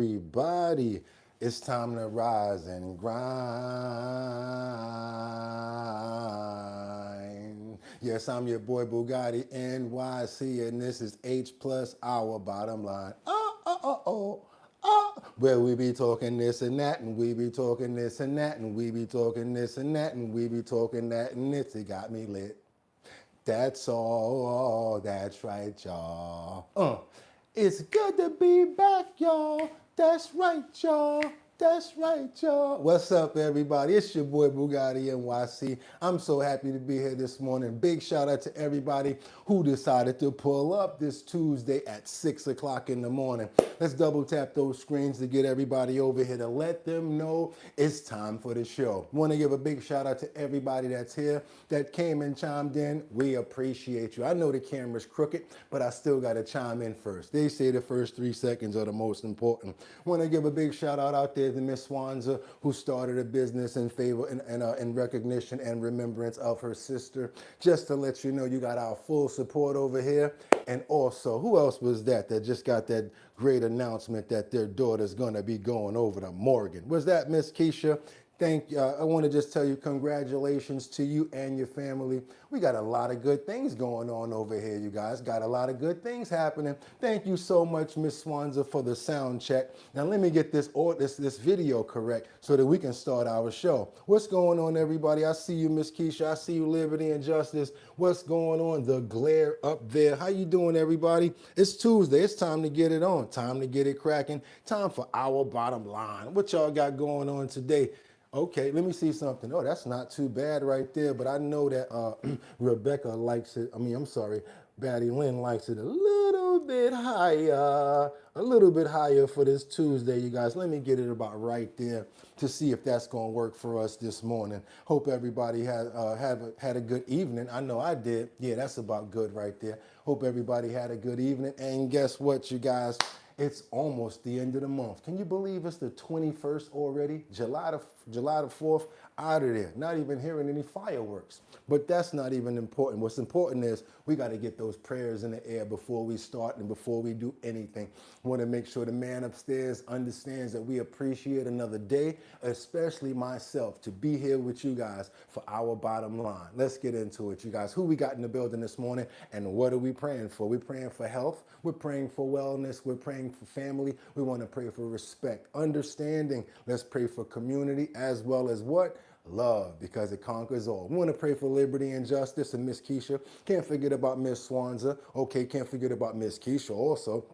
Everybody, it's time to rise and grind. Yes, I'm your boy Boogotti NYC, and this is H plus our bottom line. Where we be talking this and that, and we be talking this and that, and we be talking this and that, and we be talking that, and it got me lit. That's all, that's right, y'all. It's good to be back, y'all. That's right, y'all. That's right, y'all. What's up, everybody? It's your boy Boogotti NYC. I'm so happy to be here this morning. Big shout out to everybody who decided to pull up this Tuesday at 6 o'clock in the morning. Let's double tap those screens to get everybody over here to let them know it's time for the show. Want to give a big shout out to everybody that's here that came and chimed in. We appreciate you. I know the camera's crooked, but I still got to chime in first. They say the first 3 seconds are the most important. Want to give a big shout out there to Miss Swanza, who started a business in favor in recognition and remembrance of her sister. Just to let you know, you got our full support over here. And also, who else was that just got that great announcement that their daughter's going to be going over to Morgan? Was that Miss Keisha? Thank you. I want to just tell you congratulations to you and your family. We got a lot of good things going on over here, you guys. Got a lot of good things happening. Thank you so much, Miss Swanza, for the sound check. Now let me get this video correct so that we can start our show. What's going on, everybody? I see you, Miss Keisha. I see you, Liberty and Justice. What's going on? The glare up there. How you doing, everybody? It's Tuesday. It's time to get it on. Time to get it cracking. Time for our bottom line. What y'all got going on today? Okay, let me see something. Oh, that's not too bad right there, but I know that Rebecca likes it. I'm sorry, Batty Lynn likes it a little bit higher for this Tuesday, you guys. Let me get it about right there to see if that's going to work for us this morning. Hope everybody had a good evening. I know I did. Yeah, that's about good right there. Hope everybody had a good evening. And guess what, you guys? It's almost the end of the month. Can you believe it's the 21st already? July the 4th, out of there. Not even hearing any fireworks. But that's not even important. What's important is we got to get those prayers in the air before we start and before we do anything. Want to make sure the man upstairs understands that we appreciate another day, especially myself, to be here with you guys for our bottom line. Let's get into it, you guys. Who we got in the building this morning and what are we praying for? We're praying for health. We're praying for wellness. We're praying for family. We want to pray for respect, understanding. Let's pray for community as well as what? Love, because it conquers all. We want to pray for liberty and justice and Miss Keisha. Can't forget about Miss Swanza. Okay, can't forget about Miss Keisha also.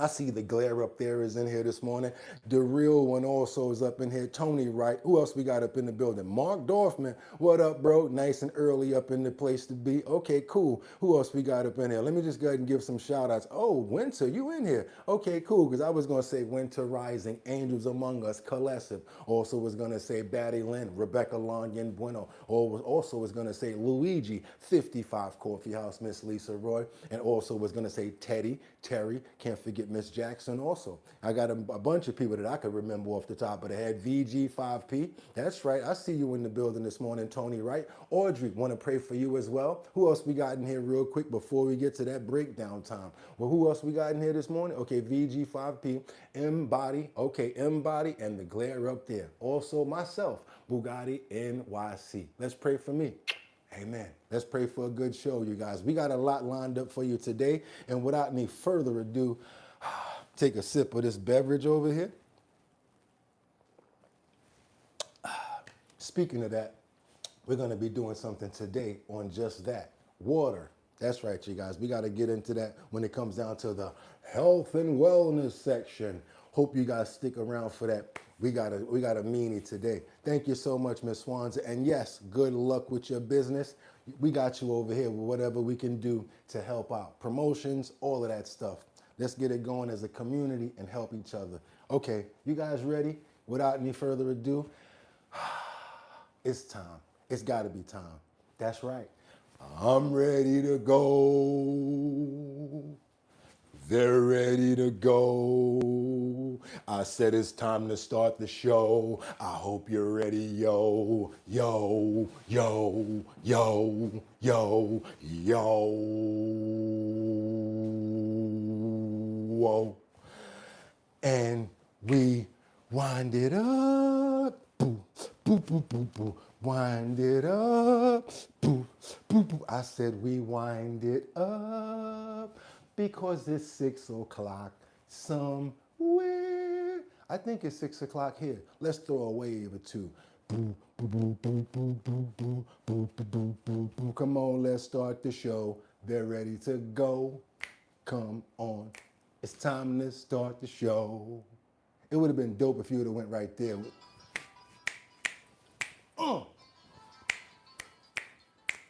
I see the glare up there is in here this morning. The real one also is up in here. Tony Wright. Who else we got up in the building? Mark Dorfman. What up, bro? Nice and early up in the place to be. Okay, cool. Who else we got up in here? Let me just go ahead and give some shout outs. Oh, Winter, you in here. Okay, cool. Because I was going to say Winter Rising, Angels Among Us, Colessive. Also was going to say Batty Lynn, Rebecca Longian Bueno. Also was going to say Luigi, 55 Coffee House, Miss Lisa Roy. And also was going to say Teddy, Terry. Can't forget Miss Jackson also. I got a bunch of people that I could remember off the top of the head. VG5P, that's right. I see you in the building this morning, Tony Wright. Audrey, want to pray for you as well. Who else we got in here real quick before we get to that breakdown time? Well, who else we got in here this morning? Okay, VG5P, M-Body, okay, M-Body, and the glare up there. Also myself, Boogotti NYC. Let's pray for me. Amen. Let's pray for a good show, you guys. We got a lot lined up for you today. And without any further ado, take a sip of this beverage over here. Speaking of that, we're going to be doing something today on just that. Water. That's right, you guys. We got to get into that when it comes down to the health and wellness section. Hope you guys stick around for that. We got a meanie today. Thank you so much, Miss Swanza. And yes, good luck with your business. We got you over here with whatever we can do to help out. Promotions, all of that stuff. Let's get it going as a community and help each other. Okay, you guys ready? Without any further ado, it's time. It's got to be time. That's right. I'm ready to go. They're ready to go. I said it's time to start the show. I hope you're ready, yo, yo, yo, yo, yo, yo. Whoa. And We wind it up. Boo, boo, boo, boo, boo. Wind it up. Boo, boo, boo. I said we wind it up because it's 6 o'clock somewhere. I think it's 6 o'clock here. Let's throw a wave or two. Boo, boo, boo, boo, boo, boo, boo, boo, boo, boo, boo, boo. Come on, let's start the show. They're ready to go. Come on. It's time to start the show. It would have been dope if you would have went right there.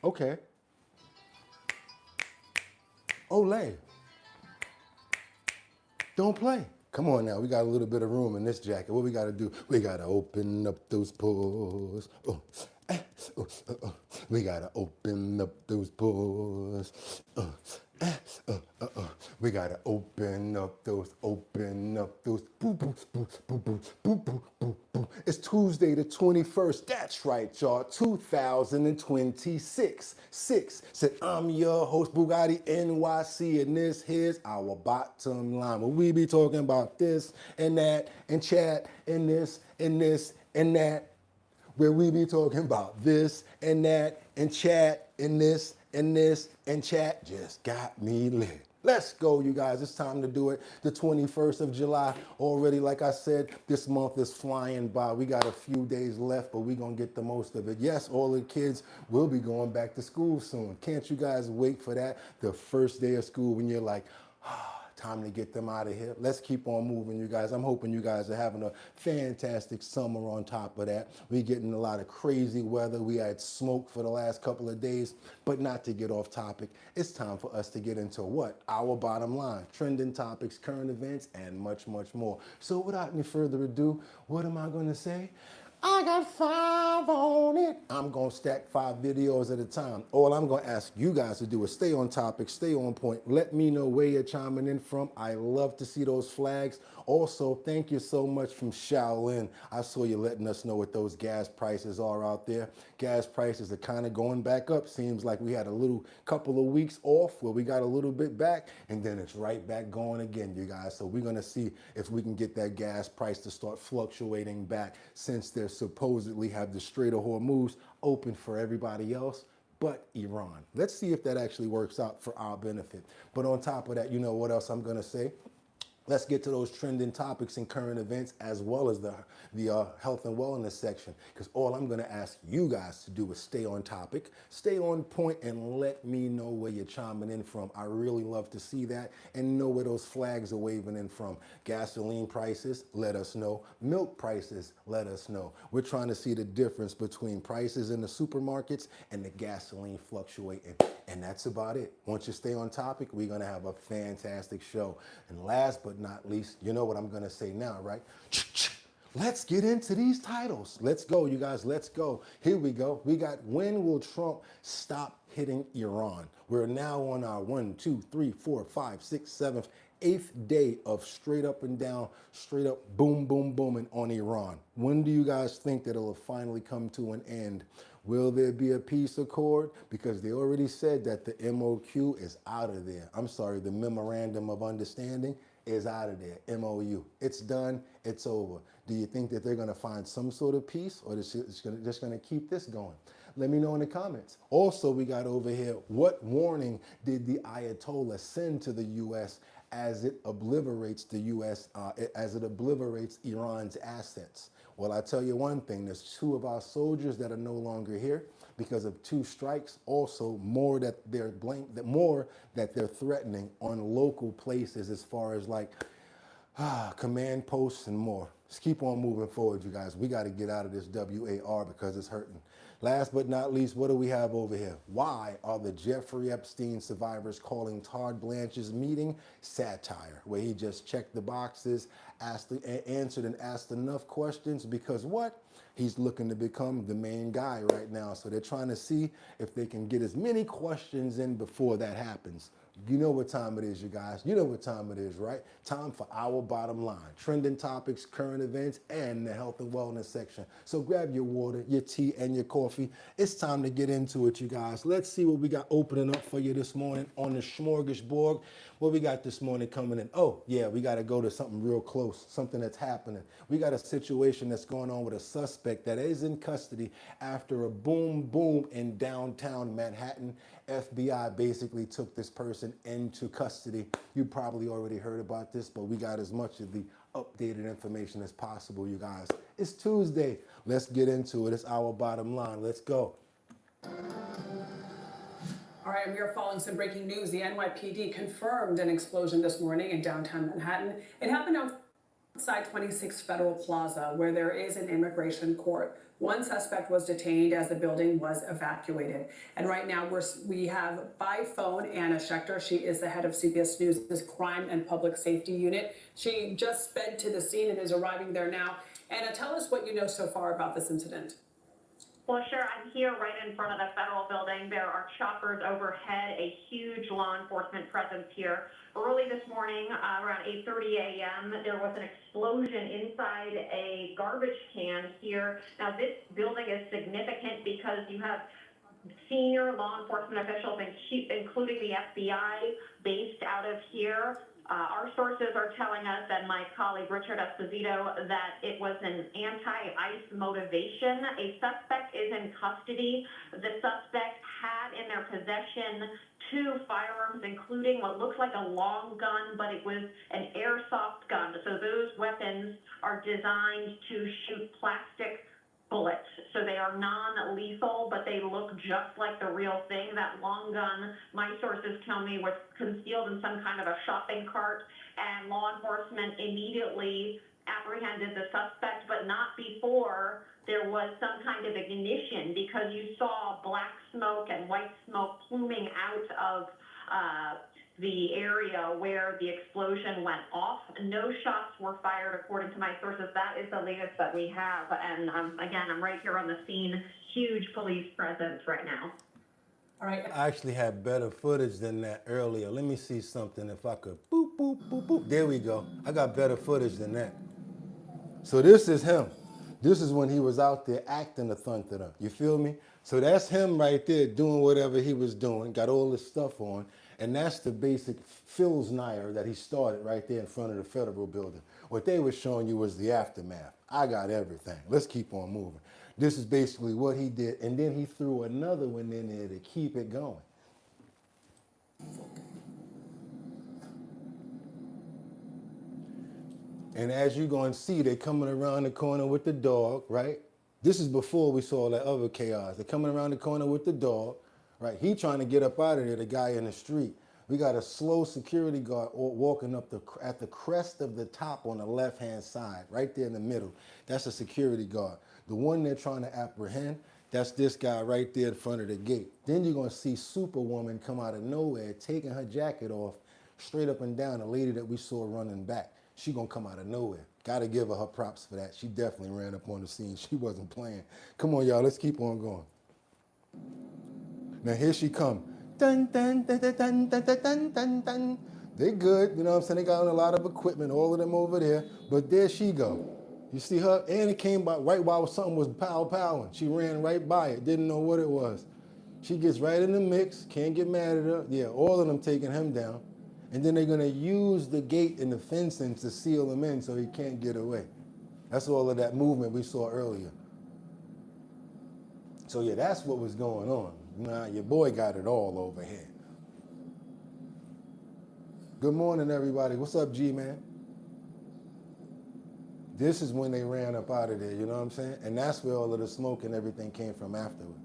Okay. Olay. Don't play. Come on now, we got a little bit of room in this jacket. What we got to do? We got to open up those pores. We got to open up those pores. We got to open up those. Boo, boo, boo, boo, boo, boo, boo, boo, boo. It's Tuesday the 21st. That's right, y'all. 2026. Said I'm your host, Boogotti NYC, and this here's our bottom line. Where we be talking about this and that and chat and this and this and that. Where we be talking about this and that and chat and this and this and chat. Just got me lit. Let's go, you guys. It's time to do it. The 21st of July already, like I said, this month is flying by. We got a few days left, but we're going to get the most of it. Yes, all the kids will be going back to school soon. Can't you guys wait for that? The first day of school when you're like, time to get them out of here. Let's keep on moving, you guys. I'm hoping you guys are having a fantastic summer on top of that. We're getting a lot of crazy weather. We had smoke for the last couple of days, but not to get off topic. It's time for us to get into what? Our bottom line. Trending topics, current events, and much, much more. So without any further ado, what am I going to say? I got 5 on it. I'm going to stack 5 videos at a time. All I'm going to ask you guys to do is stay on topic, stay on point. Let me know where you're chiming in from. I love to see those flags. Also, thank you so much from Shaolin. I saw you letting us know what those gas prices are out there. Gas prices are kind of going back up. Seems like we had a little couple of weeks off where we got a little bit back, and then it's right back going again, you guys. So we're going to see if we can get that gas price to start fluctuating back, since they supposedly have the Strait of Hormuz open for everybody else but Iran. Let's see if that actually works out for our benefit. But on top of that, you know what else I'm going to say? Let's get to those trending topics and current events, as well as the health and wellness section, because all I'm going to ask you guys to do is stay on topic, stay on point, and let me know where you're chiming in from. I really love to see that and know where those flags are waving in from. Gasoline prices, let us know. Milk prices, let us know. We're trying to see the difference between prices in the supermarkets and the gasoline fluctuating. And that's about it. Once you stay on topic, we're going to have a fantastic show. And last but not least, you know what I'm going to say now, right? Let's get into these titles. Let's go, you guys. Let's go. Here we go. We got, when will Trump stop hitting Iran? We're now on our 1, 2, 3, 4, 5, 6, 7th, 8th day of straight up and down, straight up boom, boom, booming on Iran. When do you guys think that it'll finally come to an end? Will there be a peace accord? Because they already said that the MOQ is out of there. I'm sorry, the Memorandum of Understanding is out of there, MOU. It's done, it's over. Do you think that they're gonna find some sort of peace, or it's just gonna keep this going? Let me know in the comments. Also, we got over here, what warning did the Ayatollah send to the U.S. as it obliterates the U.S., as it obliterates Iran's assets? Well, I tell you one thing, there's 2 of our soldiers that are no longer here because of 2 strikes. Also, more that they're threatening on local places, as far as like command posts and more. Let's keep on moving forward, you guys. We got to get out of this WAR because it's hurting. Last but not least, what do we have over here? Why are the Jeffrey Epstein survivors calling Todd Blanche's meeting satire, where he just checked the boxes, answered and asked enough questions? Because what? He's looking to become the main guy right now. So they're trying to see if they can get as many questions in before that happens. You know what time it is, you guys. You know what time it is, right? Time for our bottom line. Trending topics, current events, and the health and wellness section. So grab your water, your tea, and your coffee. It's time to get into it, you guys. Let's see what we got opening up for you this morning on the smorgasbord. What we got this morning coming in? Oh, yeah, we got to go to something real close, something that's happening. We got a situation that's going on with a suspect that is in custody after a boom in downtown Manhattan. FBI basically took this person into custody. You probably already heard about this, but we got as much of the updated information as possible, you guys. It's Tuesday. Let's get into it. It's our bottom line. Let's go. All right, we are following some breaking news. The NYPD confirmed an explosion this morning in downtown Manhattan. It happened outside 26 Federal Plaza, where there is an immigration court. One suspect was detained as the building was evacuated. And right now we have by phone Anna Schechter. She is the head of CBS News' Crime and Public Safety Unit. She just sped to the scene and is arriving there now. Anna, tell us what you know so far about this incident. Well, sure. I'm here right in front of the federal building. There are choppers overhead, a huge law enforcement presence here. Early this morning, around 8:30 a.m., there was an explosion inside a garbage can here. Now, this building is significant because you have senior law enforcement officials, including the FBI, based out of here. Our sources are telling us, and my colleague Richard Esposito, that it was an anti-ICE motivation. A suspect is in custody. The suspect had in their possession 2 firearms, including what looks like a long gun, but it was an airsoft gun. So those weapons are designed to shoot plastic bullets. So they are non-lethal, but they look just like the real thing. That long gun, my sources tell me, was concealed in some kind of a shopping cart, and law enforcement immediately apprehended the suspect, but not before there was some kind of ignition, because you saw black smoke and white smoke pluming out of the area where the explosion went off. No shots were fired, according to my sources. That is the latest that we have. And again, I'm right here on the scene. Huge police presence right now. All right. I actually had better footage than that earlier. Let me see something if I could. Boop, boop, boop, boop. There we go. I got better footage than that. So this is him. This is when he was out there acting the thunder. You feel me? So that's him right there doing whatever he was doing. Got all this stuff on. And that's the basic Filsnire that he started right there in front of the federal building. What they were showing you was the aftermath. I got everything. Let's keep on moving. This is basically what he did. And then he threw another one in there to keep it going. And as you're going to see, they're coming around the corner with the dog, right? This is before we saw that other chaos. They're coming around the corner with the dog. Right, he trying to get up out of there, the guy in the street. We got a slow security guard walking up at the crest of the top on the left-hand side, right there in the middle. That's a security guard. The one they're trying to apprehend, that's this guy right there in front of the gate. Then you're going to see Superwoman come out of nowhere, taking her jacket off, straight up and down, the lady that we saw running back. She going to come out of nowhere. Got to give her props for that. She definitely ran up on the scene. She wasn't playing. Come on, y'all, let's keep on going. Now here she come. Dun, dun, dun, dun, dun, dun, dun, dun, dun. They good, you know what I'm saying? They got a lot of equipment, all of them over there. But there she go. You see her? And it came by right while something was pow-powing. She ran right by it, didn't know what it was. She gets right in the mix, can't get mad at her. Yeah, all of them taking him down. And then they're going to use the gate and the fencing to seal him in so he can't get away. That's all of that movement we saw earlier. So yeah, that's what was going on. Nah, your boy got it all over here. Good morning, everybody. What's up, G-Man? This is when they ran up out of there, you know what I'm saying? And that's where all of the smoke and everything came from afterward.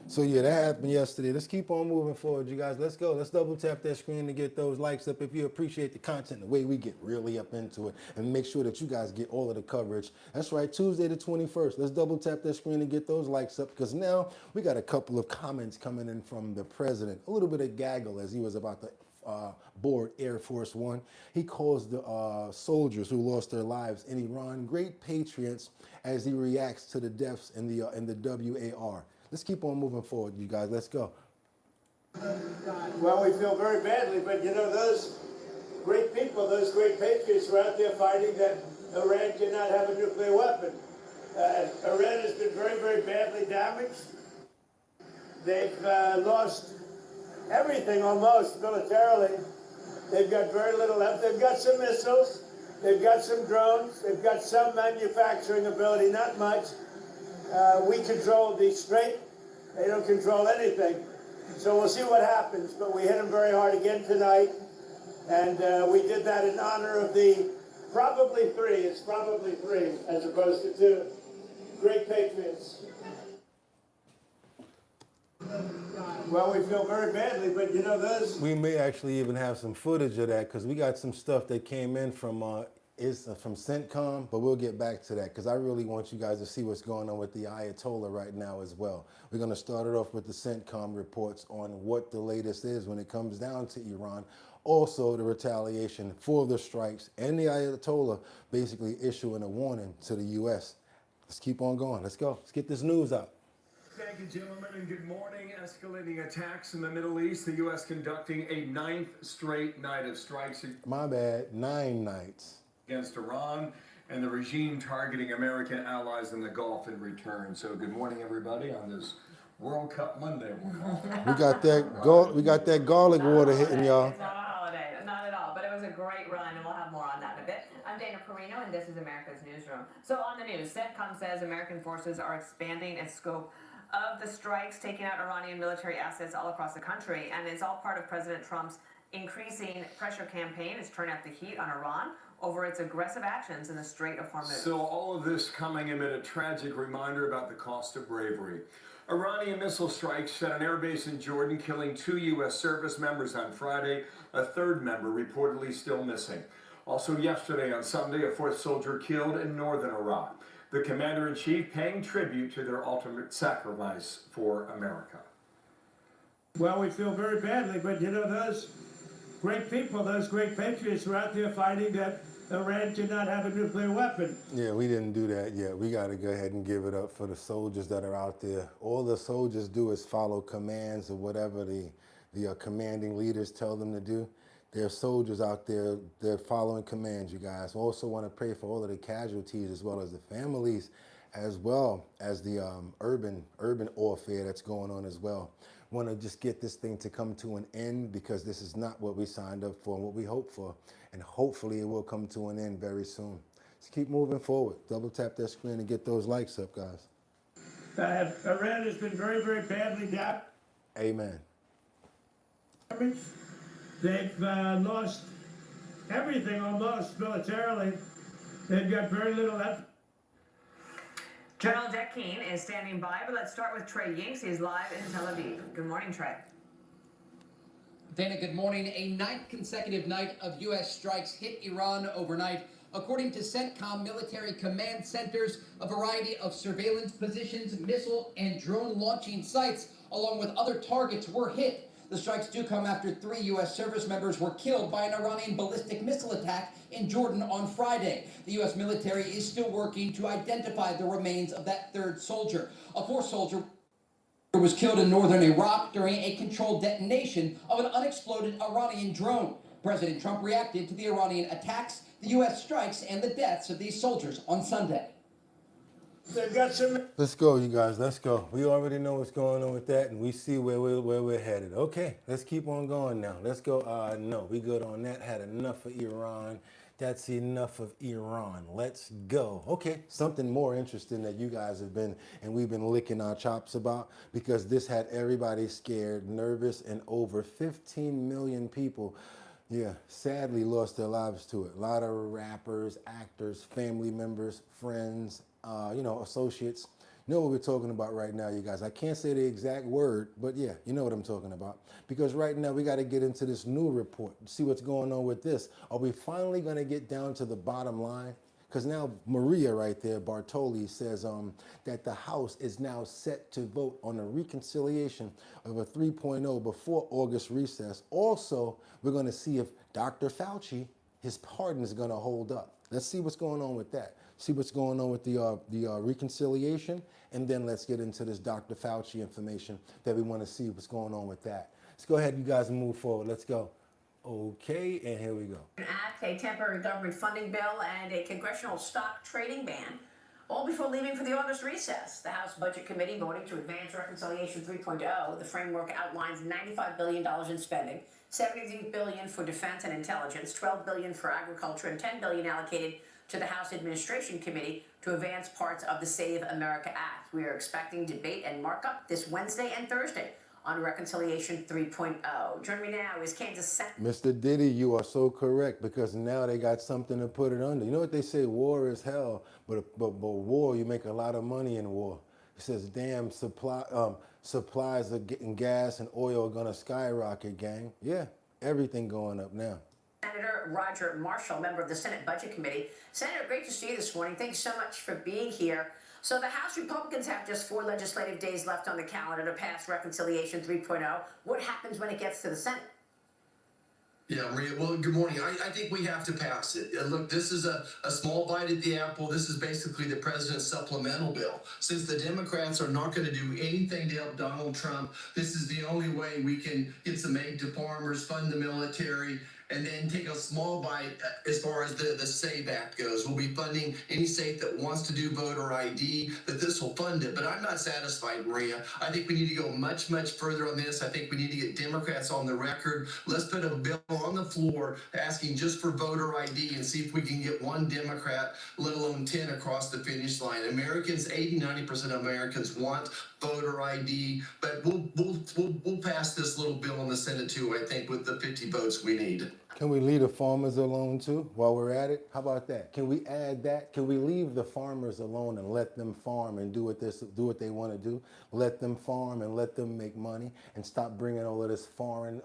So yeah, that happened yesterday. Let's keep on moving forward, you guys. Let's go. Let's double tap that screen to get those likes up. If you appreciate the content, the way we get really up into it, and make sure that you guys get all of the coverage. That's right, Tuesday the 21st. Let's double tap that screen to get those likes up, because now we got a couple of comments coming in from the president. A little bit of gaggle as he was about to board Air Force One. He calls the soldiers who lost their lives in Iran great patriots as he reacts to the deaths in the WAR. Let's keep on moving forward, you guys. Let's go. Well, we feel very badly, but you know, those great people, those great patriots were out there fighting that Iran cannot have a nuclear weapon. Iran has been very, very badly damaged. They've lost everything almost militarily. They've got very little left. They've got some missiles. They've got some drones. They've got some manufacturing ability, not much. We control the strait. They don't control anything. So we'll see what happens. But we hit them very hard again tonight. And we did that in honor of the probably three. It's probably three as opposed to two great patriots. Well, we feel very badly, but you know, those... We may actually even have some footage of that because we got some stuff that came in from CENTCOM, but we'll get back to that because I really want you guys to see what's going on with the Ayatollah right now as well. We're going to start it off with the CENTCOM reports on what the latest is when it comes down to Iran. Also, the retaliation for the strikes and the Ayatollah basically issuing a warning to the U.S. Let's keep on going. Let's go. Let's get this news out. Thank you, gentlemen, and good morning. Escalating attacks in the Middle East. The U.S. conducting a 9th straight night of strikes. My bad, 9 nights. Against Iran and the regime targeting American allies in the Gulf in return. So good morning, everybody, on this World Cup Monday. We got that garlic water hitting y'all. It's not a holiday, not at all, but it was a great run, and we'll have more on that in a bit. I'm Dana Perino, and this is America's Newsroom. So on the news, CENTCOM says American forces are expanding its scope of the strikes, taking out Iranian military assets all across the country, and it's all part of President Trump's increasing pressure campaign. It's turning up the heat on Iran over its aggressive actions in the Strait of Hormuz. So all of this coming amid a tragic reminder about the cost of bravery. Iranian missile strikes at an airbase in Jordan, killing 2 U.S. service members on Friday, a 3rd member reportedly still missing. Also yesterday on Sunday, a 4th soldier killed in northern Iraq. The commander-in-chief paying tribute to their ultimate sacrifice for America. Well, we feel very badly, but you know, those great people, those great patriots were out there fighting that Iran did not have a nuclear weapon. Yeah, we didn't do that yet. We got to go ahead and give it up for the soldiers that are out there. All the soldiers do is follow commands or whatever the commanding leaders tell them to do. There are soldiers out there, they're following commands, you guys. Also want to pray for all of the casualties as well as the families, as well as the urban warfare that's going on as well. Want to just get this thing to come to an end because this is not what we signed up for and what we hope for. And hopefully it will come to an end very soon. Let's keep moving forward. Double tap that screen and get those likes up, guys. Iran has been very, very badly damaged. Amen. They've lost everything almost militarily. They've got very little left. General Jack Keane is standing by, but let's start with Trey Yinks. He's live in Tel Aviv. Good morning, Trey. Dana, good morning. A 9th consecutive night of U.S. strikes hit Iran overnight. According to CENTCOM military command centers, a variety of surveillance positions, missile and drone launching sites, along with other targets, were hit. The strikes do come after 3 U.S. service members were killed by an Iranian ballistic missile attack in Jordan on Friday. The U.S. military is still working to identify the remains of that 3rd soldier. A 4th soldier was killed in northern Iraq during a controlled detonation of an unexploded Iranian drone. President Trump reacted to the Iranian attacks, the U.S. strikes, and the deaths of these soldiers on Sunday. They've got some... Let's go, you guys. Let's go. We already know what's going on with that, and we see where we're headed. Okay, let's keep on going now. Let's go. No, we good on that. Had enough of Iran. That's enough of Iran. Let's go. Okay, something more interesting that you guys have been, and we've been licking our chops about, because this had everybody scared, nervous, and over 15 million people, yeah, sadly lost their lives to it. A lot of rappers, actors, family members, friends, associates. You know what we're talking about right now, you guys. I can't say the exact word, but yeah, you know what I'm talking about. Because right now we got to get into this new report, see what's going on with this. Are we finally going to get down to the bottom line? Because now Maria right there, Bartoli, says that the House is now set to vote on a reconciliation of a 3.0 before August recess. Also, we're going to see if Dr. Fauci, his pardon is going to hold up. Let's see what's going on with that. See what's going on with the reconciliation, and then let's get into this Dr. Fauci information that we want to see what's going on with that. Let's go ahead, you guys, and move forward. Let's go. Okay, and here we go. An act, a temporary government funding bill, and a congressional stock trading ban all before leaving for the August recess. The House Budget Committee voting to advance Reconciliation 3.0. The framework outlines $95 billion in spending, $73 billion for defense and intelligence, $12 billion for agriculture, and $10 billion allocated to the House Administration Committee to advance parts of the Save America Act. We are expecting debate and markup this Wednesday and Thursday on Reconciliation 3.0. Joining me now is Kansas Mr. Diddy, you are so correct, because now they got something to put it under. You know what they say, war is hell, but war, you make a lot of money in war. It says, damn, supplies of getting gas and oil are gonna skyrocket, gang. Yeah, everything going up now. Senator Roger Marshall, member of the Senate Budget Committee. Senator, great to see you this morning. Thanks so much for being here. So the House Republicans have just 4 legislative days left on the calendar to pass Reconciliation 3.0. What happens when it gets to the Senate? Yeah, Maria, well, good morning. I think we have to pass it. Look, this is a small bite at the apple. This is basically the president's supplemental bill. Since the Democrats are not going to do anything to help Donald Trump, this is the only way we can get some aid to farmers, fund the military, and then take a small bite as far as the SAVE Act goes. We'll be funding any state that wants to do voter ID, that this will fund it. But I'm not satisfied, Maria. I think we need to go much, much further on this. I think we need to get Democrats on the record. Let's put a bill on the floor asking just for voter ID and see if we can get 1 Democrat, let alone 10 across the finish line. Americans, 80-90% of Americans want voter ID, but we'll pass this little bill in the Senate too, I think, with the 50 votes we need. Can we leave the farmers alone too while we're at it? How about that? Can we add that? Can we leave the farmers alone and let them farm and do what they want to do? Let them farm and let them make money and stop bringing all of this foreign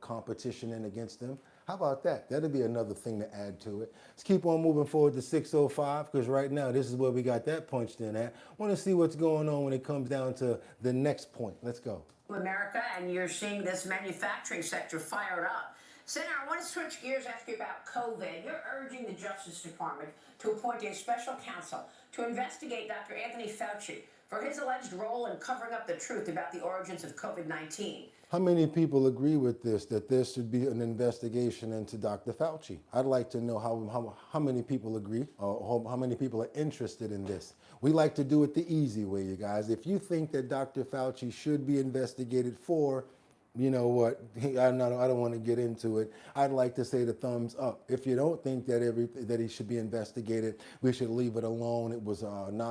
competition in against them? How about that? That'd be another thing to add to it. Let's keep on moving forward to 6:05, because right now this is where we got that punched in at. Want to see what's going on when it comes down to the next point. Let's go. America, and you're seeing this manufacturing sector fired up. Senator, I want to switch gears, ask you about COVID. You're urging the Justice Department to appoint a special counsel to investigate Dr. Anthony Fauci for his alleged role in covering up the truth about the origins of COVID-19. How many people agree with this, that there should be an investigation into Dr. Fauci? I'd like to know how many people agree, or how many people are interested in this. We like to do it the easy way, you guys. If you think that Dr. Fauci should be investigated for, you know what, I don't want to get into it. I'd like to say the thumbs up. If you don't think that he should be investigated, we should leave it alone. It was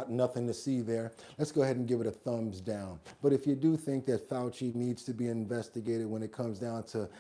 nothing to see there. Let's go ahead and give it a thumbs down. But if you do think that Fauci needs to be investigated when it comes down to,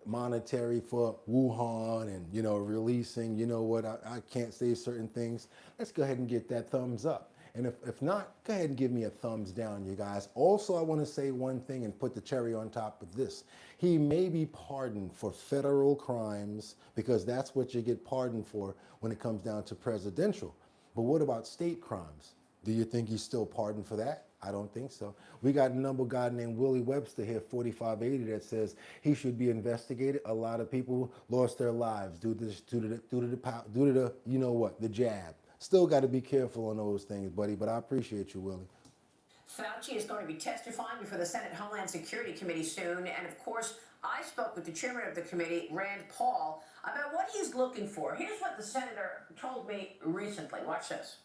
monetary for Wuhan and, releasing, I can't say certain things, let's go ahead and get that thumbs up. And if not, go ahead and give me a thumbs down, you guys. Also, I want to say one thing and put the cherry on top of this. He may be pardoned for federal crimes, because that's what you get pardoned for when it comes down to presidential. But what about state crimes? Do you think he's still pardoned for that? I don't think so. We got a number guy named Willie Webster here, 4580, that says he should be investigated. A lot of people lost their lives due to the the jab. Still got to be careful on those things, buddy, but I appreciate you, Willie. Fauci is going to be testifying before the Senate Homeland Security Committee soon. And of course, I spoke with the chairman of the committee, Rand Paul, about what he's looking for. Here's what the senator told me recently. Watch this.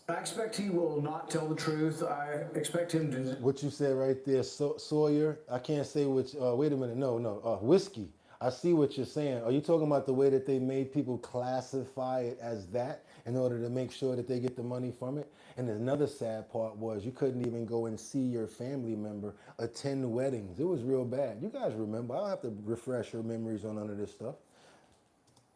I expect he will not tell the truth. I expect him to... What you said right there, Sawyer, I can't say which, wait a minute, no, whiskey. I see what you're saying. Are you talking about the way that they made people classify it as that in order to make sure that they get the money from it? And another sad part was you couldn't even go and see your family member attend weddings. It was real bad. You guys remember. I'll have to refresh your memories on none of this stuff.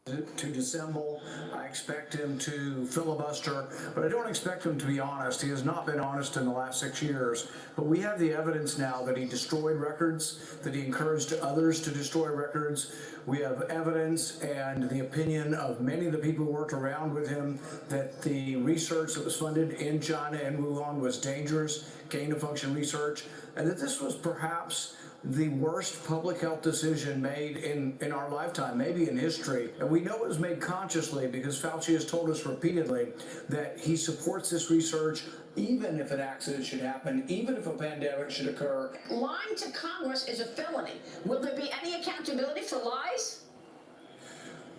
To dissemble. I expect him to filibuster, but I don't expect him to be honest. He has not been honest in the last 6 years, but we have the evidence now that he destroyed records, that he encouraged others to destroy records. We have evidence and the opinion of many of the people who worked around with him that the research that was funded in China and Wuhan was dangerous, gain-of-function research, and that this was perhaps the worst public health decision made in our lifetime, maybe in history. And we know it was made consciously because Fauci has told us repeatedly that he supports this research even if an accident should happen, even if a pandemic should occur. Lying to Congress is a felony. Will there be any accountability for lies?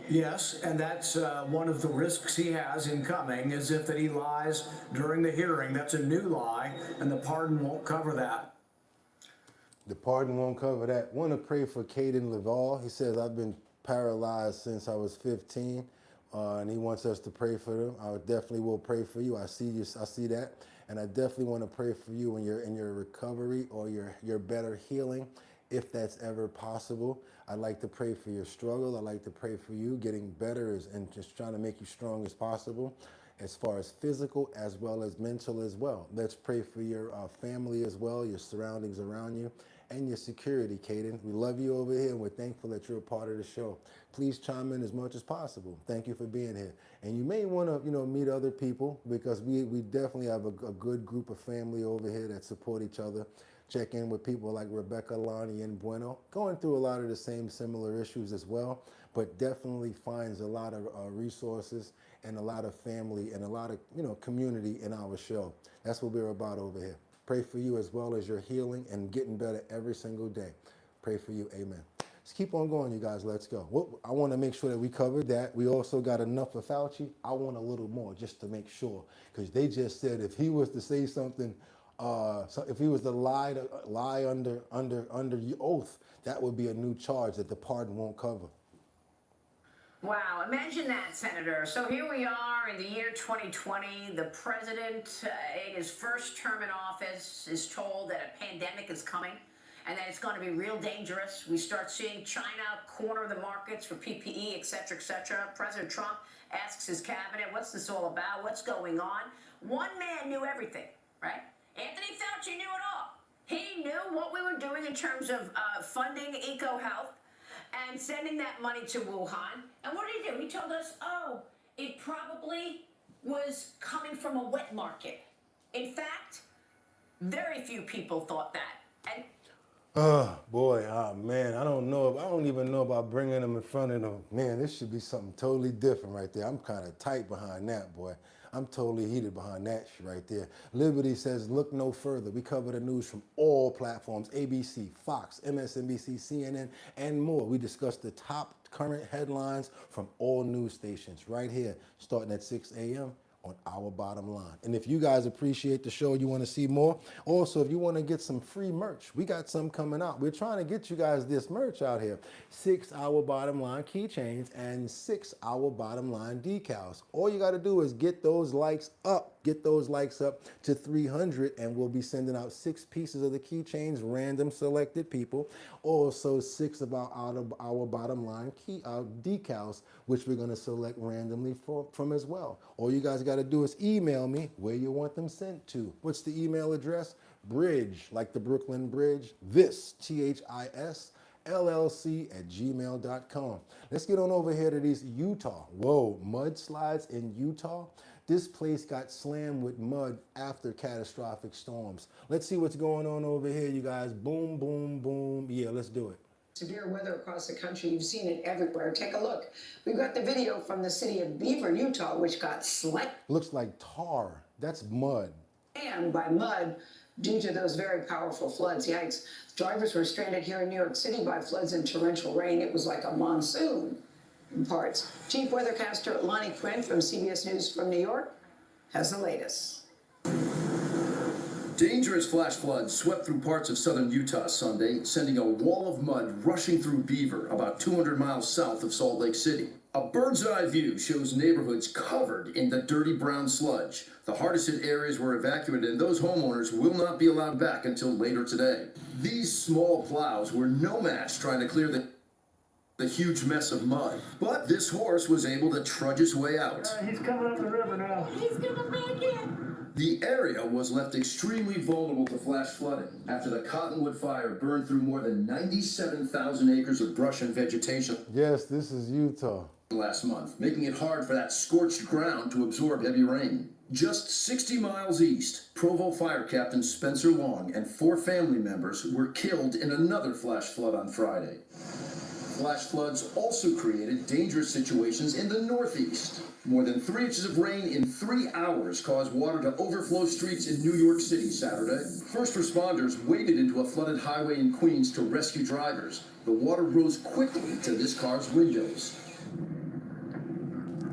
Yes, and that's one of the risks he has in coming, is if that he lies during the hearing. That's a new lie, and the pardon won't cover that. The pardon won't cover that. Want to pray for Caden Laval. He says, I've been paralyzed since I was 15, and he wants us to pray for him. I definitely will pray for you. I see that, and I definitely want to pray for you in your recovery or your better healing, if that's ever possible. I'd like to pray for your struggle. I'd like to pray for you getting better and just trying to make you strong as possible, as far as physical as well as mental as well. Let's pray for your family as well, your surroundings around you, and your security, Caden. We love you over here, and we're thankful that you're a part of the show. Please chime in as much as possible. Thank you for being here. And you may want to, meet other people, because we definitely have a good group of family over here that support each other. Check in with people like Rebecca, Lonnie, and Bueno, going through a lot of the same similar issues as well, but definitely finds a lot of resources and a lot of family and a lot of, community in our show. That's what we're about over here. Pray for you as well as your healing and getting better every single day. Pray for you. Amen. Let's keep on going, you guys. Let's go. I want to make sure that we covered that. We also got enough for Fauci. I want a little more just to make sure, because they just said if he was to say something, so if he was to lie under oath, that would be a new charge that the pardon won't cover. Wow, imagine that, Senator. So here we are in the year 2020. The president, in his first term in office, is told that a pandemic is coming and that it's going to be real dangerous. We start seeing China corner the markets for PPE, et cetera, et cetera. President Trump asks his cabinet, what's this all about? What's going on? One man knew everything, right? Anthony Fauci knew it all. He knew what we were doing in terms of funding EcoHealth and sending that money to Wuhan. And what did he do? He told us, it probably was coming from a wet market. In fact, very few people thought that. And man, I don't even know about bringing them in front of them. Man, this should be something totally different right there. I'm kind of tight behind that, boy. I'm totally heated behind that shit right there. Liberty says, look no further. We cover the news from all platforms, ABC, Fox, MSNBC, CNN, and more. We discuss the top current headlines from all news stations right here, starting at 6 a.m. on Our Bottom Line. And if you guys appreciate the show, you want to see more, also if you want to get some free merch, we got some coming out. We're trying to get you guys this merch out here. 6 Our Bottom Line keychains and 6 Our Bottom Line decals. All you got to do is get those likes up. Get those likes up to 300, and we'll be sending out 6 pieces of the keychains, random selected people. Also 6 of our bottom line decals, which we're going to select randomly from as well. All you guys got to do is email me where you want them sent to. What's the email address? Bridge, like the Brooklyn Bridge, THIS LLC@gmail.com. Let's get on over here to these Utah. Whoa, mudslides in Utah. This place got slammed with mud after catastrophic storms. Let's see what's going on over here, you guys. Boom, boom, boom. Yeah, let's do it. Severe weather across the country. You've seen it everywhere. Take a look. We've got the video from the city of Beaver, Utah, which got slammed. Looks like tar. That's mud. And by mud due to those very powerful floods. Yikes. Drivers were stranded here in New York City by floods and torrential rain. It was like a monsoon in parts. Chief weathercaster Lonnie Quinn from CBS News from New York has the latest. Dangerous flash floods swept through parts of southern Utah Sunday, sending a wall of mud rushing through Beaver, about 200 miles south of Salt Lake City. A bird's-eye view shows neighborhoods covered in the dirty brown sludge. The hardest hit areas were evacuated, and those homeowners will not be allowed back until later today. These small plows were no match trying to clear the huge mess of mud. But this horse was able to trudge his way out. He's coming up the river now. he's gonna make it. The area was left extremely vulnerable to flash flooding after the Cottonwood fire burned through more than 97,000 acres of brush and vegetation. Yes, this is Utah. Last month, making it hard for that scorched ground to absorb heavy rain. Just 60 miles east, Provo Fire Captain Spencer Long and 4 family members were killed in another flash flood on Friday. Flash floods also created dangerous situations in the Northeast. More than 3 inches of rain in 3 hours caused water to overflow streets in New York City Saturday. First responders waded into a flooded highway in Queens to rescue drivers. The water rose quickly to this car's windows.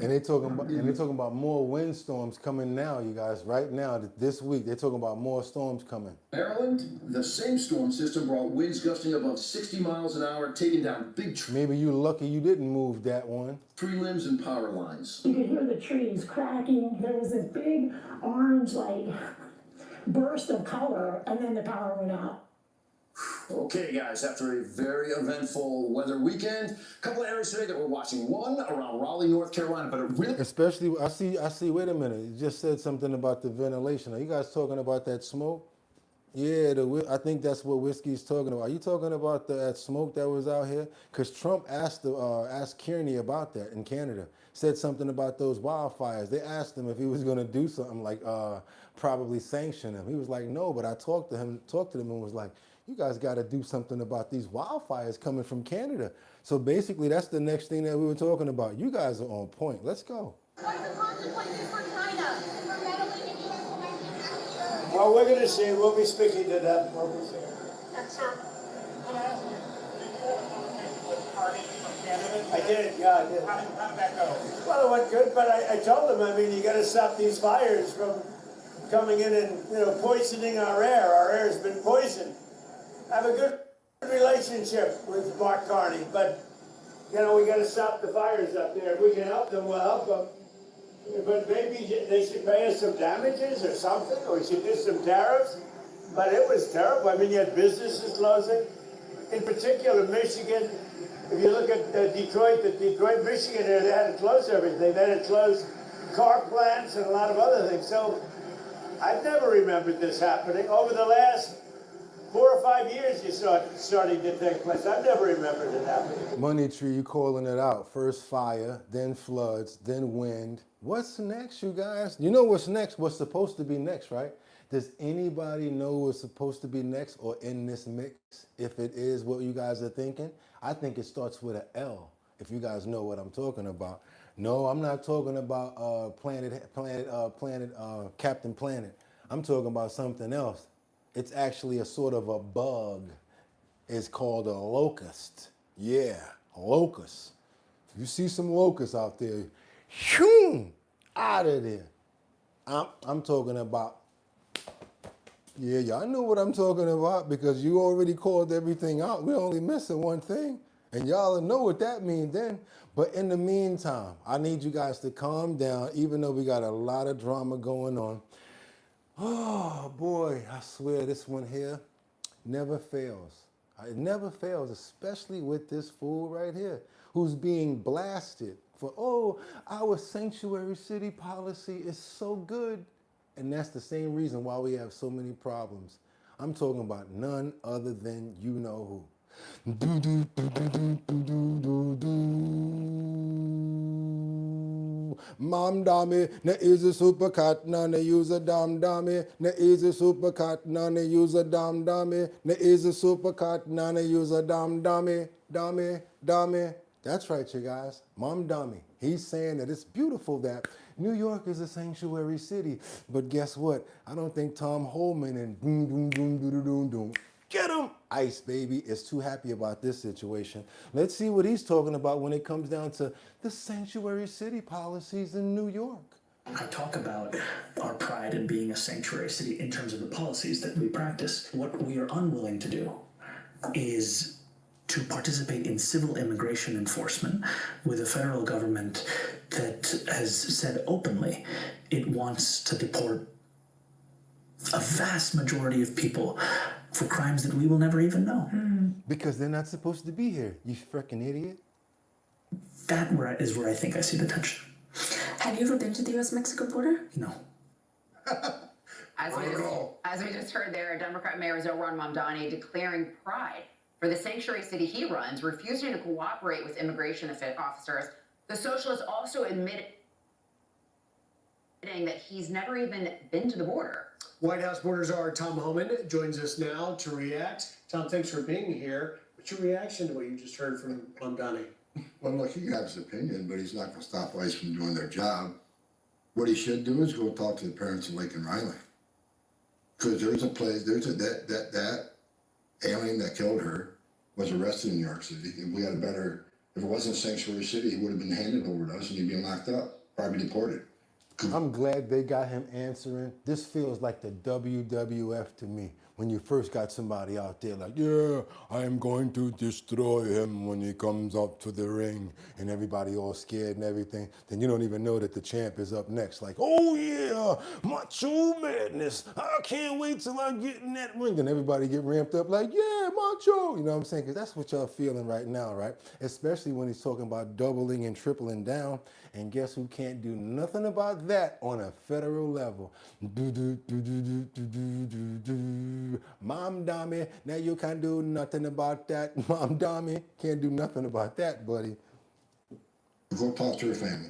And they're talking about more windstorms coming now, you guys. Right now, this week, they're talking about more storms coming. Maryland, the same storm system brought winds gusting above 60 miles an hour, taking down big trees. Maybe you lucky you didn't move that one. Tree limbs and power lines. You could hear the trees cracking. There was this big orange, burst of color, and then the power went out. Okay, guys, after a very eventful weather weekend, a couple of areas today that we're watching. One around Raleigh, North Carolina, but it really... Especially, I see, wait a minute. You just said something about the ventilation. Are you guys talking about that smoke? Yeah, I think that's what Whiskey's talking about. Are you talking about that smoke that was out here? Because Trump asked Kearney about that in Canada. Said something about those wildfires. They asked him if he was going to do something like probably sanction them. He was like, no, but I talked to them and was like, you guys got to do something about these wildfires coming from Canada. So basically, that's the next thing that we were talking about. You guys are on point. Let's go. What are the consequences for China for meddling in U.S. elections? Well, we're going to see. We'll be speaking to them. And sir, can I ask you, I did, yeah, I did. how did that go? Well, it went good, but I told them, you got to stop these fires from coming in and, poisoning our air. Our air's been poisoned. I have a good relationship with Mark Carney, but, we got to stop the fires up there. If we can help them, we'll help them. But maybe they should pay us some damages or something, or we should do some tariffs. But it was terrible. You had businesses closing. In particular, Michigan. If you look at Detroit, Michigan, they had to close everything. They had to close car plants and a lot of other things. So I've never remembered this happening. Over the last 4 or 5 years, you saw it starting to take place. I've never remembered it happening. Money Tree, you calling it out. First fire, then floods, then wind. What's next, you guys? You know what's next? What's supposed to be next, right? Does anybody know what's supposed to be next or in this mix? If it is what you guys are thinking, I think it starts with an L, if you guys know what I'm talking about. No, I'm not talking about Captain Planet. I'm talking about something else. It's actually a sort of a bug. It's called a locust. Yeah, a locust. If you see some locusts out there, out of there. I'm talking about, yeah, y'all know what I'm talking about because you already called everything out. We're only missing one thing. And y'all know what that means then. But in the meantime, I need you guys to calm down, even though we got a lot of drama going on. Oh, boy, I swear this one here never fails. It never fails, especially with this fool right here who's being blasted for, our sanctuary city policy is so good. And that's the same reason why we have so many problems. I'm talking about none other than you know who. Mom dummy, ne is a supercat, na ne use a damn dummy, ne is a supercat, na ne use a damn dummy, ne is a supercat, na ne use a damn dummy, dummy. That's right, you guys. Mom dummy. He's saying that it's beautiful that New York is a sanctuary city, but guess what? I don't think Tom Holman and get him, Ice Baby, is too happy about this situation. Let's see what he's talking about when it comes down to the sanctuary city policies in New York. I talk about our pride in being a sanctuary city in terms of the policies that we practice. What we are unwilling to do is to participate in civil immigration enforcement with a federal government that has said openly it wants to deport a vast majority of people for crimes that we will never even know. Because they're not supposed to be here, you frickin' idiot. That is where I think I see the tension. Have you ever been to the U.S.-Mexico border? No. As we just heard there, Democrat Mayor Zohran Mamdani declaring pride for the sanctuary city he runs, refusing to cooperate with immigration officers. The socialist also admitting that he's never even been to the border. White House border czar Tom Homan joins us now to react. Tom, thanks for being here. What's your reaction to what you just heard from Mamdani? Well, look, he can have his opinion, but he's not going to stop ICE from doing their job. What he should do is go talk to the parents of Lincoln Riley. Because that alien that killed her was arrested in New York City. If it wasn't a sanctuary city, he would have been handed over to us and he'd been locked up. or be deported. I'm glad they got him answering. This feels like the WWF to me. When you first got somebody out there like, yeah, I am going to destroy him when he comes up to the ring, and everybody all scared and everything, then you don't even know that the champ is up next. Like, oh yeah, Macho Madness. I can't wait till I get in that ring. And everybody get ramped up like, yeah, Macho. You know what I'm saying? Because that's what y'all feeling right now, right? Especially when he's talking about doubling and tripling down. And guess who can't do nothing about that on a federal level? Mom Dummy, now you can't do nothing about that. Mom Dummy, can't do nothing about that, buddy. Go talk to your family.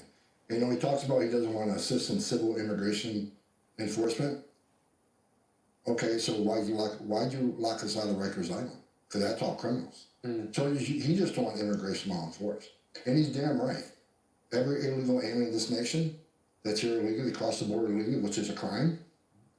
You know, he talks about he doesn't want to assist in civil immigration enforcement. Okay, so why'd you lock us out of Rikers Island? Because that's all criminals. So he just don't want immigration law enforced. And he's damn right. Every illegal alien in this nation that's here illegally, across the border illegally, which is a crime,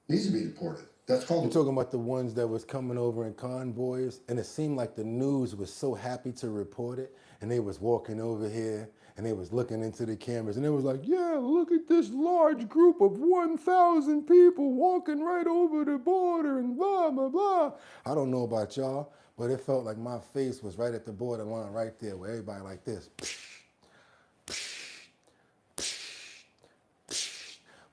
needs to be deported. That's called. You're talking about the ones that was coming over in convoys, and it seemed like the news was so happy to report it, and they was walking over here, and they was looking into the cameras, and it was like, yeah, look at this large group of 1,000 people walking right over the border, and blah, blah, blah. I don't know about y'all, but it felt like my face was right at the borderline right there, where everybody like this.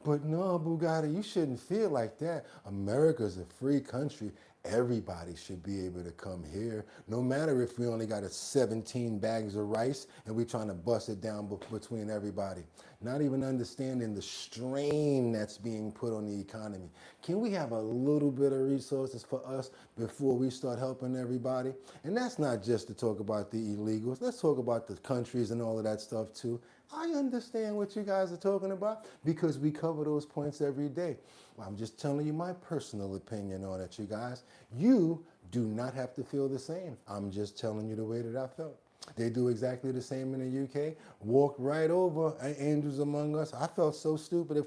But no, Boogotti, you shouldn't feel like that. America's a free country. Everybody should be able to come here, no matter if we only got 17 bags of rice and we're trying to bust it down between everybody. Not even understanding the strain that's being put on the economy. Can we have a little bit of resources for us before we start helping everybody? And that's not just to talk about the illegals. Let's talk about the countries and all of that stuff too. I understand what you guys are talking about because we cover those points every day. Well, I'm just telling you my personal opinion on it, you guys. You do not have to feel the same. I'm just telling you the way that I felt. They do exactly the same in the UK. Walk right over angels among us. I felt so stupid.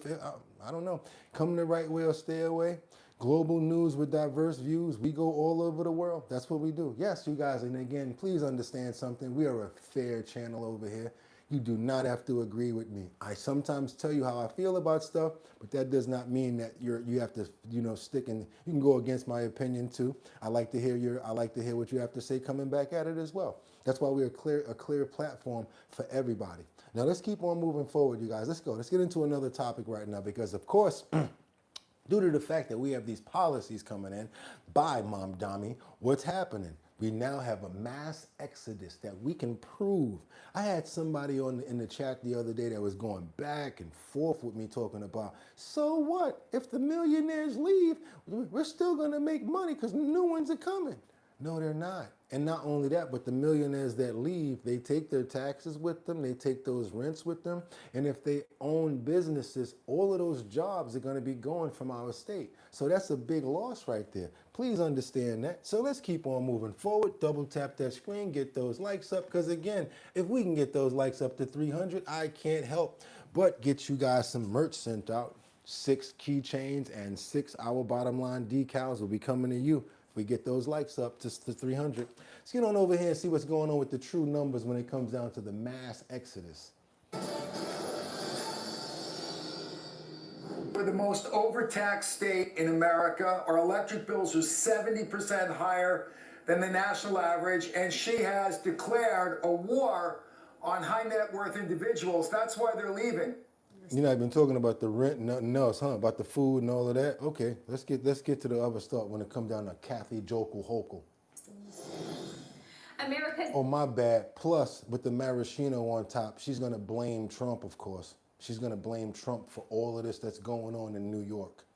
I don't know. Come the right way or stay away. Global news with diverse views. We go all over the world. That's what we do. Yes, you guys, and again, please understand something. We are a fair channel over here. You do not have to agree with me. I sometimes tell you how I feel about stuff, but that does not mean that you have to, stick in. You can go against my opinion too. I like to hear what you have to say coming back at it as well. That's why we're a clear platform for everybody. Now let's keep on moving forward, you guys. Let's go. Let's get into another topic right now because of course, due to the fact that we have these policies coming in by Mom Dami, what's happening? We now have a mass exodus that we can prove. I had somebody in the chat the other day that was going back and forth with me talking about, so what? If the millionaires leave, we're still going to make money because new ones are coming. No, they're not. And not only that, but the millionaires that leave, they take their taxes with them, they take those rents with them, and if they own businesses, all of those jobs are going to be going from our state. So that's a big loss right there. Please understand that. So let's keep on moving forward. Double tap that screen, get those likes up, because again, if we can get those likes up to 300, I can't help but get you guys some merch sent out. 6 keychains and 6 Our Bottom Line decals will be coming to you. We get those likes up to 300. Let's get on over here and see what's going on with the true numbers when it comes down to the mass exodus. We're the most overtaxed state in America. Our electric bills are 70% higher than the national average, and she has declared a war on high net worth individuals. That's why they're leaving. You're not even talking about the rent, nothing else, huh? About the food and all of that. Okay, let's get to the other stuff when it comes down to Kathy Jokel Hokel. America's. Oh, my bad. Plus, with the maraschino on top, she's gonna blame Trump, of course. She's gonna blame Trump for all of this that's going on in New York.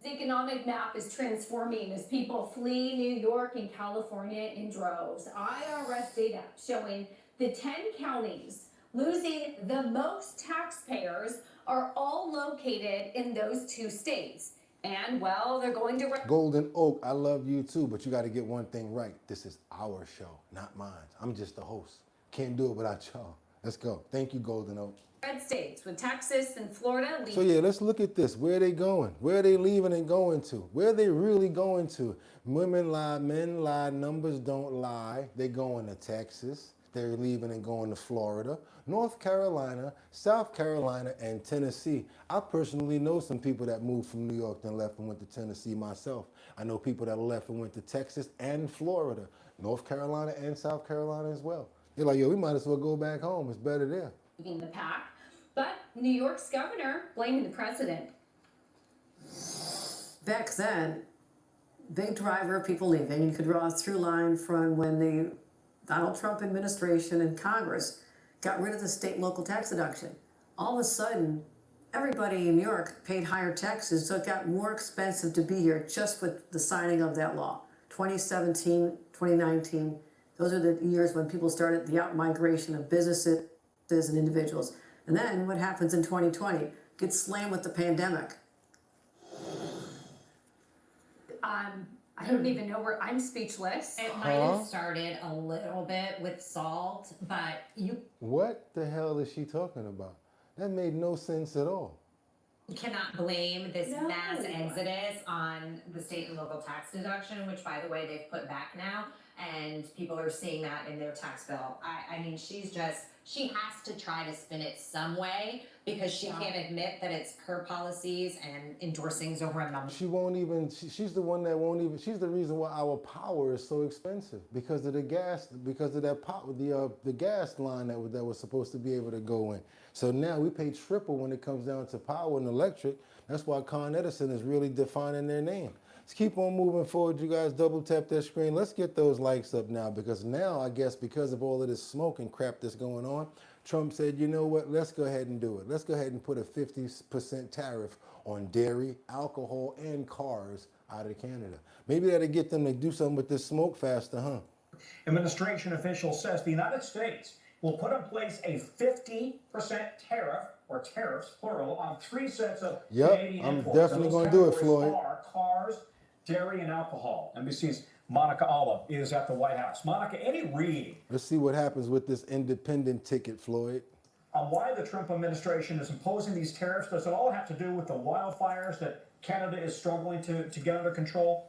The economic map is transforming as people flee New York and California in droves. IRS data showing the 10 counties losing the most taxpayers are all located in those 2 states. And, well, they're going to... Golden Oak, I love you too, but you got to get one thing right. This is our show, not mine. I'm just the host. Can't do it without y'all. Let's go. Thank you, Golden Oak. Red states with Texas and Florida. So yeah, let's look at this. Where are they going? Where are they leaving and going to? Where are they really going to? Women lie, men lie, numbers don't lie. They're going to Texas. They're leaving and going to Florida, North Carolina, South Carolina, and Tennessee. I personally know some people that moved from New York and left and went to Tennessee myself. I know people that left and went to Texas and Florida, North Carolina and South Carolina as well. They're like, yo, we might as well go back home. It's better there. Leaving the pack, but New York's governor blaming the president. Back then, big driver of people leaving. You could draw a through line from when the Donald Trump administration and Congress got rid of the state and local tax deduction. All of a sudden, everybody in New York paid higher taxes, so it got more expensive to be here just with the signing of that law. 2017, 2019, those are the years when people started the out-migration of businesses and individuals. And then what happens in 2020? Gets slammed with the pandemic. I don't even know where I'm speechless. It might have started a little bit with salt, but you What the hell is she talking about? That made no sense at all. cannot blame this mass exodus on the state and local tax deduction, which, by the way, they've put back now, and people are seeing that in their tax bill. I mean, she has to try to spin it some way because she can't admit that it's her policies and endorsings over a number. She won't even, she's the one that won't even, she's the reason why our power is so expensive because of the gas, because of that power, the gas line that was supposed to be able to go in. So now we pay triple when it comes down to power and electric. That's why Con Edison is really defining their name. Let's keep on moving forward. You guys double tap that screen. Let's get those likes up now because now I guess because of all of this smoke and crap that's going on, Trump said, you know what, let's go ahead and do it. Let's go ahead and put a 50% tariff on dairy, alcohol, and cars out of Canada. Maybe that'll get them to do something with this smoke faster, huh? Administration official says the United States will put in place a 50% tariff, or tariffs, plural, on 3 sets of Canadian I'm imports. definitely going to do it, Floyd. Are cars, dairy, and alcohol. NBC's Monica Alla is at the White House. Monica, any read Let's see what happens with this independent ticket, Floyd. on why the Trump administration is imposing these tariffs? Does it all have to do with the wildfires that Canada is struggling to get under control?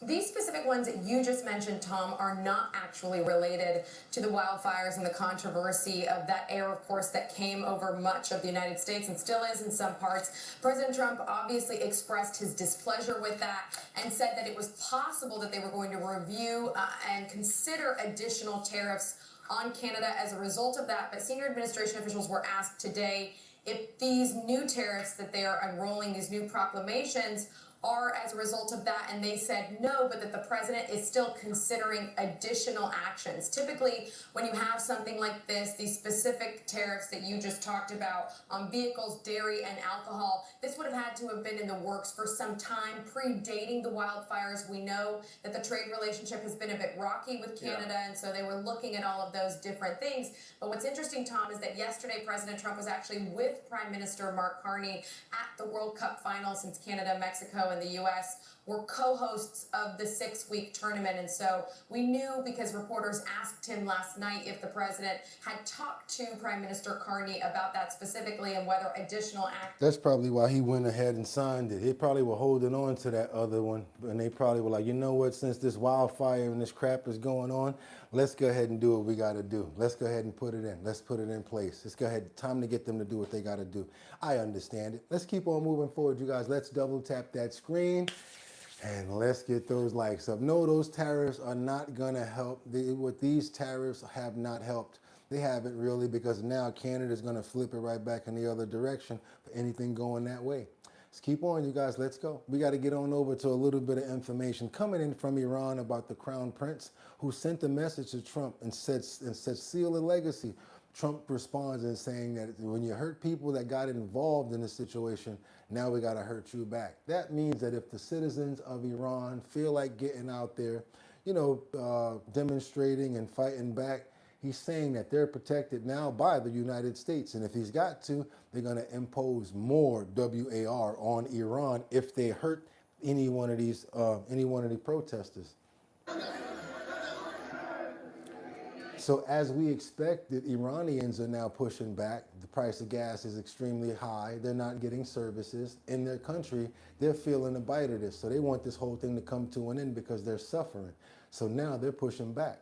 These specific ones that you just mentioned, Tom, are not actually related to the wildfires and the controversy of that air, of course, that came over much of the United States and still is in some parts. President Trump obviously expressed his displeasure with that and said that it was possible that they were going to review and consider additional tariffs on Canada as a result of that. But senior administration officials were asked today if these new tariffs that they are unrolling, these new proclamations, are as a result of that, and they said no, but that the president is still considering additional actions. Typically, when you have something like this, these specific tariffs that you just talked about on vehicles, dairy, and alcohol, this would have had to have been in the works for some time, predating the wildfires. We know that the trade relationship has been a bit rocky with Canada, and so they were looking at all of those different things. But what's interesting, Tom, is that yesterday President Trump was actually with Prime Minister Mark Carney at the World Cup final, since Canada, Mexico, and the U.S. were co-hosts of the 6-week tournament. And so we knew, because reporters asked him last night if the president had talked to Prime Minister Carney about that specifically and whether additional actions. That's probably why he went ahead and signed it. They probably were holding on to that other one, and they probably were like, you know what, since this wildfire and this crap is going on, let's go ahead and do what we got to do. Let's go ahead and put it in. Let's put it in place. Let's go ahead. Time to get them to do what they got to do. I understand it. Let's keep on moving forward, you guys. Let's double tap that screen. And let's get those likes up. No, those tariffs are not going to help. What these tariffs have not helped. They haven't really, because now Canada's going to flip it right back in the other direction for anything going that way. Let's keep on, you guys. Let's go. We got to get on over to a little bit of information coming in from Iran about the Crown Prince, who sent a message to Trump and said seal the legacy. Trump responds in saying that when you hurt people that got involved in the situation, now we got to hurt you back. That means that if the citizens of Iran feel like getting out there, demonstrating and fighting back, he's saying that they're protected now by the United States. And if he's got to, they're going to impose more WAR on Iran if they hurt any one of these protesters. So as we expected, Iranians are now pushing back. The price of gas is extremely high. They're not getting services in their country. They're feeling the bite of this. So they want this whole thing to come to an end because they're suffering. So now they're pushing back.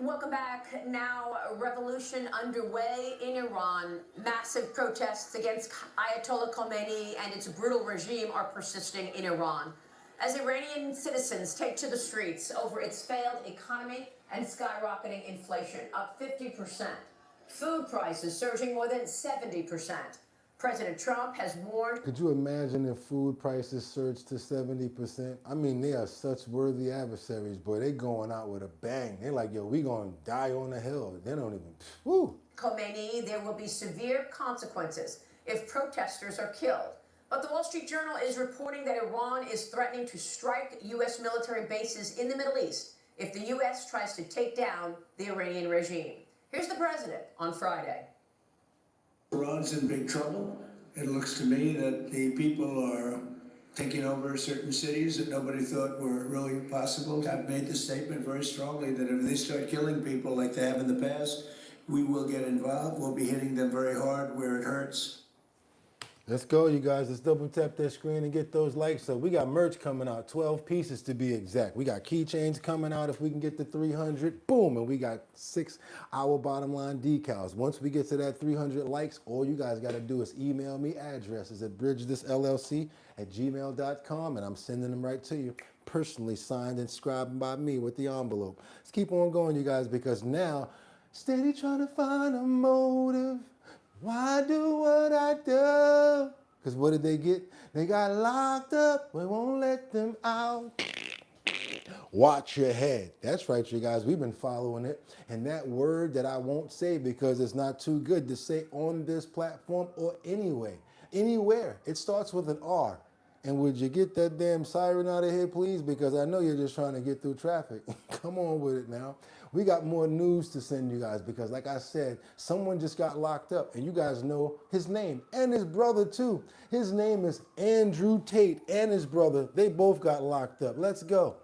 Welcome back. Now, a revolution underway in Iran. Massive protests against Ayatollah Khomeini and its brutal regime are persisting in Iran, as Iranian citizens take to the streets over its failed economy and skyrocketing inflation, up 50%. Food prices surging more than 70%. President Trump has warned. Could you imagine if food prices surged to 70%? I mean, they are such worthy adversaries, boy. They going out with a bang. They're like, yo, we gonna die on the hill. They don't even, whoo. Khomeini, there will be severe consequences if protesters are killed. But the Wall Street Journal is reporting that Iran is threatening to strike U.S. military bases in the Middle East if the U.S. tries to take down the Iranian regime. Here's the president on Friday. Iran's in big trouble. It looks to me that the people are taking over certain cities that nobody thought were really possible. I've made the statement very strongly that if they start killing people like they have in the past, we will get involved. We'll be hitting them very hard where it hurts. Let's go, you guys. Let's double tap that screen and get those likes up. We got merch coming out, 12 pieces to be exact. We got keychains coming out if we can get to 300. Boom, and we got 6-hour bottom line decals. Once we get to that 300 likes, all you guys got to do is email me addresses at bridgethisllc@gmail.com, and I'm sending them right to you, personally signed and scribed by me with the envelope. Let's keep on going, you guys, because now, steady trying to find a motive. Why do what I do? Because what did they get? They got locked up. We won't let them out. Watch your head. That's right, you guys. We've been following it. And that word that I won't say because it's not too good to say on this platform or anywhere. It starts with an R. And would you get that damn siren out of here, please? Because I know you're just trying to get through traffic. Come on with it now. We got more news to send you guys because, like I said, someone just got locked up, and you guys know his name and his brother too. His name is Andrew Tate, and his brother. They both got locked up. Let's go.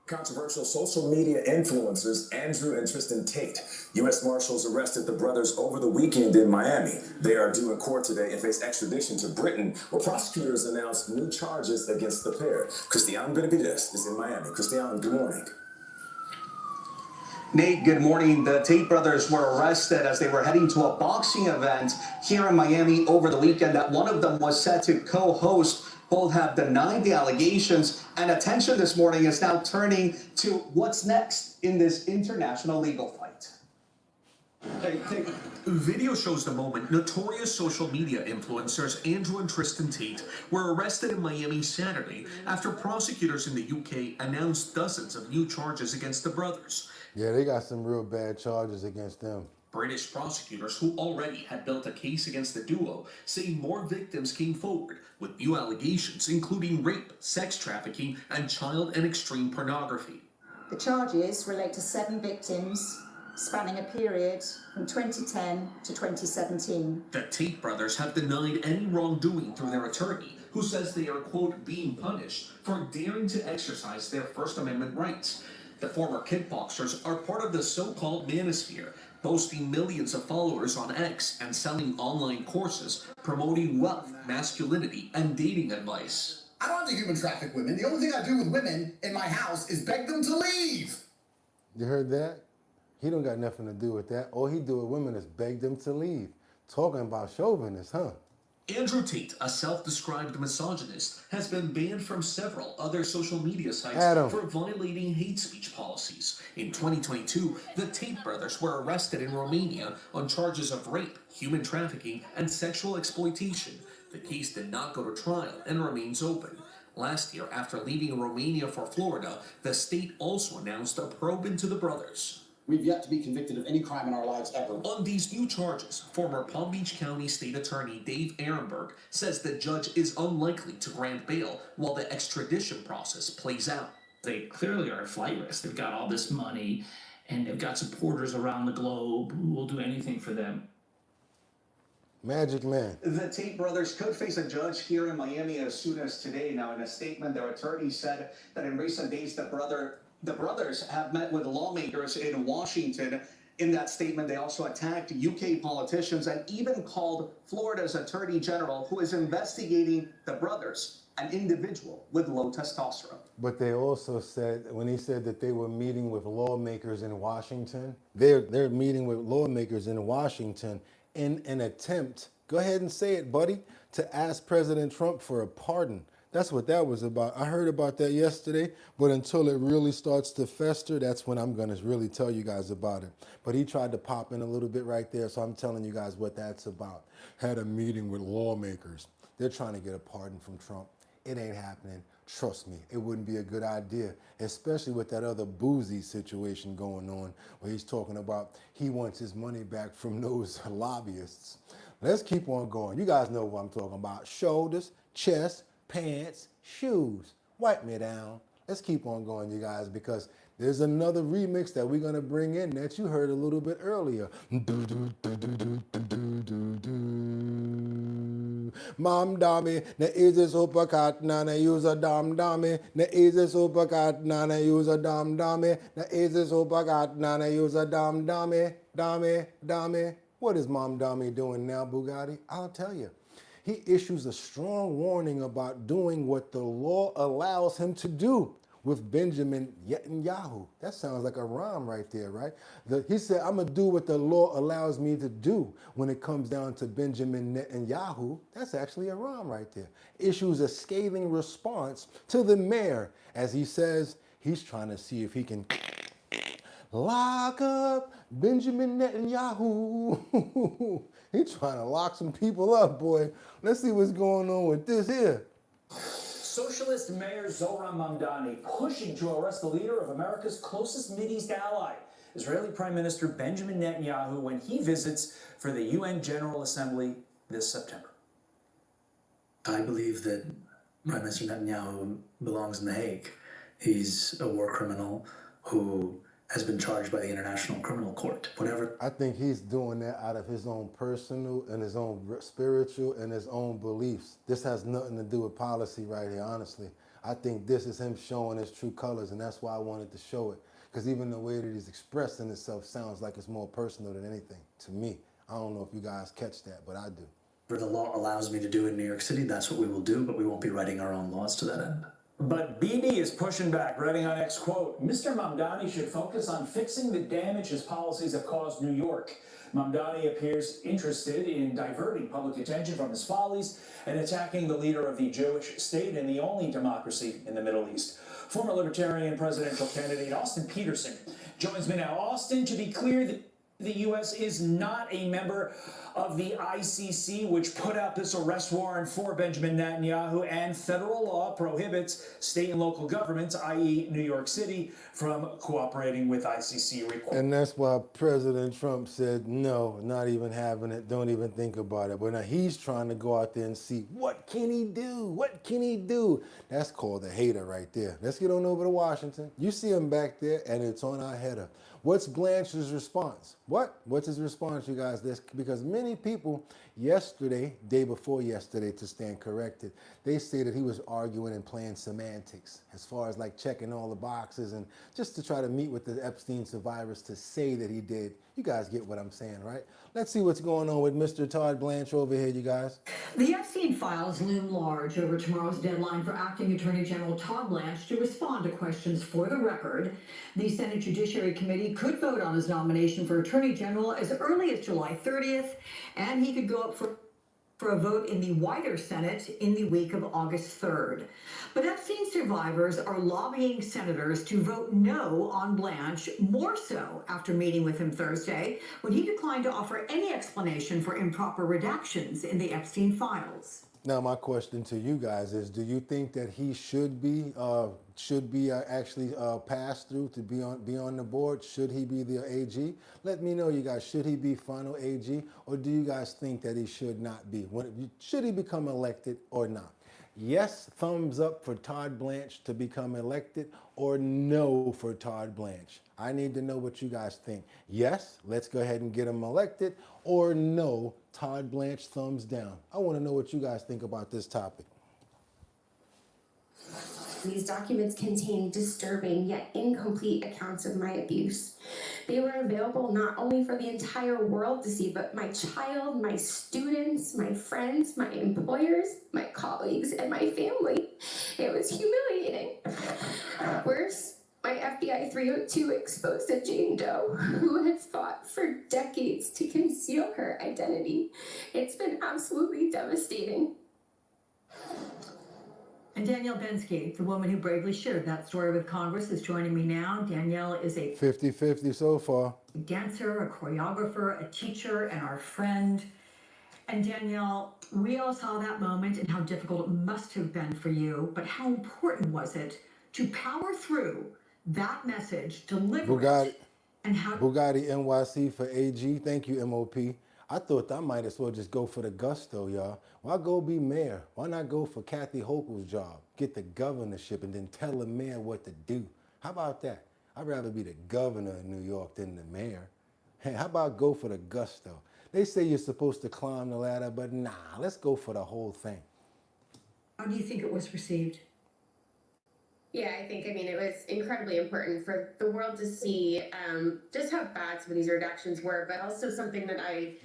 Controversial social media influencers Andrew and Tristan Tate. U.S. Marshals arrested the brothers over the weekend in Miami. They are due in court today and face extradition to Britain, where prosecutors announced new charges against the pair. Christian Benavides is in Miami. Christian, good morning. Nate, good morning. The Tate brothers were arrested as they were heading to a boxing event here in Miami over the weekend that one of them was set to co-host. Both have denied the allegations, and attention this morning is now turning to what's next in this international legal fight. Video shows the moment notorious social media influencers Andrew and Tristan Tate were arrested in Miami Saturday after prosecutors in the UK announced dozens of new charges against the brothers. Yeah, they got some real bad charges against them. British prosecutors, who already had built a case against the duo, say more victims came forward with new allegations, including rape, sex trafficking, and child and extreme pornography. The charges relate to 7 victims spanning a period from 2010 to 2017. The Tate brothers have denied any wrongdoing through their attorney, who says they are, quote, being punished for daring to exercise their First Amendment rights. The former kickboxers are part of the so-called manosphere, boasting millions of followers on X and selling online courses promoting wealth, masculinity, and dating advice. I don't have to human traffic women. The only thing I do with women in my house is beg them to leave. You heard that? He don't got nothing to do with that. All he do with women is beg them to leave. Talking about chauvinists, huh? Andrew Tate, a self-described misogynist, has been banned from several other social media sites for violating hate speech policies. In 2022, the Tate brothers were arrested in Romania on charges of rape, human trafficking, and sexual exploitation. The case did not go to trial and remains open. Last year, after leaving Romania for Florida, the state also announced a probe into the brothers. We've yet to be convicted of any crime in our lives ever. On these new charges, former Palm Beach County State Attorney Dave Ehrenberg says the judge is unlikely to grant bail while the extradition process plays out. They clearly are at flight risk. They've got all this money, and they've got supporters around the globe who will do anything for them. Magic man. The Tate brothers could face a judge here in Miami as soon as today. Now, in a statement, their attorney said that in recent days, the brothers have met with lawmakers in Washington. In that statement, they also attacked UK politicians and even called Florida's Attorney General, who is investigating the brothers, an individual with low testosterone. But they also said, when he said that they were meeting with lawmakers in Washington, they're meeting with lawmakers in Washington in an attempt, go ahead and say it, buddy, to ask President Trump for a pardon. That's what that was about. I heard about that yesterday, but until it really starts to fester, that's when I'm gonna really tell you guys about it. But he tried to pop in a little bit right there, so I'm telling you guys what that's about. Had a meeting with lawmakers. They're trying to get a pardon from Trump. It ain't happening. Trust me, it wouldn't be a good idea, especially with that other boozy situation going on where he's talking about he wants his money back from those lobbyists. Let's keep on going. You guys know what I'm talking about. Shoulders, chest, pants, shoes. Wipe me down. Let's keep on going, you guys, because there's another remix that we're going to bring in that you heard a little bit earlier. Mom dummy, na easy supercat, na use a dumb dummy. Na easy supercat, na use a dumb dummy. Na easy supercat, na use a dumb dummy. Dummy. What is Mom Dummy doing now, Boogotti? I'll tell you. He issues a strong warning about doing what the law allows him to do with Benjamin Netanyahu. That sounds like a rhyme right there, right? He said, I'm going to do what the law allows me to do when it comes down to Benjamin Netanyahu. That's actually a rhyme right there. Issues a scathing response to the mayor as he says he's trying to see if he can lock up Benjamin Netanyahu. He's trying to lock some people up, boy. Let's see what's going on with this here. Socialist Mayor Zohran Mamdani pushing to arrest the leader of America's closest Mideast ally, Israeli Prime Minister Benjamin Netanyahu, when he visits for the UN General Assembly this September. I believe that Prime Minister Netanyahu belongs in The Hague. He's a war criminal who has been charged by the International Criminal Court. Whatever. I think he's doing that out of his own personal and his own spiritual and his own beliefs. This has nothing to do with policy right here, honestly. I think this is him showing his true colors, and that's why I wanted to show it. Because even the way that he's expressing himself sounds like it's more personal than anything to me. I don't know if you guys catch that, but I do. Whatever the law allows me to do in New York City, that's what we will do, but we won't be writing our own laws to that end. But Bibi is pushing back, writing on X, quote, Mr. Mamdani should focus on fixing the damage his policies have caused New York. Mamdani appears interested in diverting public attention from his follies and attacking the leader of the Jewish state and the only democracy in the Middle East. Former Libertarian presidential candidate Austin Peterson joins me now. Austin, to be clear, the U.S. is not a member of the ICC, which put out this arrest warrant for Benjamin Netanyahu, and federal law prohibits state and local governments, i.e. New York City, from cooperating with ICC requests. And that's why President Trump said, no, not even having it, don't even think about it. But now he's trying to go out there and see, what can he do? What can he do? That's called a hater right there. Let's get on over to Washington. You see him back there, and it's on our header. What's Blanche's response? What's his response, you guys? Because many people yesterday, day before yesterday, to stand corrected, they say that he was arguing and playing semantics as far as like checking all the boxes and just to try to meet with the Epstein survivors to say that he did. You guys get what I'm saying, right? Let's see what's going on with Mr. Todd Blanche over here, you guys. The Epstein files loom large over tomorrow's deadline for Acting Attorney General Todd Blanche to respond to questions for the record. The Senate Judiciary Committee could vote on his nomination for Attorney General as early as July 30th, and he could go up for a vote in the wider Senate in the week of August 3rd. But Epstein survivors are lobbying senators to vote no on Blanche, more so after meeting with him Thursday, when he declined to offer any explanation for improper redactions in the Epstein files. Now, my question to you guys is, do you think that he should be actually passed through to be on the board? Should he be the AG? Let me know, you guys. Should he be final AG, or do you guys think that he should not be? Should he become elected or not? Yes, thumbs up for Todd Blanche to become elected, or no for Todd Blanche. I need to know what you guys think. Yes, let's go ahead and get him elected, or no, Todd Blanche, thumbs down. I want to know what you guys think about this topic. These documents contain disturbing yet incomplete accounts of my abuse. They were available not only for the entire world to see, but my child, my students, my friends, my employers, my colleagues, and my family. It was humiliating. Worse, my FBI 302 exposed a Jane Doe who had fought for decades to conceal her identity. It's been absolutely devastating. And Danielle Bensky, the woman who bravely shared that story with Congress, is joining me now. Danielle is a 50-50 so far. dancer, a choreographer, a teacher, and our friend. And Danielle, we all saw that moment and how difficult it must have been for you, but how important was it to power through that message, deliver Boogotti, it, and how... Boogotti NYC for AG. Thank you, MOP. I thought I might as well just go for the gusto, y'all. Why go be mayor? Why not go for Kathy Hochul's job? Get the governorship and then tell the mayor what to do. How about that? I'd rather be the governor of New York than the mayor. Hey, how about go for the gusto? They say you're supposed to climb the ladder, but nah, let's go for the whole thing. How do you think it was received? Yeah, I mean, it was incredibly important for the world to see just how bad some of these redactions were, but also something that I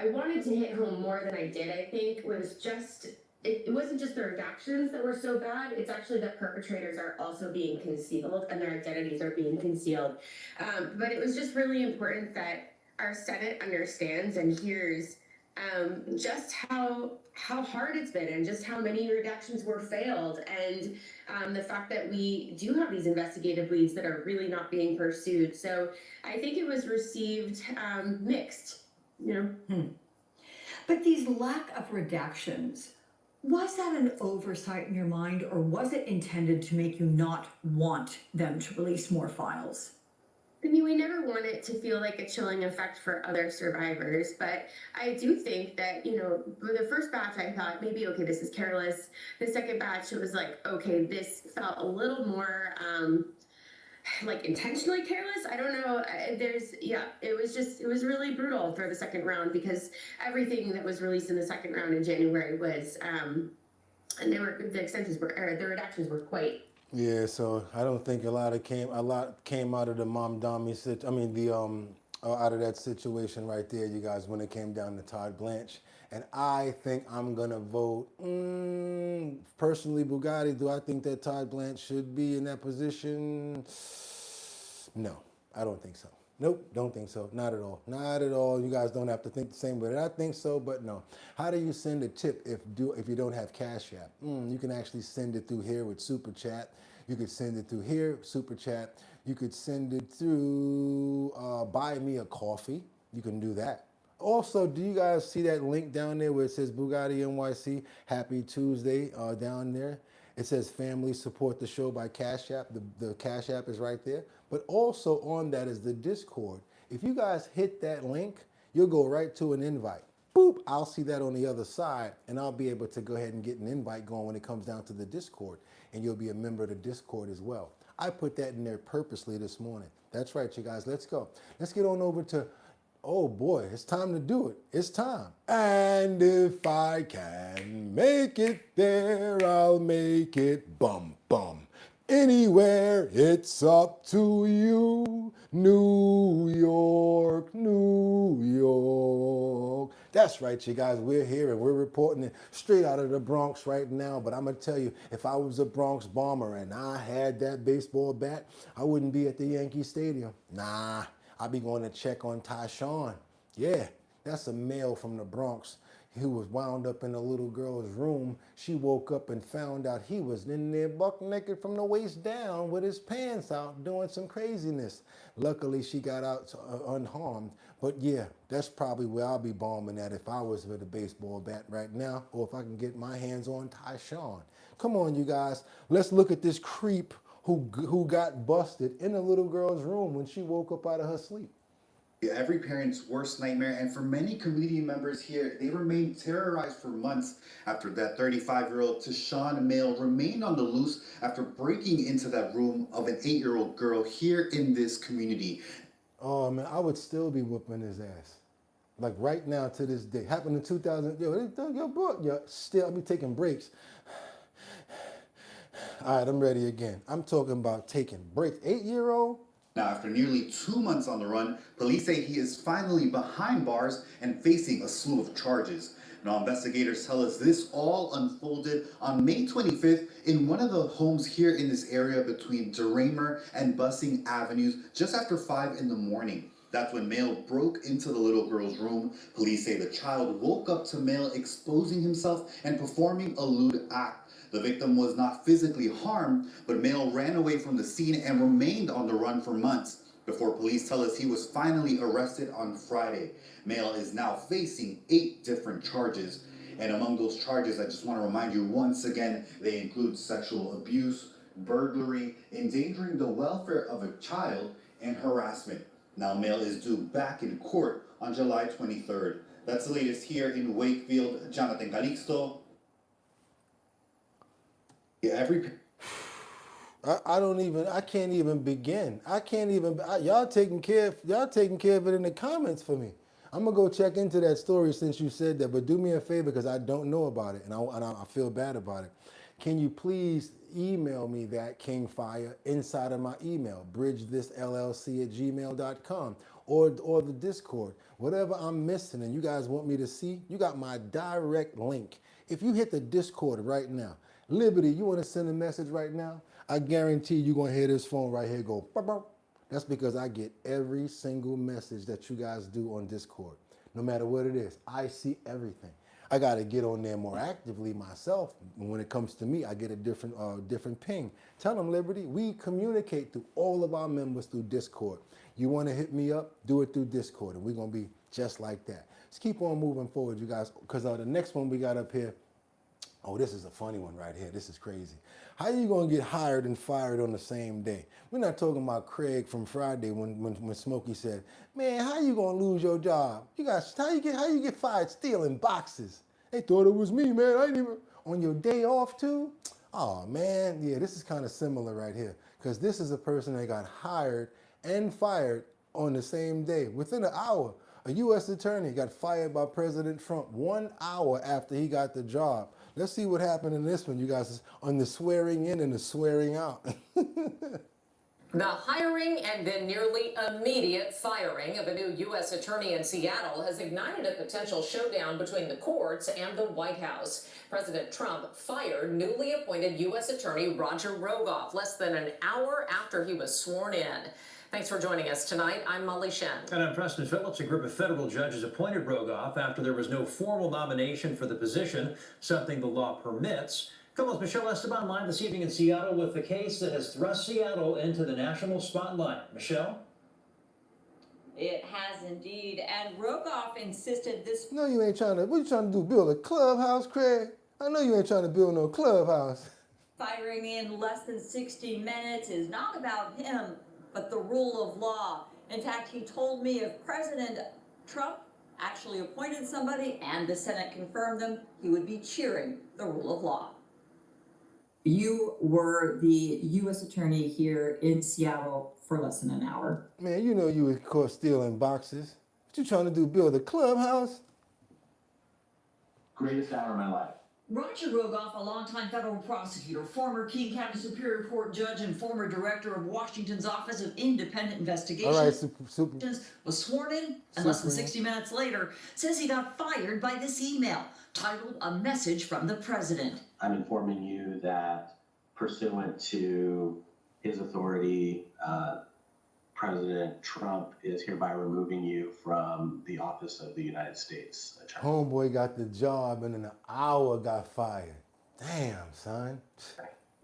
wanted to hit home more than I did, I think, was just, it wasn't just the redactions that were so bad, it's actually that perpetrators are also being concealed and their identities are being concealed. But it was just really important that our Senate understands and hears just how hard it's been and just how many redactions were failed, and the fact that we do have these investigative leads that are really not being pursued. So I think it was received mixed, you know. But these lack of redactions, was that an oversight in your mind, or was it intended to make you not want them to release more files? I mean, we never want it to feel like a chilling effect for other survivors, but I do think that, you know, for the first batch, I thought maybe, okay, this is careless. The second batch, it was like, okay, this felt a little more, like intentionally careless. I don't know. It was really brutal for the second round because everything that was released in the second round in January was, and the redactions were quite. Yeah, so I don't think a lot came out of the Mamdani out of that situation right there, you guys, when it came down to Todd Blanche. And I think I'm gonna vote, personally, Boogotti, do I think that Todd Blanche should be in that position? No, I don't think so. Nope, don't think so. Not at all. Not at all. You guys don't have to think the same way. I think so, but no. How do you send a tip if you don't have Cash App? You can actually send it through here with Super Chat. You could send it through here, Super Chat. You could send it through Buy Me a Coffee. You can do that. Also, do you guys see that link down there where it says Boogotti NYC? Happy Tuesday down there. It says family support the show by Cash App. The Cash App is right there. But also on that is the Discord. If you guys hit that link, you'll go right to an invite. Boop, I'll see that on the other side, and I'll be able to go ahead and get an invite going when it comes down to the Discord, and you'll be a member of the Discord as well. I put that in there purposely this morning. That's right, you guys, let's go. Let's get on over to, oh boy, it's time to do it. It's time. And if I can make it there, I'll make it bum bum. Anywhere, it's up to you. New York, New York. That's right, you guys. We're here and we're reporting it straight out of the Bronx right now. But I'm going to tell you, if I was a Bronx Bomber and I had that baseball bat, I wouldn't be at the Yankee Stadium. Nah, I'd be going to check on Tyshawn. Yeah, that's a male from the Bronx. He was wound up in a little girl's room. She woke up and found out he was in there buck naked from the waist down with his pants out doing some craziness. Luckily, she got out unharmed. But yeah, that's probably where I'll be bombing at if I was with a baseball bat right now, or if I can get my hands on Tyshawn. Come on, you guys. Let's look at this creep who got busted in a little girl's room when she woke up out of her sleep. Every parent's worst nightmare, and for many community members here, they remained terrorized for months after that 35-year-old Tyshawn male remained on the loose after breaking into that room of an 8-year-old girl here in this community. Oh man, I would still be whooping his ass. Like right now to this day. Happened in 2000, still, I'll be taking breaks. All right, I'm ready again. I'm talking about taking breaks. 8-year-old? Now, after nearly 2 months on the run, police say he is finally behind bars and facing a slew of charges. Now, investigators tell us this all unfolded on May 25th in one of the homes here in this area between Deramer and Bussing Avenues just after 5 in the morning. That's when Mail broke into the little girl's room. Police say the child woke up to Mail exposing himself and performing a lewd act. The victim was not physically harmed, but Mail ran away from the scene and remained on the run for months before police tell us he was finally arrested on Friday. Mail is now facing 8 different charges. And among those charges, I just want to remind you once again, they include sexual abuse, burglary, endangering the welfare of a child, and harassment. Now, Mail is due back in court on July 23rd. That's the latest here in Wakefield. Jonathan Calixto. I can't even begin. Y'all taking care of it in the comments for me. I'm gonna go check into that story since you said that, but do me a favor because I don't know about it and I feel bad about it. Can you please email me that King Fire inside of my email, bridgethisllc@gmail.com or the Discord. Whatever I'm missing and you guys want me to see, you got my direct link. If you hit the Discord right now, Liberty, you want to send a message right now? I guarantee you're going to hear this phone right here go, bop, bop. That's because I get every single message that you guys do on Discord. No matter what it is, I see everything. I got to get on there more actively myself. When it comes to me, I get a different ping. Tell them, Liberty, we communicate through all of our members through Discord. You want to hit me up, do it through Discord, and we're going to be just like that. Let's keep on moving forward, you guys, because the next one we got up here, oh, this is a funny one right here. This is crazy. How you going to get hired and fired on the same day? We're not talking about Craig from Friday when Smokey said, man, how you going to lose your job? You guys, how you get fired stealing boxes? They thought it was me, man. I didn't even, on your day off too? Oh, man, yeah, this is kind of similar right here because this is a person that got hired and fired on the same day. Within an hour, a U.S. attorney got fired by President Trump 1 hour after he got the job. Let's see what happened in this one, you guys, on the swearing in and the swearing out. The hiring and then nearly immediate firing of a new U.S. attorney in Seattle has ignited a potential showdown between the courts and the White House. President Trump fired newly appointed U.S. Attorney Roger Rogoff less than an hour after he was sworn in. Thanks for joining us tonight. I'm Molly Shen. And I'm Preston Phillips. A group of federal judges appointed Rogoff after there was no formal nomination for the position, something the law permits. KOMO's Michelle Esteban live this evening in Seattle with the case that has thrust Seattle into the national spotlight. Michelle? It has indeed, and Rogoff insisted this... No, you ain't trying to, what you trying to do, build a clubhouse, Craig? I know you ain't trying to build no clubhouse. Firing in less than 60 minutes is not about him, but the rule of law. In fact, he told me if President Trump actually appointed somebody and the Senate confirmed them, he would be cheering the rule of law. You were the U.S. attorney here in Seattle for less than an hour. Man, you know you was caught stealing boxes. What you trying to do, build a clubhouse? Greatest hour of my life. Roger Rogoff, a longtime federal prosecutor, former King County Superior Court judge, and former director of Washington's Office of Independent Investigation, All right, was sworn in, and less than 60 minutes later, says he got fired by this email titled "A Message from the President." I'm informing you that pursuant to his authority, President Trump is hereby removing you from the office of the United States Attorney. Homeboy got the job and in an hour got fired. Damn, son.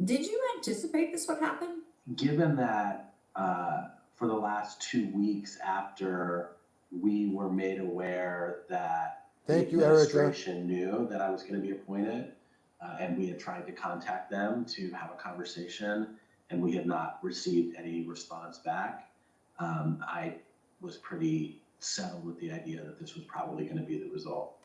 Did you anticipate this would happen? Given that for the last 2 weeks after we were made aware that the administration knew that I was going to be appointed, and we had tried to contact them to have a conversation, and we had not received any response back, I was pretty settled with the idea that this was probably going to be the result.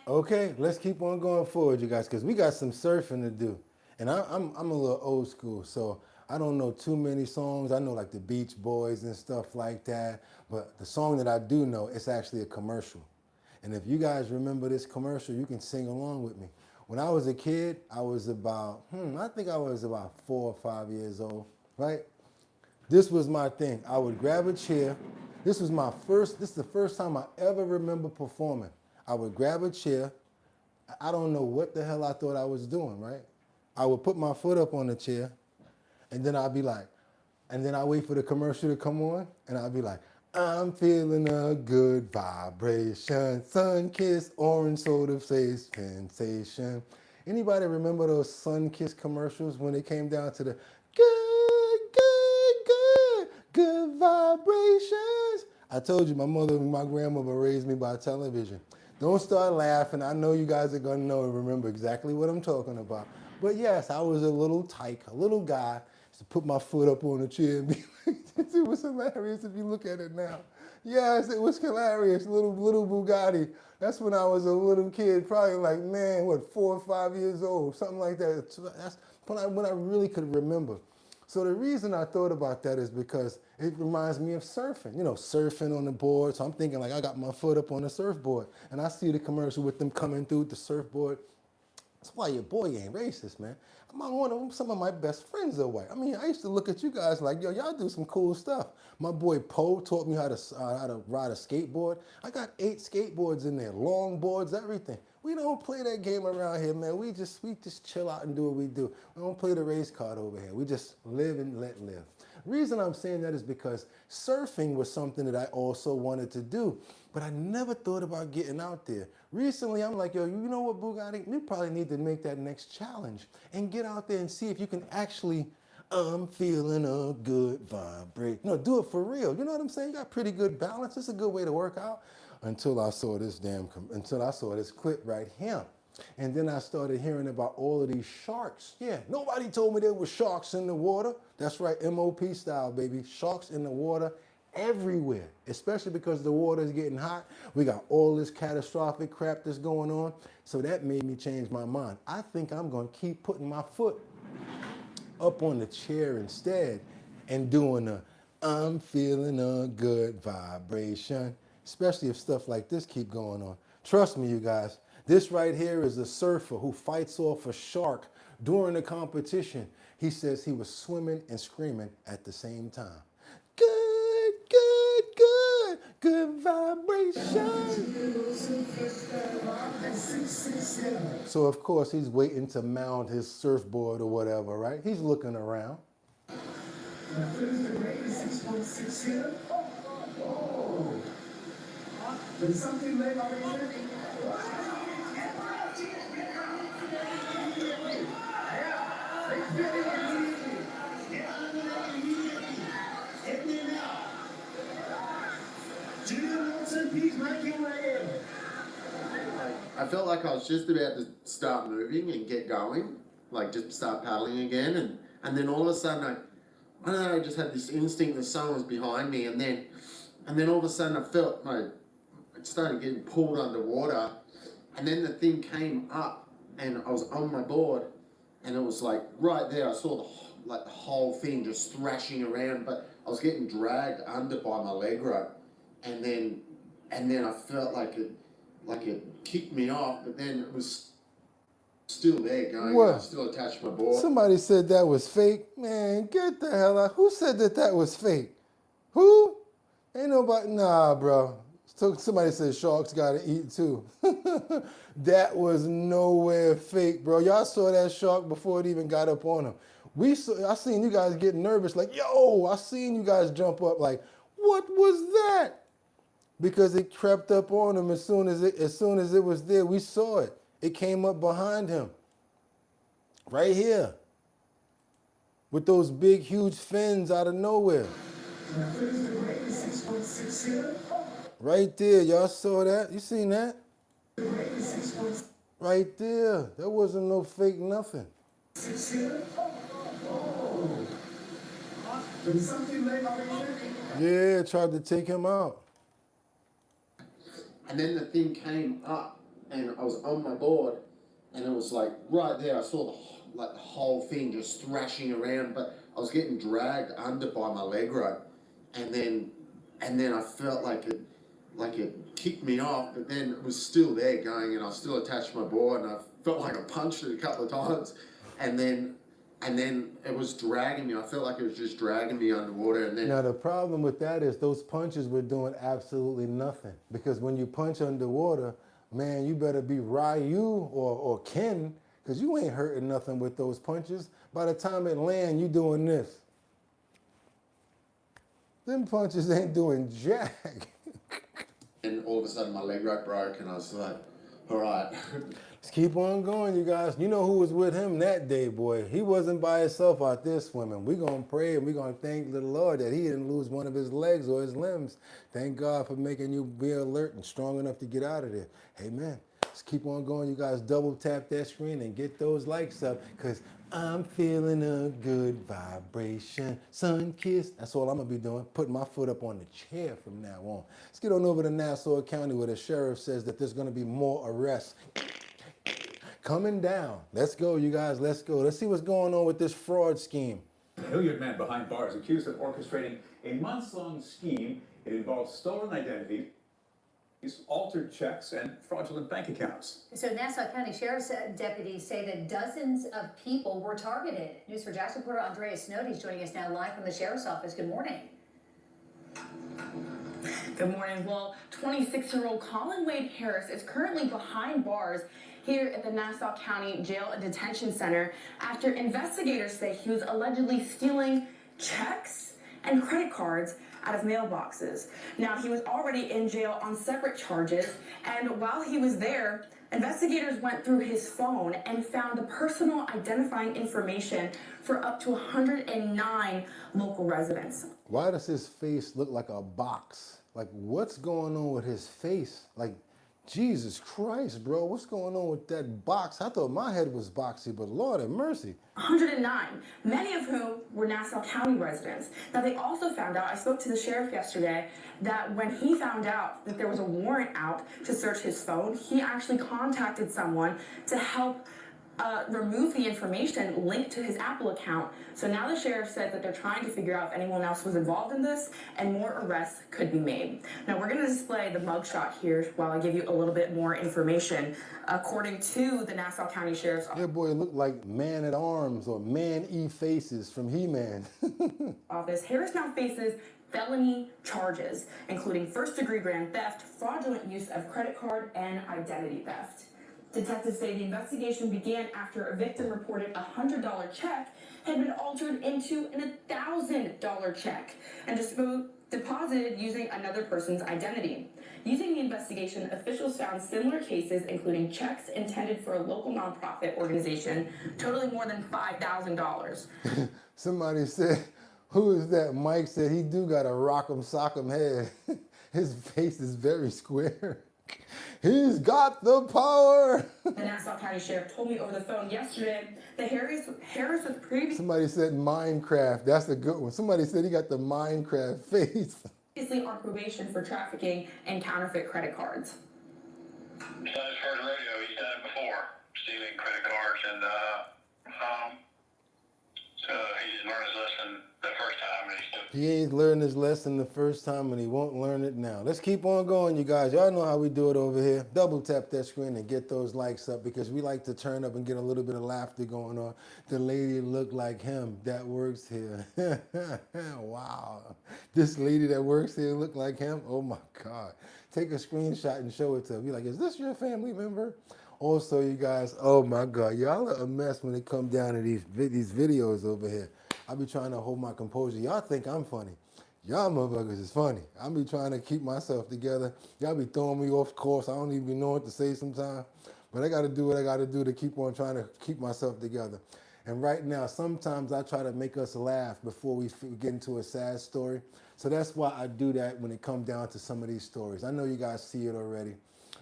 Okay, let's keep on going forward, you guys, because we got some surfing to do. And I'm a little old school, so I don't know too many songs. I know like the Beach Boys and stuff like that. But the song that I do know, it's actually a commercial. And if you guys remember this commercial, you can sing along with me. When I was a kid, I was about, I think I was about 4 or 5 years old, right? This was my thing. I would grab a chair. This is the first time I ever remember performing. I would grab a chair. I don't know what the hell I thought I was doing, right? I would put my foot up on the chair, and then I'd be like, and then I wait for the commercial to come on, and I'd be like, I'm feeling a good vibration, sun-kissed orange soda face sensation. Anybody remember those sun-kissed commercials when it came down to the good vibrations? I told you, my mother and my grandmother raised me by television. Don't start laughing. I know you guys are going to know and remember exactly what I'm talking about. But yes, I was a little tyke, a little guy, to put my foot up on the chair and be like, it was hilarious if you look at it now. Yes, it was hilarious, little Boogotti. That's when I was a little kid, probably like, man, what, 4 or 5 years old, something like that. That's when I really could remember. So the reason I thought about that is because it reminds me of surfing. You know, surfing on the board. So I'm thinking like I got my foot up on the surfboard. And I see the commercial with them coming through the surfboard. That's why your boy ain't racist, man. Some of my best friends are white. I mean, I used to look at you guys like, yo, y'all do some cool stuff. My boy Poe taught me how to ride a skateboard. I got 8 skateboards in there, long boards, everything. We don't play that game around here, man. We just chill out and do what we do. We don't play the race card over here. We just live and let live. The reason I'm saying that is because surfing was something that I also wanted to do, but I never thought about getting out there. Recently, I'm like, yo, you know what, Boogotti? We probably need to make that next challenge and get out there and see if you can actually, I'm feeling a good vibrate. No, do it for real. You know what I'm saying? You got pretty good balance. It's a good way to work out. Until I saw this clip right here. And then I started hearing about all of these sharks. Yeah, nobody told me there were sharks in the water. That's right, MOP style, baby. Sharks in the water everywhere, especially because the water is getting hot. We got all this catastrophic crap that's going on. So that made me change my mind. I think I'm going to keep putting my foot up on the chair instead and doing I'm feeling a good vibration. Especially if stuff like this keep going on. Trust me, you guys, this right here is a surfer who fights off a shark during the competition. He says he was swimming and screaming at the same time. Good, good, good, good vibration. So of course he's waiting to mount his surfboard or whatever, right? He's looking around. There's something late on the I felt like I was just about to start moving and get going, like just start paddling again, and then all of a sudden I don't know, I just had this instinct that someone was behind me, and then all of a sudden I felt it started getting pulled underwater, and then the thing came up, and I was on my board, and it was like right there. I saw the whole thing just thrashing around, but I was getting dragged under by my leg rope, and then I felt like it kicked me off, but then it was still there going. What? I was still attached to my board. Somebody said that was fake. Man, get the hell out. Who said that was fake? Who? Ain't nobody. Nah, bro. So somebody said sharks gotta eat too. That was nowhere fake, bro. Y'all saw that shark before it even got up on him. I seen you guys get nervous, like, yo, I seen you guys jump up like, what was that? Because it crept up on him as soon as it was there. We saw it. It came up behind him. Right here. With those big, huge fins out of nowhere. Right there, y'all saw that? You seen that? Right there. That wasn't no fake nothing. Yeah, tried to take him out. And then the thing came up, and I was on my board, and it was like right there. I saw the whole thing just thrashing around, but I was getting dragged under by my leg rope, and then I felt like like it kicked me off, but then it was still there going, and I was still attached to my board, and I felt like I punched it a couple of times, and then it was dragging me. I felt like it was just dragging me underwater, and then Now the problem with that is those punches were doing absolutely nothing, because when you punch underwater, man, you better be Ryu or Ken, because you ain't hurting nothing with those punches. By the time it land, you doing this. Them punches ain't doing jack. and all of a sudden my leg rope broke, and I was like, all right. Let's keep on going, you guys. You know who was with him that day, boy. He wasn't by himself out there swimming. We're going to pray and we're going to thank the Lord that he didn't lose one of his legs or his limbs. Thank God for making you be alert and strong enough to get out of there. Amen. Let's keep on going, you guys. Double tap that screen and get those likes up, because I'm feeling a good vibration. Sun kiss. That's all I'm going to be doing. Putting my foot up on the chair from now on. Let's get on over to Nassau County, where the sheriff says that there's going to be more arrests coming down. Let's go, you guys. Let's go. Let's see what's going on with this fraud scheme. A Hilliard man behind bars accused of orchestrating a months-long scheme. It involves stolen identities, altered checks, and fraudulent bank accounts. So Nassau County Sheriff's deputies say that dozens of people were targeted. News for Jackson reporter Andrea Snowdy is joining us now live from the Sheriff's Office. Good morning. Good morning. Well, 26-year-old Colin Wade Harris is currently behind bars here at the Nassau County Jail and Detention Center after investigators say he was allegedly stealing checks and credit cards out of mailboxes. Now, he was already in jail on separate charges, and while he was there, investigators went through his phone and found the personal identifying information for up to 109 local residents. Why does his face look like a box? Like, what's going on with his face? Like, Jesus Christ, bro, what's going on with that box? I thought my head was boxy, but Lord have mercy. 109, many of whom were Nassau County residents. Now, they also found out, I spoke to the sheriff yesterday, that when he found out that there was a warrant out to search his phone, he actually contacted someone to help remove the information linked to his Apple account. So now the sheriff said that they're trying to figure out if anyone else was involved in this, and more arrests could be made. Now, we're going to display the mugshot here while I give you a little bit more information. According to the Nassau County Sheriff's Office. That boy looked like Man-at-Arms or Man-E-Faces from He-Man. Harris now faces felony charges, including first-degree grand theft, fraudulent use of credit card, and identity theft. Detectives say the investigation began after a victim reported a $100 check had been altered into an $1,000 check and deposited using another person's identity. Using the investigation, officials found similar cases, including checks intended for a local nonprofit organization, totaling more than $5,000. Somebody said, who is that? Mike said he do got a rock'em sock'em head. His face is very square. He's got the power. The Nassau County Sheriff told me over the phone yesterday that Harris was previously Somebody said Minecraft. That's a good one. Somebody said he got the Minecraft face. on probation for trafficking and counterfeit credit cards. It's not his first rodeo. He's done it before, stealing credit cards, and so he didn't learn his lesson the first time, and he still. He ain't learned his lesson the first time, and he won't learn it now. Let's keep on going, you guys. Y'all know how we do it over here. Double tap that screen and get those likes up, because we like to turn up and get a little bit of laughter going on. The lady looked like him that works here. Wow. This lady that works here looked like him? Oh my God. Take a screenshot and show it to him. Be like, is this your family member? Also, you guys, oh my God, y'all are a mess when it comes down to these videos over here. I be trying to hold my composure. Y'all think I'm funny. Y'all motherfuckers is funny. I be trying to keep myself together. Y'all be throwing me off course. I don't even know what to say sometimes. But I got to do what I got to do to keep on trying to keep myself together. And right now, sometimes I try to make us laugh before we get into a sad story. So that's why I do that when it comes down to some of these stories. I know you guys see it already.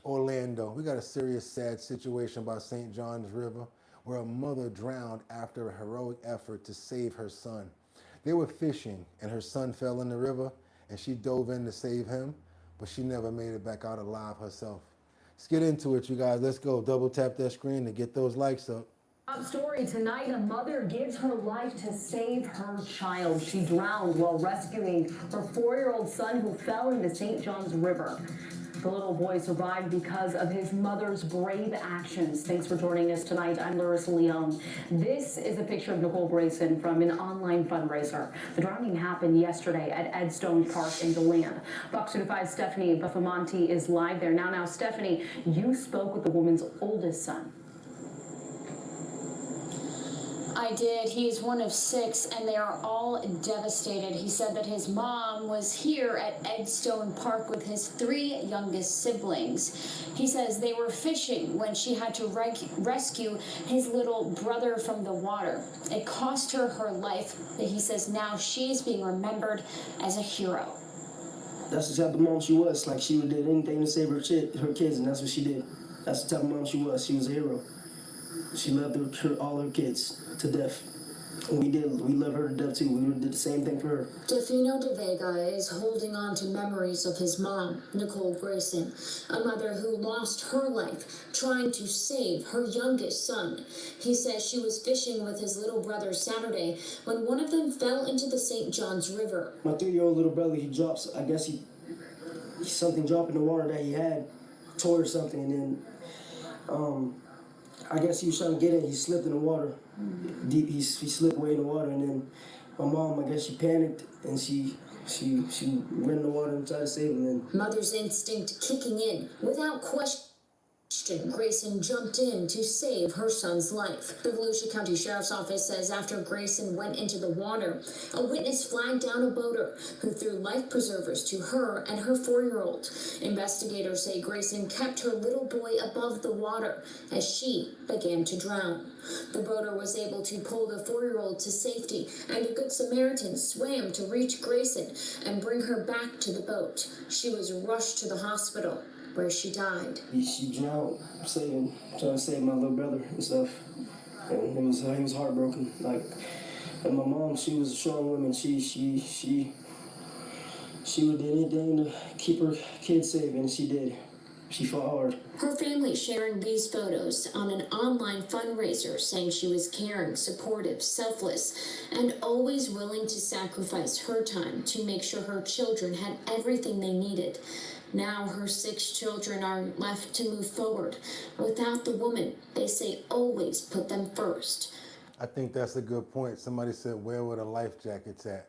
Orlando, we got a serious sad situation by St. John's River, where a mother drowned after a heroic effort to save her son. They were fishing and her son fell in the river and she dove in to save him, but she never made it back out alive herself. Let's get into it, you guys. Let's go. Double tap that screen to get those likes up. Top story tonight, a mother gives her life to save her child. She drowned while rescuing her 4-year-old son who fell in the St. Johns River. The little boy survived because of his mother's brave actions. Thanks for joining us tonight. I'm Larissa Leone. This is a picture of Nicole Grayson from an online fundraiser. The drowning happened yesterday at Edstone Park in DeLand. Fox 25's Stephanie Buffamonte is live there. Now, Stephanie, you spoke with the woman's oldest son. I did. He is one of 6, and they are all devastated. He said that his mom was here at Edstone Park with his 3 youngest siblings. He says they were fishing when she had to rescue his little brother from the water. It cost her her life, but he says now she is being remembered as a hero. That's the type of mom she was. Like, she would do anything to save her kids, and that's what she did. That's the type of mom she was. She was a hero. She loved all her kids to death. And we love her to death too. We did the same thing for her. Defino De Vega is holding on to memories of his mom, Nicole Grayson, a mother who lost her life trying to save her youngest son. He says she was fishing with his little brother Saturday when one of them fell into the St. Johns River. My 3-year-old little brother, he drops, I guess something dropped in the water that he had, toy or something, and then I guess he was trying to get it. He slipped in the water. Deep. He slipped away in the water, and then my mom, I guess she panicked and she ran in the water and tried to save him. And mother's instinct kicking in without question. Grayson jumped in to save her son's life. The Volusia County Sheriff's Office says after Grayson went into the water, a witness flagged down a boater who threw life preservers to her and her 4-year-old. Investigators say Grayson kept her little boy above the water as she began to drown. The boater was able to pull the 4-year-old to safety, and a Good Samaritan swam to reach Grayson and bring her back to the boat. She was rushed to the hospital, where she died. She drowned, trying to save my little brother and stuff. And he was heartbroken. Like, and my mom, she was a strong woman. She would do anything to keep her kids safe, and she did. She fought hard. Her family sharing these photos on an online fundraiser, saying she was caring, supportive, selfless, and always willing to sacrifice her time to make sure her children had everything they needed. Now her 6 children are left to move forward without the woman they say always put them first. I think that's a good point. Somebody said, where were the life jackets at?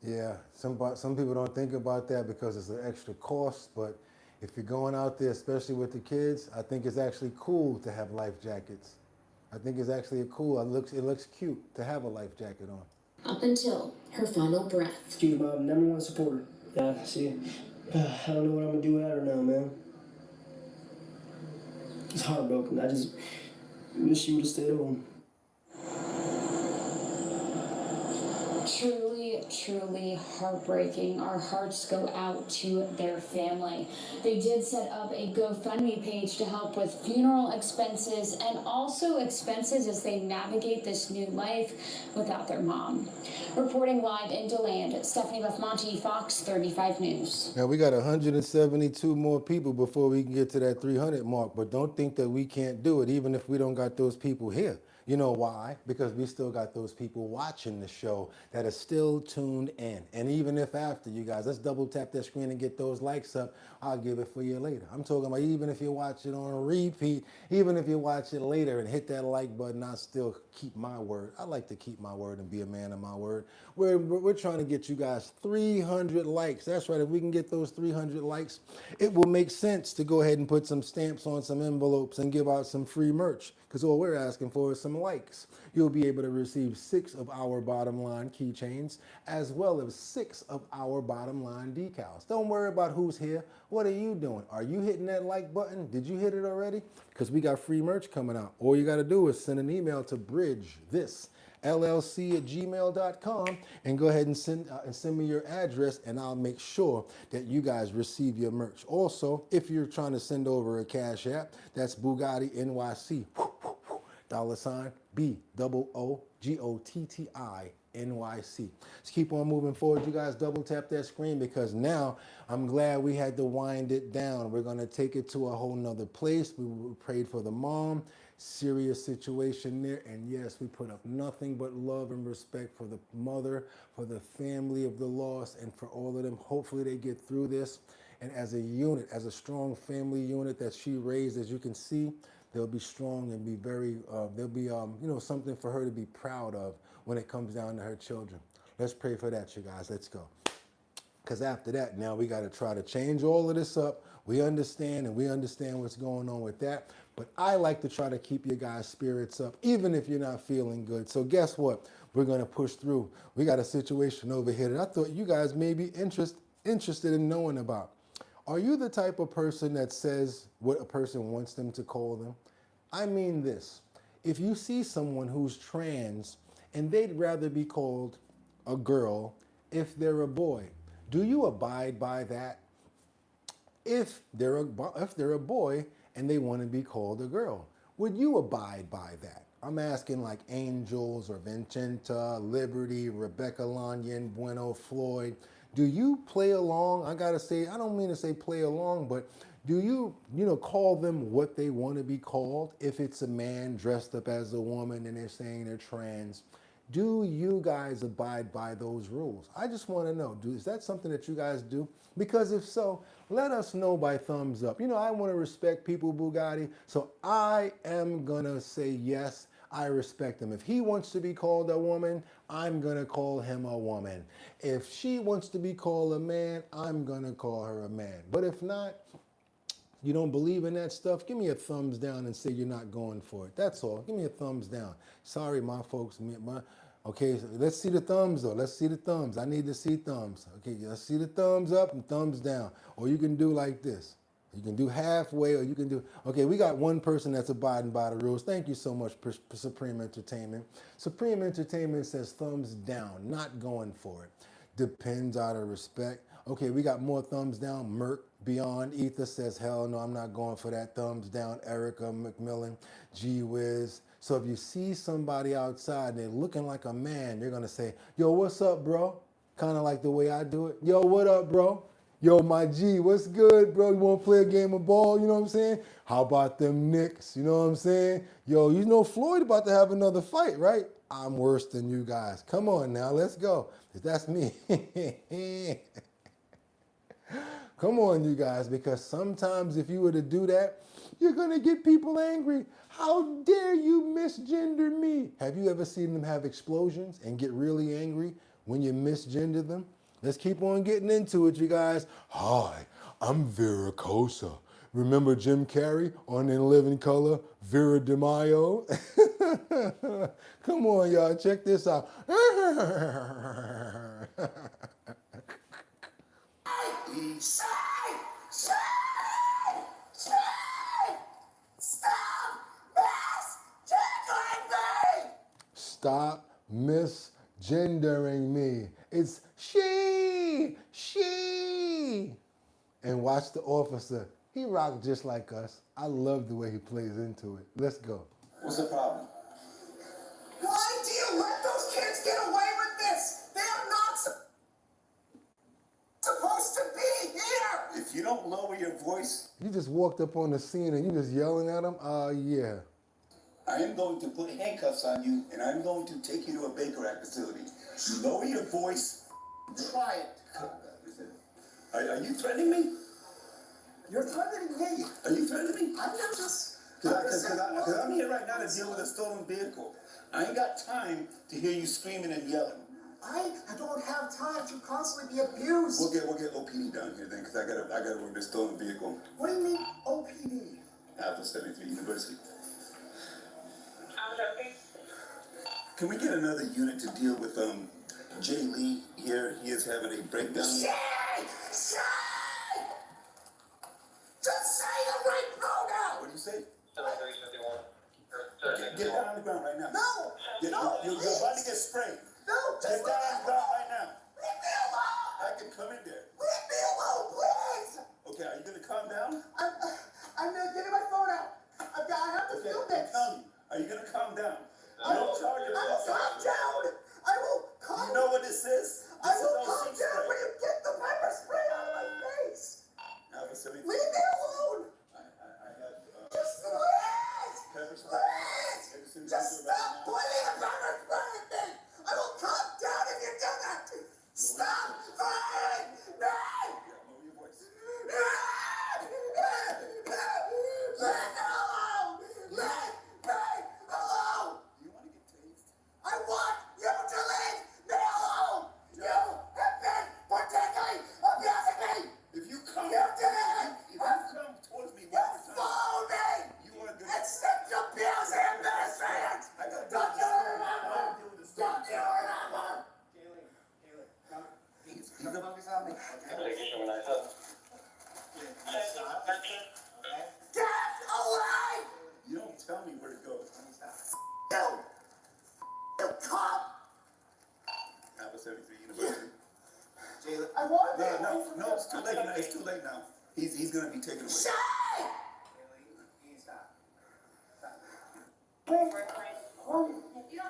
Yeah, some people don't think about that because it's an extra cost, but if you're going out there, especially with the kids, I think it's actually cool to have life jackets. I think it's actually cool. It looks cute to have a life jacket on. Up until her final breath. She's my #1 supporter. Yeah, I don't know what I'm gonna do without her now, man. It's heartbroken. I just wish she would have stayed home. Truly heartbreaking. Our hearts go out to their family. They did set up a GoFundMe page to help with funeral expenses and also expenses as they navigate this new life without their mom. Reporting live in DeLand, Stephanie Buffamonte, Fox 35 News. Now we got 172 more people before we can get to that 300 mark, but don't think that we can't do it even if we don't got those people here. You know why? Because we still got those people watching the show that are still tuned in. And even if after, you guys, let's double tap that screen and get those likes up. I'll give it for you later. I'm talking about even if you watch it on a repeat, even if you watch it later and hit that like button, I still keep my word. I like to keep my word and be a man of my word. We're trying to get you guys 300 likes. That's right. If we can get those 300 likes, it will make sense to go ahead and put some stamps on some envelopes and give out some free merch. Because all we're asking for is some likes. You'll be able to receive 6 of our bottom line keychains, as well as 6 of our bottom line decals. Don't worry about who's here. What are you doing? Are you hitting that like button? Did you hit it already? Because we got free merch coming out. All you got to do is send an email to bridgethisllc@gmail.com and go ahead and send me your address, and I'll make sure that you guys receive your merch. Also, if you're trying to send over a Cash App, that's BOOGOTTINYC. $BOOGOTTINYC. Let's keep on moving forward. You guys double tap that screen because now I'm glad we had to wind it down. We're going to take it to a whole nother place. We prayed for the mom. serious situation there. And yes, we put up nothing but love and respect for the mother, for the family of the lost, and for all of them. Hopefully they get through this. And as a unit, as a strong family unit that she raised, as you can see, they'll be strong and be very, there'll be, you know, something for her to be proud of when it comes down to her children. Let's pray for that, you guys. Let's go. Because after that, now we got to try to change all of this up. We understand, and we understand what's going on with that. But I like to try to keep your guys' spirits up, even if you're not feeling good. So guess what? We're going to push through. We got a situation over here that I thought you guys may be interested in knowing about. Are you the type of person that says what a person wants them to call them? I mean this. If you see someone who's trans and they'd rather be called a girl if they're a boy, do you abide by that? If they're a boy and they want to be called a girl, would you abide by that? I'm asking like Angels or Vincenta, Liberty, Rebecca Lanyon, Bueno, Floyd. Do you play along? I gotta say, I don't mean to say play along, but do you, call them what they want to be called? If it's a man dressed up as a woman and they're saying they're trans, do you guys abide by those rules? I just want to know, is that something that you guys do? Because if so, let us know by thumbs up. I want to respect people, Boogotti, so I am going to say yes, I respect him. If he wants to be called a woman, I'm going to call him a woman. If she wants to be called a man, I'm going to call her a man. But if not, you don't believe in that stuff, give me a thumbs down and say you're not going for it. That's all. Give me a thumbs down. Sorry, my folks. Okay, so let's see the thumbs, though. Let's see the thumbs. I need to see thumbs. Okay, let's see the thumbs up and thumbs down. Or you can do like this. You can do halfway, or you can do... Okay, we got one person that's abiding by the rules. Thank you so much, Supreme Entertainment. Supreme Entertainment says thumbs down, not going for it. Depends out of respect. Okay, we got more thumbs down. Merc Beyond Ether says, hell no, I'm not going for that. Thumbs down. Erica McMillan, Gee Whiz. So if you see somebody outside and they're looking like a man, you're going to say, yo, what's up, bro? Kind of like the way I do it. Yo, what up, bro? Yo, my G, what's good, bro? You want to play a game of ball? You know what I'm saying? How about them Knicks? You know what I'm saying? Yo, Floyd about to have another fight, right? I'm worse than you guys. Come on now, let's go. That's me. Come on, you guys, because sometimes if you were to do that, you're going to get people angry. How dare you misgender me? Have you ever seen them have explosions and get really angry when you misgender them? Let's keep on getting into it, you guys. Hi, I'm Vera Cosa. Remember Jim Carrey on In Living Color, Vera DeMaio? Come on, y'all, check this out. Stop misgendering me. It's she. And watch the officer. He rocked just like us. I love the way he plays into it. Let's go. What's the problem? Why do you let those kids get away with this? They are not supposed to be here. If you don't lower your voice, You just walked up on the scene and you just yelling at him? Yeah. I am going to put handcuffs on you, and I'm going to take you to a Baker Act facility. Lower your voice. Try it. Are you threatening me? You're threatening me. Are you threatening me? I'm not just... Because I'm here right now to deal with a stolen vehicle. I ain't got time to hear you screaming and yelling. I don't have time to constantly be abused. We'll get OPD down here then, because I gotta work this stolen vehicle. What do you mean OPD? Alpha 73 University. Can we get another unit to deal with Jay Lee here? He is having a breakdown. Say! Just say the right pronoun! What do you say? Get down on the ground right now. No! You're about to get sprayed. No! Get down on the ground right now. Leave me alone! I can come in there. Leave me alone, please! Okay, are you gonna calm down? I'm getting my phone out. I have to film this. Are you gonna calm down? I will calm down. I will calm down. You know what this is? I will calm down when you get the pepper spray out of my face. Leave me alone. I have just pepper spray. Dad's alive! You don't tell me where to go. You cop! Apple 73 University. Jayla. I want to no, it's too late now. It's too late now. He's gonna be taken away. Shut!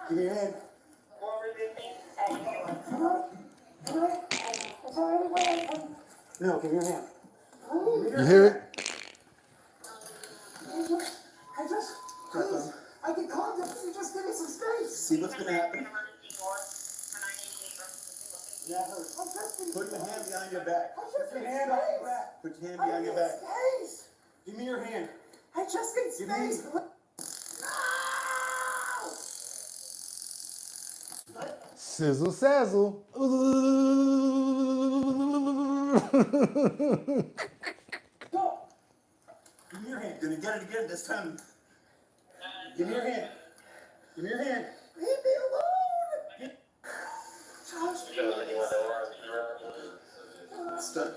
Give me your hand. No, give me your hand. You hear it? I can calm down if you just give me some space. See what's gonna happen? Put your hand behind your back. Put your hand behind your back. Put your hand behind your back. Give me your hand. I just need space. Sizzle sazzle. Go. Give me your hand. Gonna get it again this time. Give me your hand. Give me your hand. Leave me alone. Josh. Stuck.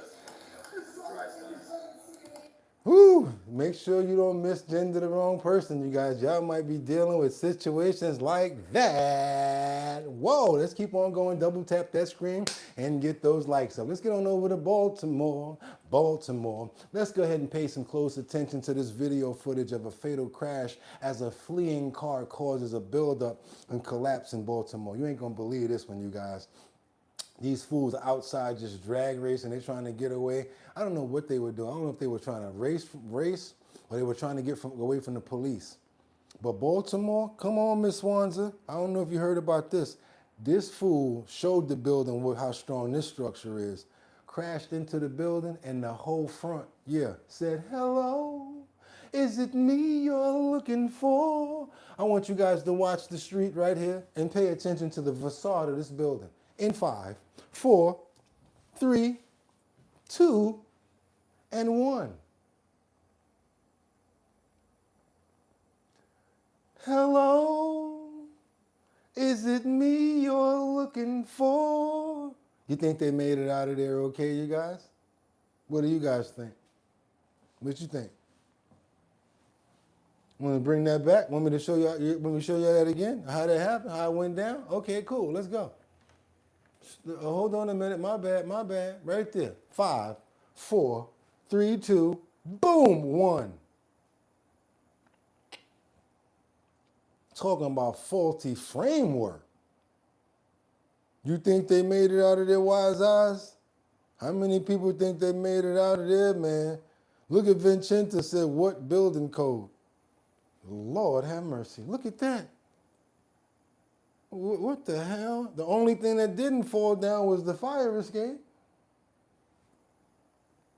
Whew, make sure you don't misgender the wrong person, you guys. Y'all might be dealing with situations like that. Whoa, let's keep on going. Double tap that screen and get those likes up. Let's get on over to Baltimore. Let's go ahead and pay some close attention to this video footage of a fatal crash as a fleeing car causes a buildup and collapse in Baltimore. You ain't gonna believe this one, you guys. These fools are outside just drag racing. They're trying to get away. I don't know what they were doing. I don't know if they were trying to race or they were trying to get away from the police. But Baltimore, come on, Miss Swanza. I don't know if you heard about this. This fool showed the building how strong this structure is. Crashed into the building and the whole front, said, hello, is it me you're looking for? I want you guys to watch the street right here and pay attention to the facade of this building. In 5, 4, 3, 2, and 1. Hello, is it me you're looking for? You think they made it out of there okay, you guys? What do you guys think? What you think? Want to bring that back? Want me to show you? Want me to show you that again? How that happened? How it went down? Okay, cool. Let's go. Hold on a minute. My bad. Right there. 5, 4, 3, 2, boom, 1. Talking about faulty framework. You think they made it out of their wise eyes? How many people think they made it out of there, man? Look at Vincenta said, what building code? Lord have mercy. Look at that. What the hell? The only thing that didn't fall down was the fire escape.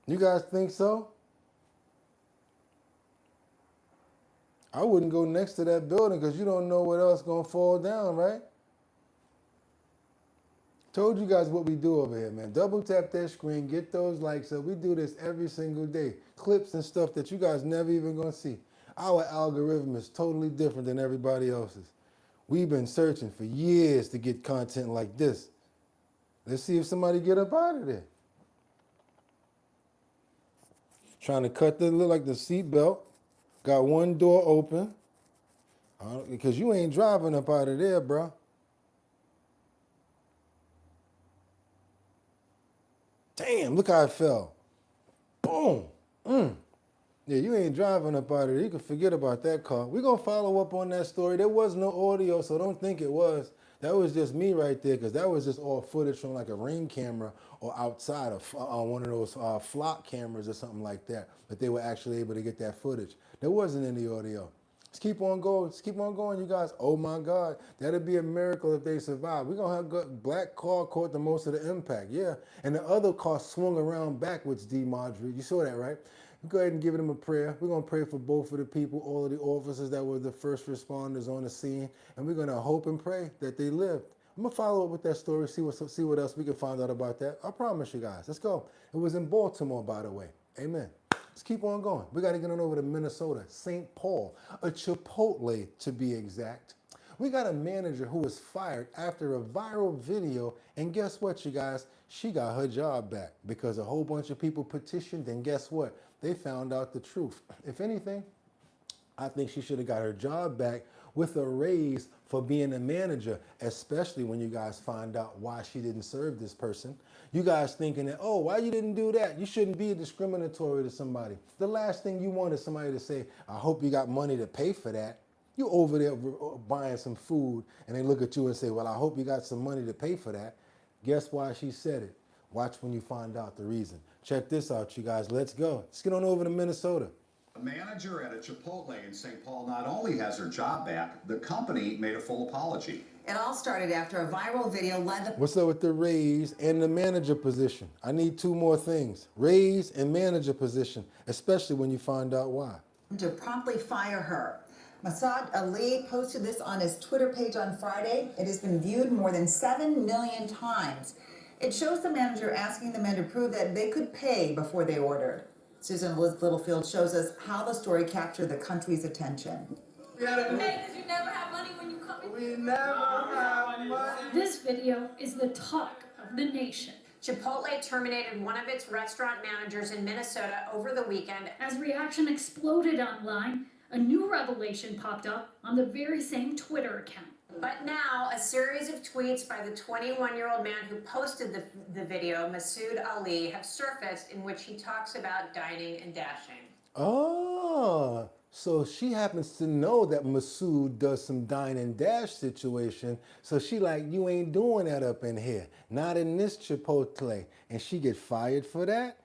You guys think so? I wouldn't go next to that building because you don't know what else gonna fall down, right? Told you guys what we do over here, man. Double tap that screen, get those likes up. We do this every single day. Clips and stuff that you guys never even gonna see. Our algorithm is totally different than everybody else's. We've been searching for years to get content like this. Let's see if somebody get up out of there. Trying to cut the, look like the seat belt. Got one door open. Because you ain't driving up out of there, bro. Damn, look how it fell. Boom. Yeah, you ain't driving up out of there. You can forget about that car. We're going to follow up on that story. There was no audio, so don't think it was. That was just me right there, because that was just all footage from like a Ring camera or outside of one of those flock cameras or something like that, that they were actually able to get that footage. There wasn't any audio. Let's keep on going. Let's keep on going, you guys. Oh, my God. That'd be a miracle if they survive. We're going to have black car caught the most of the impact. Yeah. And the other car swung around backwards, D. Marjorie. You saw that, right? Go ahead and give them a prayer. We're going to pray for both of the people, all of the officers that were the first responders on the scene, and we're going to hope and pray that they lived. I'm going to follow up with that story, see what else we can find out about that. I promise you guys. Let's go. It was in Baltimore, by the way. Amen. Let's keep on going. We got to get on over to Minnesota, St. Paul, a Chipotle to be exact. We got a manager who was fired after a viral video, and guess what, you guys? She got her job back because a whole bunch of people petitioned, and guess what? they found out the truth. If anything, I think she should have got her job back with a raise for being a manager, especially when you guys find out why she didn't serve this person. You guys thinking that, oh, why you didn't do that? You shouldn't be discriminatory to somebody. The last thing you want is somebody to say, I hope you got money to pay for that. You over there buying some food and they look at you and say, well, I hope you got some money to pay for that. Guess why she said it? Watch when you find out the reason. Check this out, you guys. Let's go. Let's get on over to Minnesota. A manager at a Chipotle in St. Paul not only has her job back, the company made a full apology. It all started after a viral video led the What's up with the raise and the manager position? I need two more things. Raise and manager position, especially when you find out why. to promptly fire her. Masood Ali posted this on his Twitter page on Friday. It has been viewed more than 7 million times. It shows the manager asking the men to prove that they could pay before they ordered. Susan Littlefield shows us how the story captured the country's attention. We never have money when you come in. We never have money. This video is the talk of the nation. Chipotle terminated one of its restaurant managers in Minnesota over the weekend. As reaction exploded online, a new revelation popped up on the very same Twitter account. But now, a series of tweets by the 21-year-old man who posted the video, Masood Ali, have surfaced in which he talks about dining and dashing. Oh, so she happens to know that Masood does some dine and dash situation. So she like, you ain't doing that up in here. Not in this Chipotle. And she get fired for that?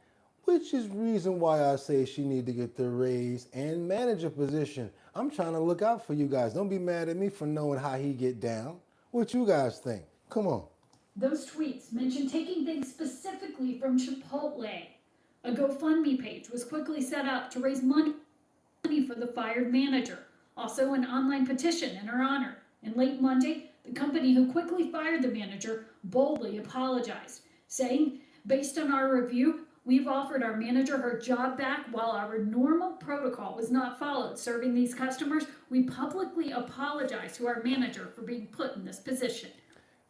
Which is reason why I say she need to get the raise and manager position. I'm trying to look out for you guys. Don't be mad at me for knowing how he get down. What you guys think? Come on. Those tweets mentioned taking things specifically from Chipotle. A GoFundMe page was quickly set up to raise money for the fired manager. Also an online petition in her honor. And late Monday, the company who quickly fired the manager boldly apologized, saying, based on our review, we've offered our manager her job back while our normal protocol was not followed serving these customers. We publicly apologize to our manager for being put in this position.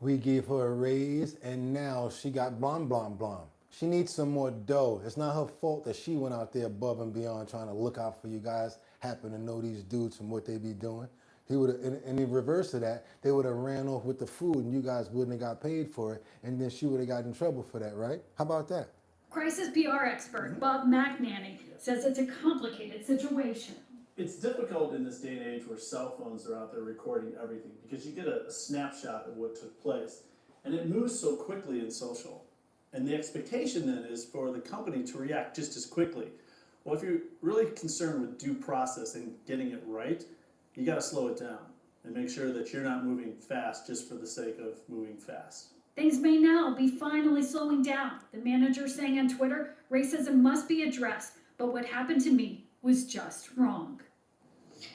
We gave her a raise and now she got blah, blah, blah. She needs some more dough. It's not her fault that she went out there above and beyond trying to look out for you guys, happen to know these dudes from what they be doing. He would have, and in reverse of that, they would have ran off with the food and you guys wouldn't have got paid for it. And then she would have got in trouble for that, right? How about that? Crisis PR expert Bob McNanny says it's a complicated situation. It's difficult in this day and age where cell phones are out there recording everything because you get a snapshot of what took place and it moves so quickly in social. And the expectation then is for the company to react just as quickly. Well, if you're really concerned with due process and getting it right, you got to slow it down and make sure that you're not moving fast just for the sake of moving fast. Things may now be finally slowing down. The manager saying on Twitter, racism must be addressed, but what happened to me was just wrong.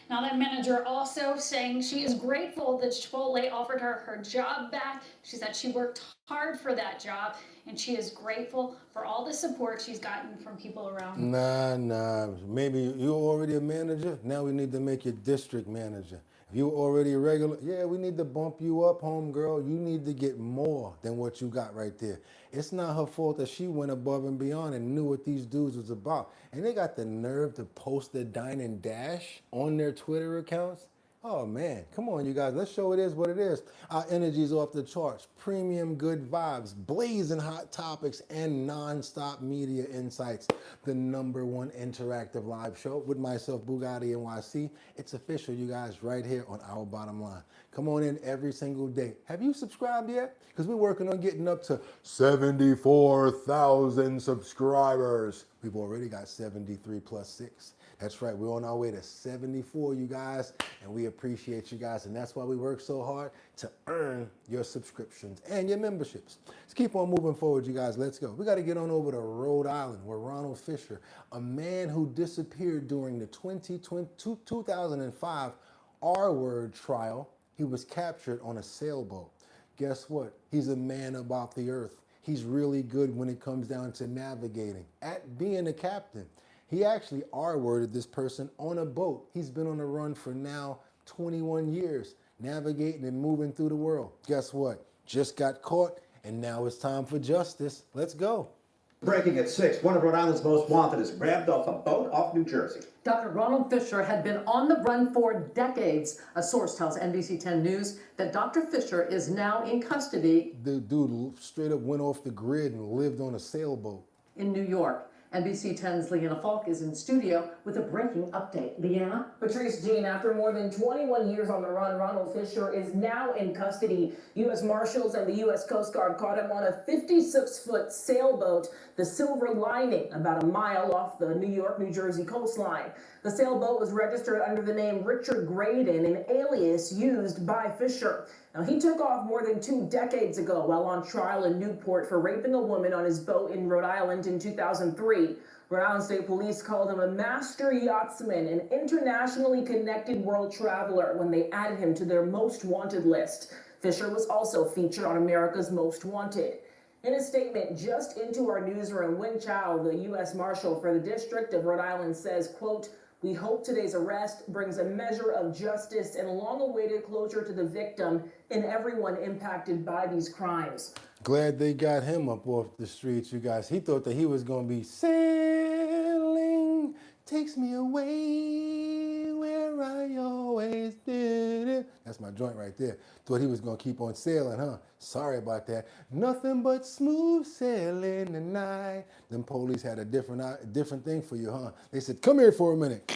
Now that manager also saying she is grateful that Chipotle offered her her job back. She said she worked hard for that job and she is grateful for all the support she's gotten from people around. Nah. Maybe you're already a manager. Now we need to make you district manager. If you were already a regular, yeah, we need to bump you up, homegirl. You need to get more than what you got right there. It's not her fault that she went above and beyond and knew what these dudes was about. And they got the nerve to post the dine and dash on their Twitter accounts. Oh man, come on you guys, let's show it is what it is. Our energy's off the charts, premium good vibes, blazing hot topics, and non-stop media insights. The #1 interactive live show with myself, BOOGOTTINYC. It's official, you guys, right here on Our Bottom Line. Come on in every single day. Have you subscribed yet? Because we're working on getting up to 74,000 subscribers. We've already got 73 plus 6. That's right, we're on our way to 74, you guys, and we appreciate you guys, and that's why we work so hard to earn your subscriptions and your memberships. Let's keep on moving forward, you guys. Let's go. We got to get on over to Rhode Island, where Ronald Fisher, a man who disappeared during the 2005 R-word trial, he was captured on a sailboat. Guess what? He's a man about the earth. He's really good when it comes down to navigating, at being a captain. He actually R-worded this person on a boat. He's been on the run for now 21 years, navigating and moving through the world. Guess what? Just got caught, and now it's time for justice. Let's go. Breaking at 6, one of Rhode Island's most wanted is grabbed off a boat off New Jersey. Dr. Ronald Fisher had been on the run for decades. A source tells NBC 10 News that Dr. Fisher is now in custody. The dude straight up went off the grid and lived on a sailboat. In New York. NBC 10's Leanna Falk is in studio with a breaking update. Leanna? Patrice Jean, after more than 21 years on the run, Ronald Fisher is now in custody. U.S. Marshals and the U.S. Coast Guard caught him on a 56-foot sailboat, the Silver Lining, about a mile off the New York-New Jersey coastline. The sailboat was registered under the name Richard Graydon, an alias used by Fisher. Now, he took off more than 2 decades ago while on trial in Newport for raping a woman on his boat in Rhode Island in 2003. Rhode Island State Police called him a master yachtsman, an internationally connected world traveler, when they added him to their most wanted list. Fisher was also featured on America's Most Wanted. In a statement just into our newsroom, Wing Chow, the U.S. Marshal for the District of Rhode Island, says, quote, "We hope today's arrest brings a measure of justice and long-awaited closure to the victim and everyone impacted by these crimes." Glad they got him up off the streets, you guys. He thought that he was going to be sailing, takes me away where I always did it. That's my joint right there. Thought he was going to keep on sailing, huh? Sorry about that. Nothing but smooth sailing tonight. Them police had a different thing for you, huh? They said, come here for a minute.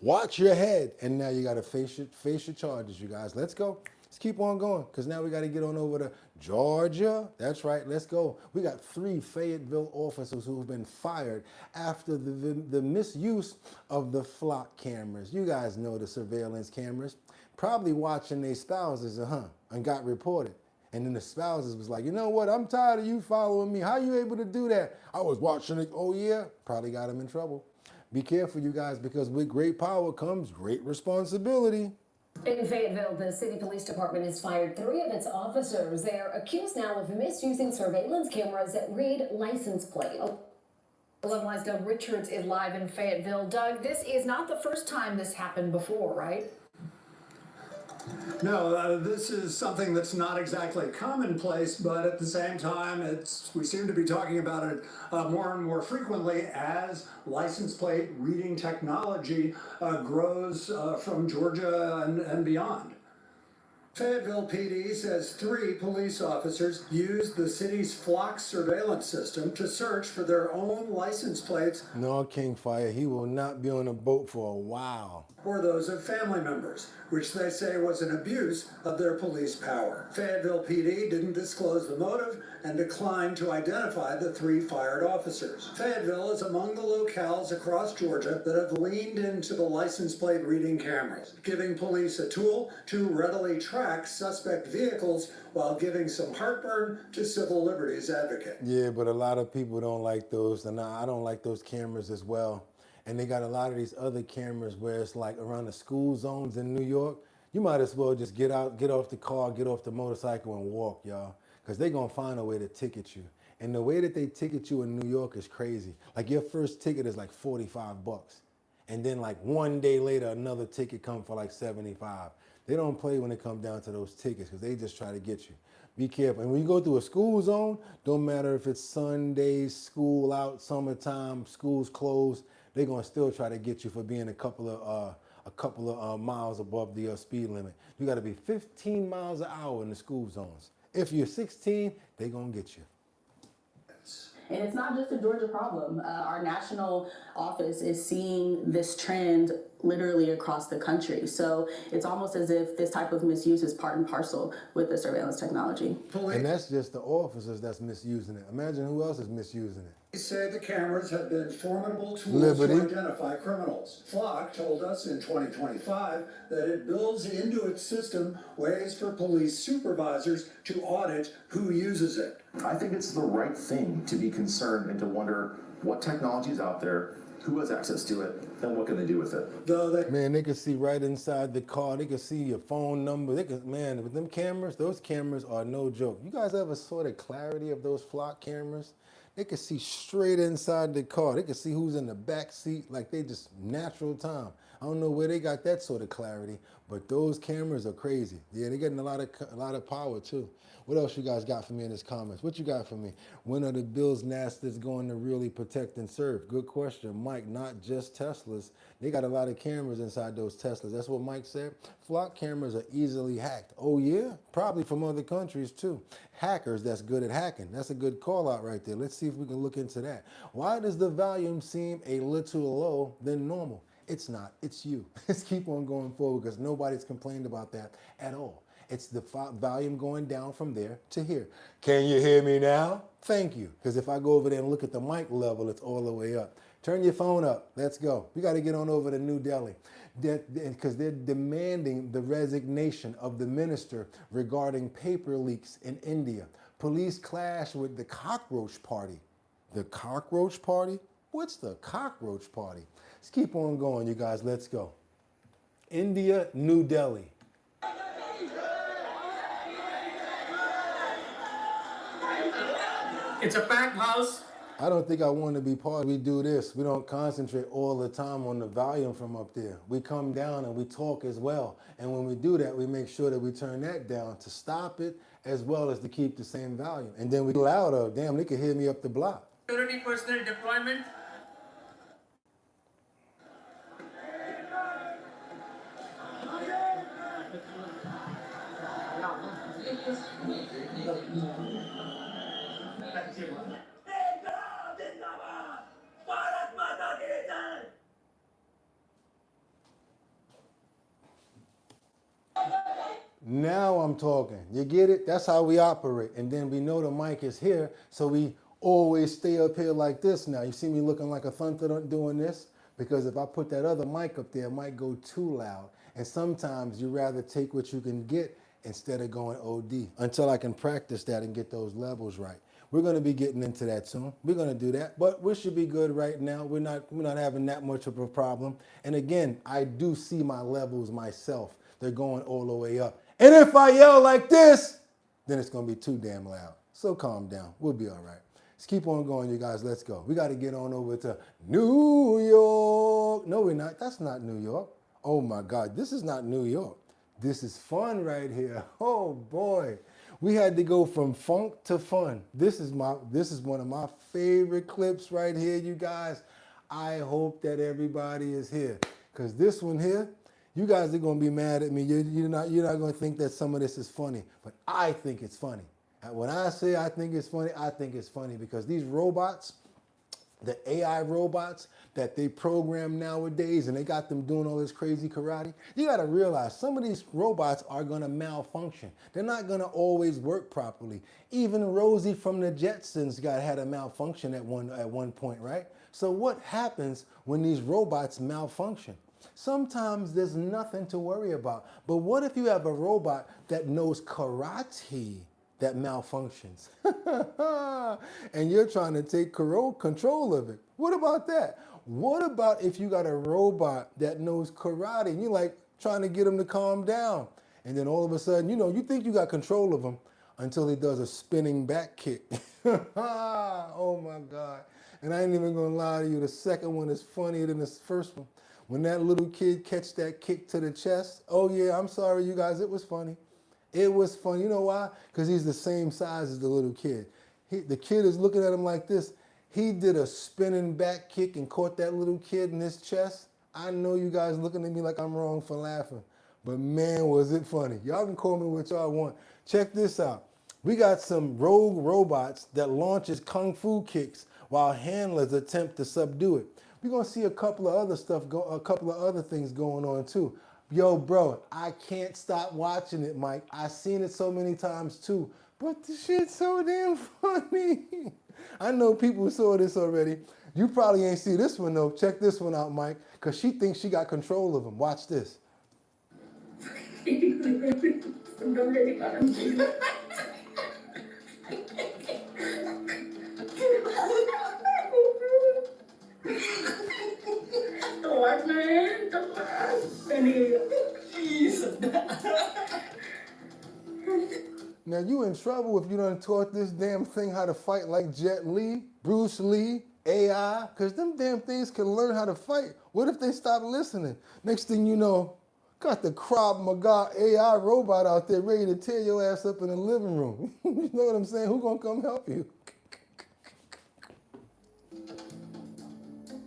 Watch your head. And now you got to face your charges, you guys. Let's go. Let's keep on going, because now we got to get on over to Georgia. That's right, let's go. We got 3 Fayetteville officers who've been fired after the misuse of the flock cameras. You guys know the surveillance cameras. Probably watching their spouses, and got reported. And then the spouses was like, you know what, I'm tired of you following me. How you able to do that? I was watching it. Oh yeah, probably got them in trouble. Be careful, you guys, because with great power comes great responsibility. In Fayetteville, the city police department has fired 3 of its officers. They are accused now of misusing surveillance cameras that read license plate. 11's Doug Richards is live in Fayetteville. Doug, this is not the first time this happened before, right? No, this is something that's not exactly commonplace, but at the same time, we seem to be talking about it more and more frequently as license plate reading technology grows from Georgia and beyond. Fayetteville PD says 3 police officers used the city's flock surveillance system to search for their own license plates. No, Kingfire, he will not be on a boat for a while. Or those of family members, which they say was an abuse of their police power. Fayetteville PD didn't disclose the motive and declined to identify the 3 fired officers. Fayetteville is among the locales across Georgia that have leaned into the license plate reading cameras, giving police a tool to readily track suspect vehicles while giving some heartburn to civil liberties advocates. Yeah, but a lot of people don't like those, and I don't like those cameras as well. And they got a lot of these other cameras where it's like around the school zones in New York. You might as well just get out, get off the car, get off the motorcycle and walk, y'all. Because they're going to find a way to ticket you. And the way that they ticket you in New York is crazy. Like your first ticket is like $45. And then like one day later, another ticket comes for like $75. They don't play when it comes down to those tickets because they just try to get you. Be careful. And when you go through a school zone, don't matter if it's Sundays, school out, summertime, schools closed, they're going to still try to get you for being a couple of miles above the speed limit. You got to be 15 miles an hour in the school zones. If you're 16, they're going to get you. And it's not just a Georgia problem. Our national office is seeing this trend literally across the country. So it's almost as if this type of misuse is part and parcel with the surveillance technology. And that's just the officers that's misusing it. Imagine who else is misusing it. They say the cameras have been formidable tools to identify criminals. Flock told us in 2025 that it builds into its system ways for police supervisors to audit who uses it. I think it's the right thing to be concerned and to wonder what technology is out there, who has access to it, and what can they do with it. Man, they can see right inside the car. They can see your phone number. Man, with them cameras, those cameras are no joke. You guys ever saw the clarity of those flock cameras? They can see straight inside the car. They can see who's in the back seat, like they just natural time. I don't know where they got that sort of clarity, but those cameras are crazy. Yeah, they're getting a lot of power too. What else you guys got for me in this comments? What you got for me? When are the Bills Nasters going to really protect and serve? Good question, Mike. Not just Teslas. They got a lot of cameras inside those Teslas. That's what Mike said. Flock cameras are easily hacked. Oh yeah? Probably from other countries too. Hackers that's good at hacking. That's a good call out right there. Let's see if we can look into that. Why does the volume seem a little low than normal? It's not. It's you. Let's keep on going forward because nobody's complained about that at all. It's the volume going down from there to here. Can you hear me now? Thank you. Because if I go over there and look at the mic level, it's all the way up. Turn your phone up. Let's go. We got to get on over to New Delhi because they're demanding the resignation of the minister regarding paper leaks in India. Police clash with the cockroach party. The cockroach party? What's the cockroach party? Let's keep on going, you guys. Let's go. India, New Delhi. It's a packed house. I don't think I want to be part. We do this. We don't concentrate all the time on the volume from up there. We come down and we talk as well. And when we do that, we make sure that we turn that down to stop it as well as to keep the same volume. And then we louder. Damn, they can hear me up the block. Security personnel deployment. Now I'm talking. You get it? That's how we operate. And then we know the mic is here, so we always stay up here like this now. You see me looking like a thunder doing this? Because if I put that other mic up there, it might go too loud. And sometimes you rather take what you can get instead of going OD until I can practice that and get those levels right. We're going to be getting into that soon. We're going to do that, but we should be good right now. We're not having that much of a problem. And again, I do see my levels myself. They're going all the way up. And if I yell like this, then it's going to be too damn loud. So calm down. We'll be all right. Let's keep on going, you guys. Let's go. We got to get on over to New York. No, we're not. That's not New York. Oh, my God. This is not New York. This is fun right here. Oh, boy. We had to go from funk to fun. This is one of my favorite clips right here, you guys. I hope that everybody is here because this one here, you guys are going to be mad at me. You're not going to think that some of this is funny, but I think it's funny. And when I say I think it's funny because these robots, the AI robots that they program nowadays and they got them doing all this crazy karate, you got to realize some of these robots are going to malfunction. They're not going to always work properly. Even Rosie from the Jetsons had a malfunction at one point, right? So what happens when these robots malfunction? Sometimes there's nothing to worry about. But what if you have a robot that knows karate that malfunctions? And you're trying to take control of it. What about that? What about if you got a robot that knows karate and you're like trying to get him to calm down? And then all of a sudden, you think you got control of him until he does a spinning back kick. Oh my God. And I ain't even gonna lie to you, the second one is funnier than the first one. When that little kid catch that kick to the chest, oh yeah, I'm sorry you guys, it was funny. It was funny. You know why? Because he's the same size as the little kid. The kid is looking at him like this. He did a spinning back kick and caught that little kid in his chest. I know you guys looking at me like I'm wrong for laughing, but man, was it funny. Y'all can call me what y'all want. Check this out. We got some rogue robots that launches kung fu kicks while handlers attempt to subdue it. We're going to see a couple of other things going on too. Yo, bro, I can't stop watching it, Mike. I've seen it so many times too, but the shit's so damn funny. I know people saw this already. You probably ain't see this one though. Check this one out, Mike, because she thinks she got control of him. Watch this. Now you in trouble if you done taught this damn thing how to fight like Jet Li, Bruce Lee, AI, because them damn things can learn how to fight. What if they stop listening? Next thing you know, Got the Krav Maga AI robot out there ready to tear your ass up in the living room. You know what I'm saying? Who gonna come help you?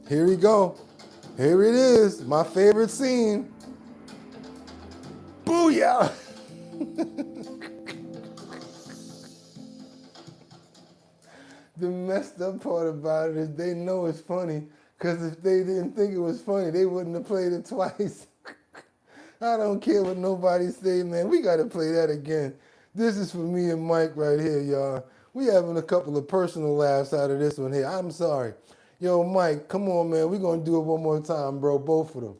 Here we go. Here it is, my favorite scene. Booyah! The messed up part about it is they know it's funny, because if they didn't think it was funny, they wouldn't have played it twice. I don't care what nobody say, man. We got to play that again. This is for me and Mike right here, y'all. We having a couple of personal laughs out of this one here. I'm sorry. Yo, Mike, come on, man. We're going to do it one more time, bro. Both of them.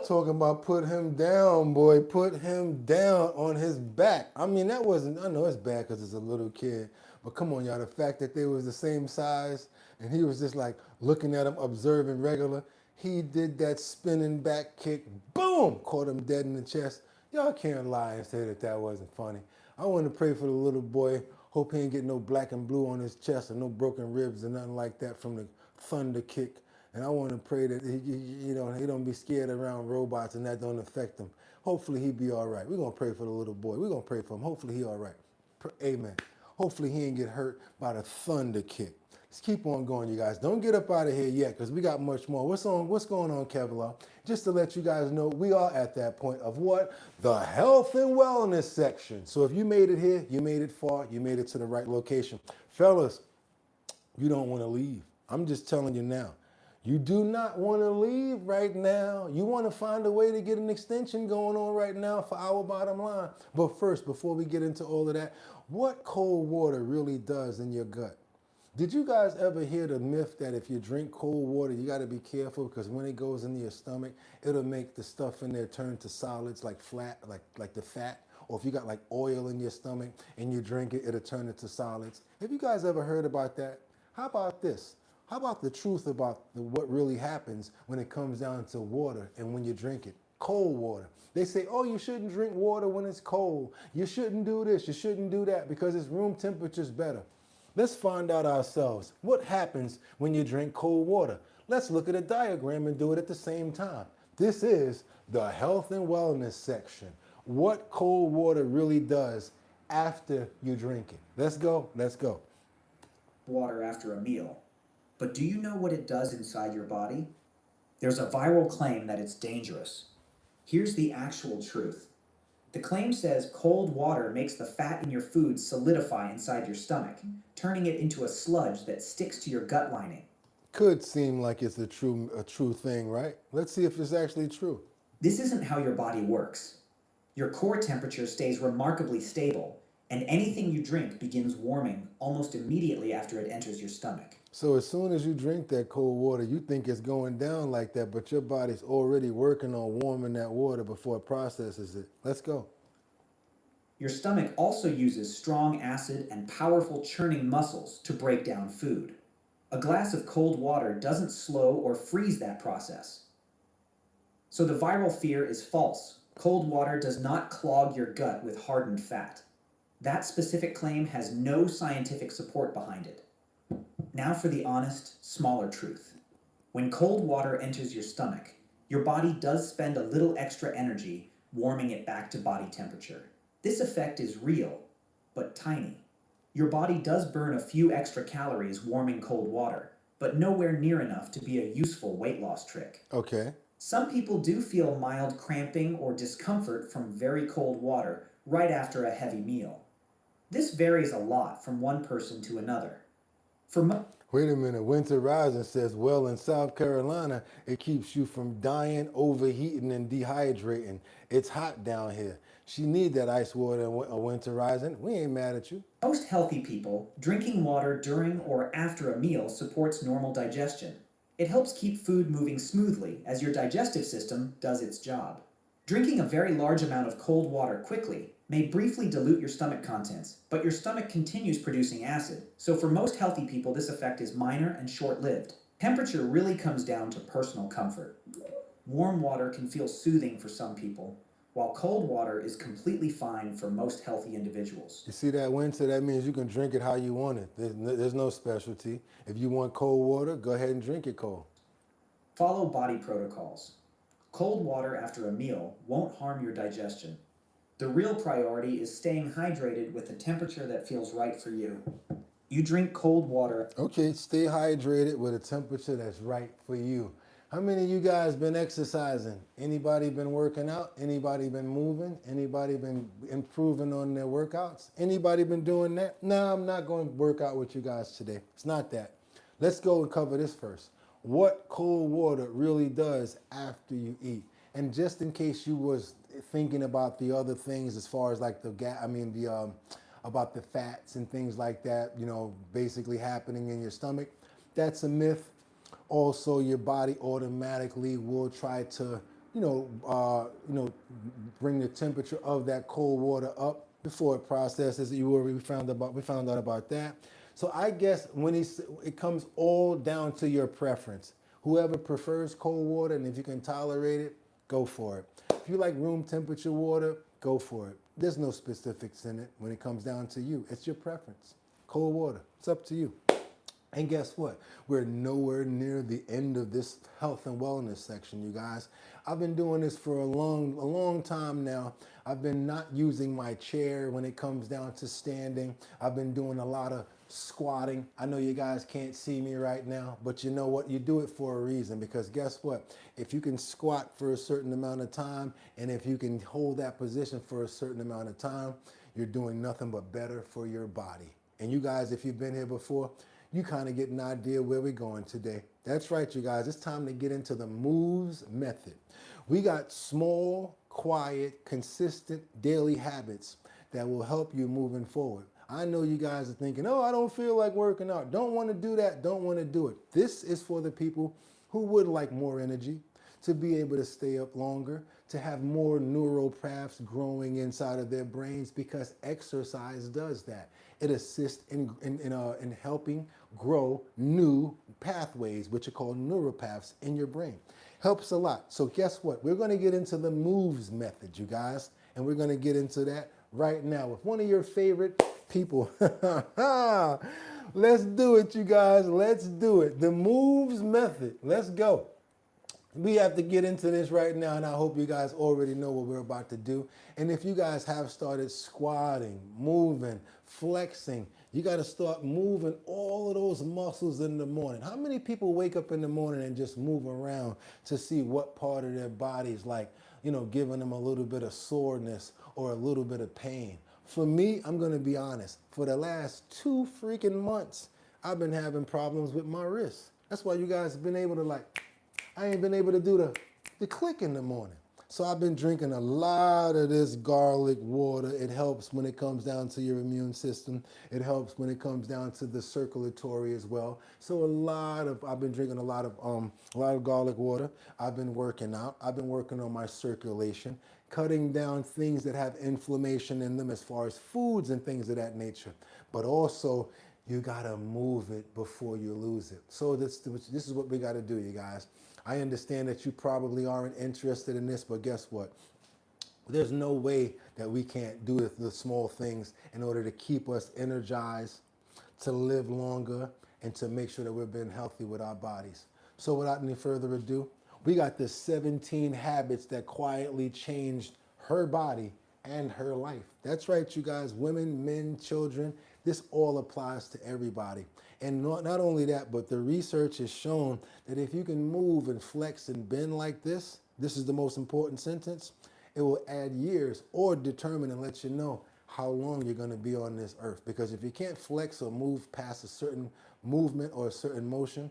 Talking about put him down, boy. Put him down on his back. I mean, that wasn't, I know it's bad because it's a little kid, but come on, y'all. The fact that they was the same size and he was just like looking at him, observing regular. He did that spinning back kick. Boom! Caught him dead in the chest. Y'all can't lie and say that that wasn't funny. I want to pray for the little boy. Hope he ain't get no black and blue on his chest or no broken ribs or nothing like that from the thunder kick. And I want to pray that he don't be scared around robots and that don't affect him. Hopefully he be all right. We're going to pray for the little boy. We're going to pray for him. Hopefully he all right. Amen. Hopefully he ain't get hurt by the thunder kick. Let's keep on going, you guys. Don't get up out of here yet because we got much more. What's going on, Kevlar? Just to let you guys know, we are at that point of what? The health and wellness section. So if you made it here, you made it far, you made it to the right location. Fellas, you don't want to leave. I'm just telling you now. You do not want to leave right now. You want to find a way to get an extension going on right now for our bottom line. But first, before we get into all of that, what cold water really does in your gut? Did you guys ever hear the myth that if you drink cold water, you got to be careful because when it goes into your stomach, it'll make the stuff in there turn to solids like flat, like the fat? Or if you got like oil in your stomach and you drink it, it'll turn into solids. Have you guys ever heard about that? How about this? How about the truth about what really happens when it comes down to water and when you drink it? Cold water. They say, oh, you shouldn't drink water when it's cold. You shouldn't do this. You shouldn't do that because it's room temperature's better. Let's find out ourselves. What happens when you drink cold water? Let's look at a diagram and do it at the same time. This is the health and wellness section. What cold water really does after you drink it. Let's go. Let's go. Water after a meal. But do you know what it does inside your body? There's a viral claim that it's dangerous. Here's the actual truth. The claim says cold water makes the fat in your food solidify inside your stomach, turning it into a sludge that sticks to your gut lining. Could seem like it's a true thing, right? Let's see if it's actually true. This isn't how your body works. Your core temperature stays remarkably stable, and anything you drink begins warming almost immediately after it enters your stomach. So as soon as you drink that cold water, you think it's going down like that, but your body's already working on warming that water before it processes it. Let's go. Your stomach also uses strong acid and powerful churning muscles to break down food. A glass of cold water doesn't slow or freeze that process. So the viral fear is false. Cold water does not clog your gut with hardened fat. That specific claim has no scientific support behind it. Now for the honest, smaller truth. When cold water enters your stomach, your body does spend a little extra energy warming it back to body temperature. This effect is real, but tiny. Your body does burn a few extra calories warming cold water, but nowhere near enough to be a useful weight loss trick. Okay. Some people do feel mild cramping or discomfort from very cold water right after a heavy meal. This varies a lot from one person to another. Wait a minute. Winter Rising says, well, in South Carolina, it keeps you from dying, overheating, and dehydrating. It's hot down here. She need that ice water in Winter Rising. We ain't mad at you. Most healthy people, drinking water during or after a meal supports normal digestion. It helps keep food moving smoothly as your digestive system does its job. Drinking a very large amount of cold water quickly may briefly dilute your stomach contents, but your stomach continues producing acid. So for most healthy people, this effect is minor and short-lived. Temperature really comes down to personal comfort. Warm water can feel soothing for some people, while cold water is completely fine for most healthy individuals. You see that, Winter? That means you can drink it how you want it. There's no specialty. If you want cold water, go ahead and drink it cold. Follow body protocols. Cold water after a meal won't harm your digestion. The real priority is staying hydrated with a temperature that feels right for you. You drink cold water. Okay, stay hydrated with a temperature that's right for you. How many of you guys been exercising? Anybody been working out? Anybody been moving? Anybody been improving on their workouts? Anybody been doing that? No, I'm not going to work out with you guys today. It's not that. Let's go and cover this first. What cold water really does after you eat. And just in case you was thinking about the other things as far as like about the fats and things like that, you know, basically happening in your stomach, that's a myth. Also, your body automatically will try to, bring the temperature of that cold water up before it processes. We found out about that. So I guess it comes all down to your preference. Whoever prefers cold water, and if you can tolerate it, go for it. If you like room temperature water, go for it. There's no specifics in it when it comes down to you. It's your preference. Cold water, it's up to you. And guess what? We're nowhere near the end of this health and wellness section, you guys. I've been doing this for a long time now. I've been not using my chair when it comes down to standing. I've been doing a lot of squatting. I know you guys can't see me right now, but you know what? You do it for a reason, because guess what? If you can squat for a certain amount of time, and if you can hold that position for a certain amount of time, you're doing nothing but better for your body. And you guys, if you've been here before, you kind of get an idea where we're going today. That's right, you guys. It's time to get into the moves method. We got small, quiet, consistent daily habits that will help you moving forward. I know you guys are thinking, oh, I don't feel like working out. Don't want to do that. Don't want to do it. This is for the people who would like more energy, to be able to stay up longer, to have more neural paths growing inside of their brains, because exercise does that. It assists in helping grow new pathways, which are called neural paths in your brain. Helps a lot. So guess what? We're going to get into the moves method, you guys, and we're going to get into that right now with one of your favorite people. Let's do it, you guys. Let's do it. The moves method. Let's go. We have to get into this right now, and I hope you guys already know what we're about to do. And if you guys have started squatting, moving, flexing, you got to start moving all of those muscles in the morning. How many people wake up in the morning and just move around to see what part of their body's like, giving them a little bit of soreness or a little bit of pain? For me, I'm going to be honest. For the last 2 freaking months, I've been having problems with my wrists. That's why you guys have been able to I ain't been able to do the click in the morning. So I've been drinking a lot of this garlic water. It helps when it comes down to your immune system. It helps when it comes down to the circulatory as well. So I've been drinking a lot of garlic water. I've been working out. I've been working on my circulation, cutting down things that have inflammation in them as far as foods and things of that nature. But also, you gotta move it before you lose it. So this is what we gotta do, you guys. I understand that you probably aren't interested in this, but guess what? There's no way that we can't do the small things in order to keep us energized, to live longer, and to make sure that we're being healthy with our bodies. So without any further ado, we got the 17 habits that quietly changed her body and her life. That's right, you guys, women, men, children, this all applies to everybody. And not only that, but the research has shown that if you can move and flex and bend like this is the most important sentence, it will add years or determine and let you know how long you're going to be on this earth. Because if you can't flex or move past a certain movement or a certain motion,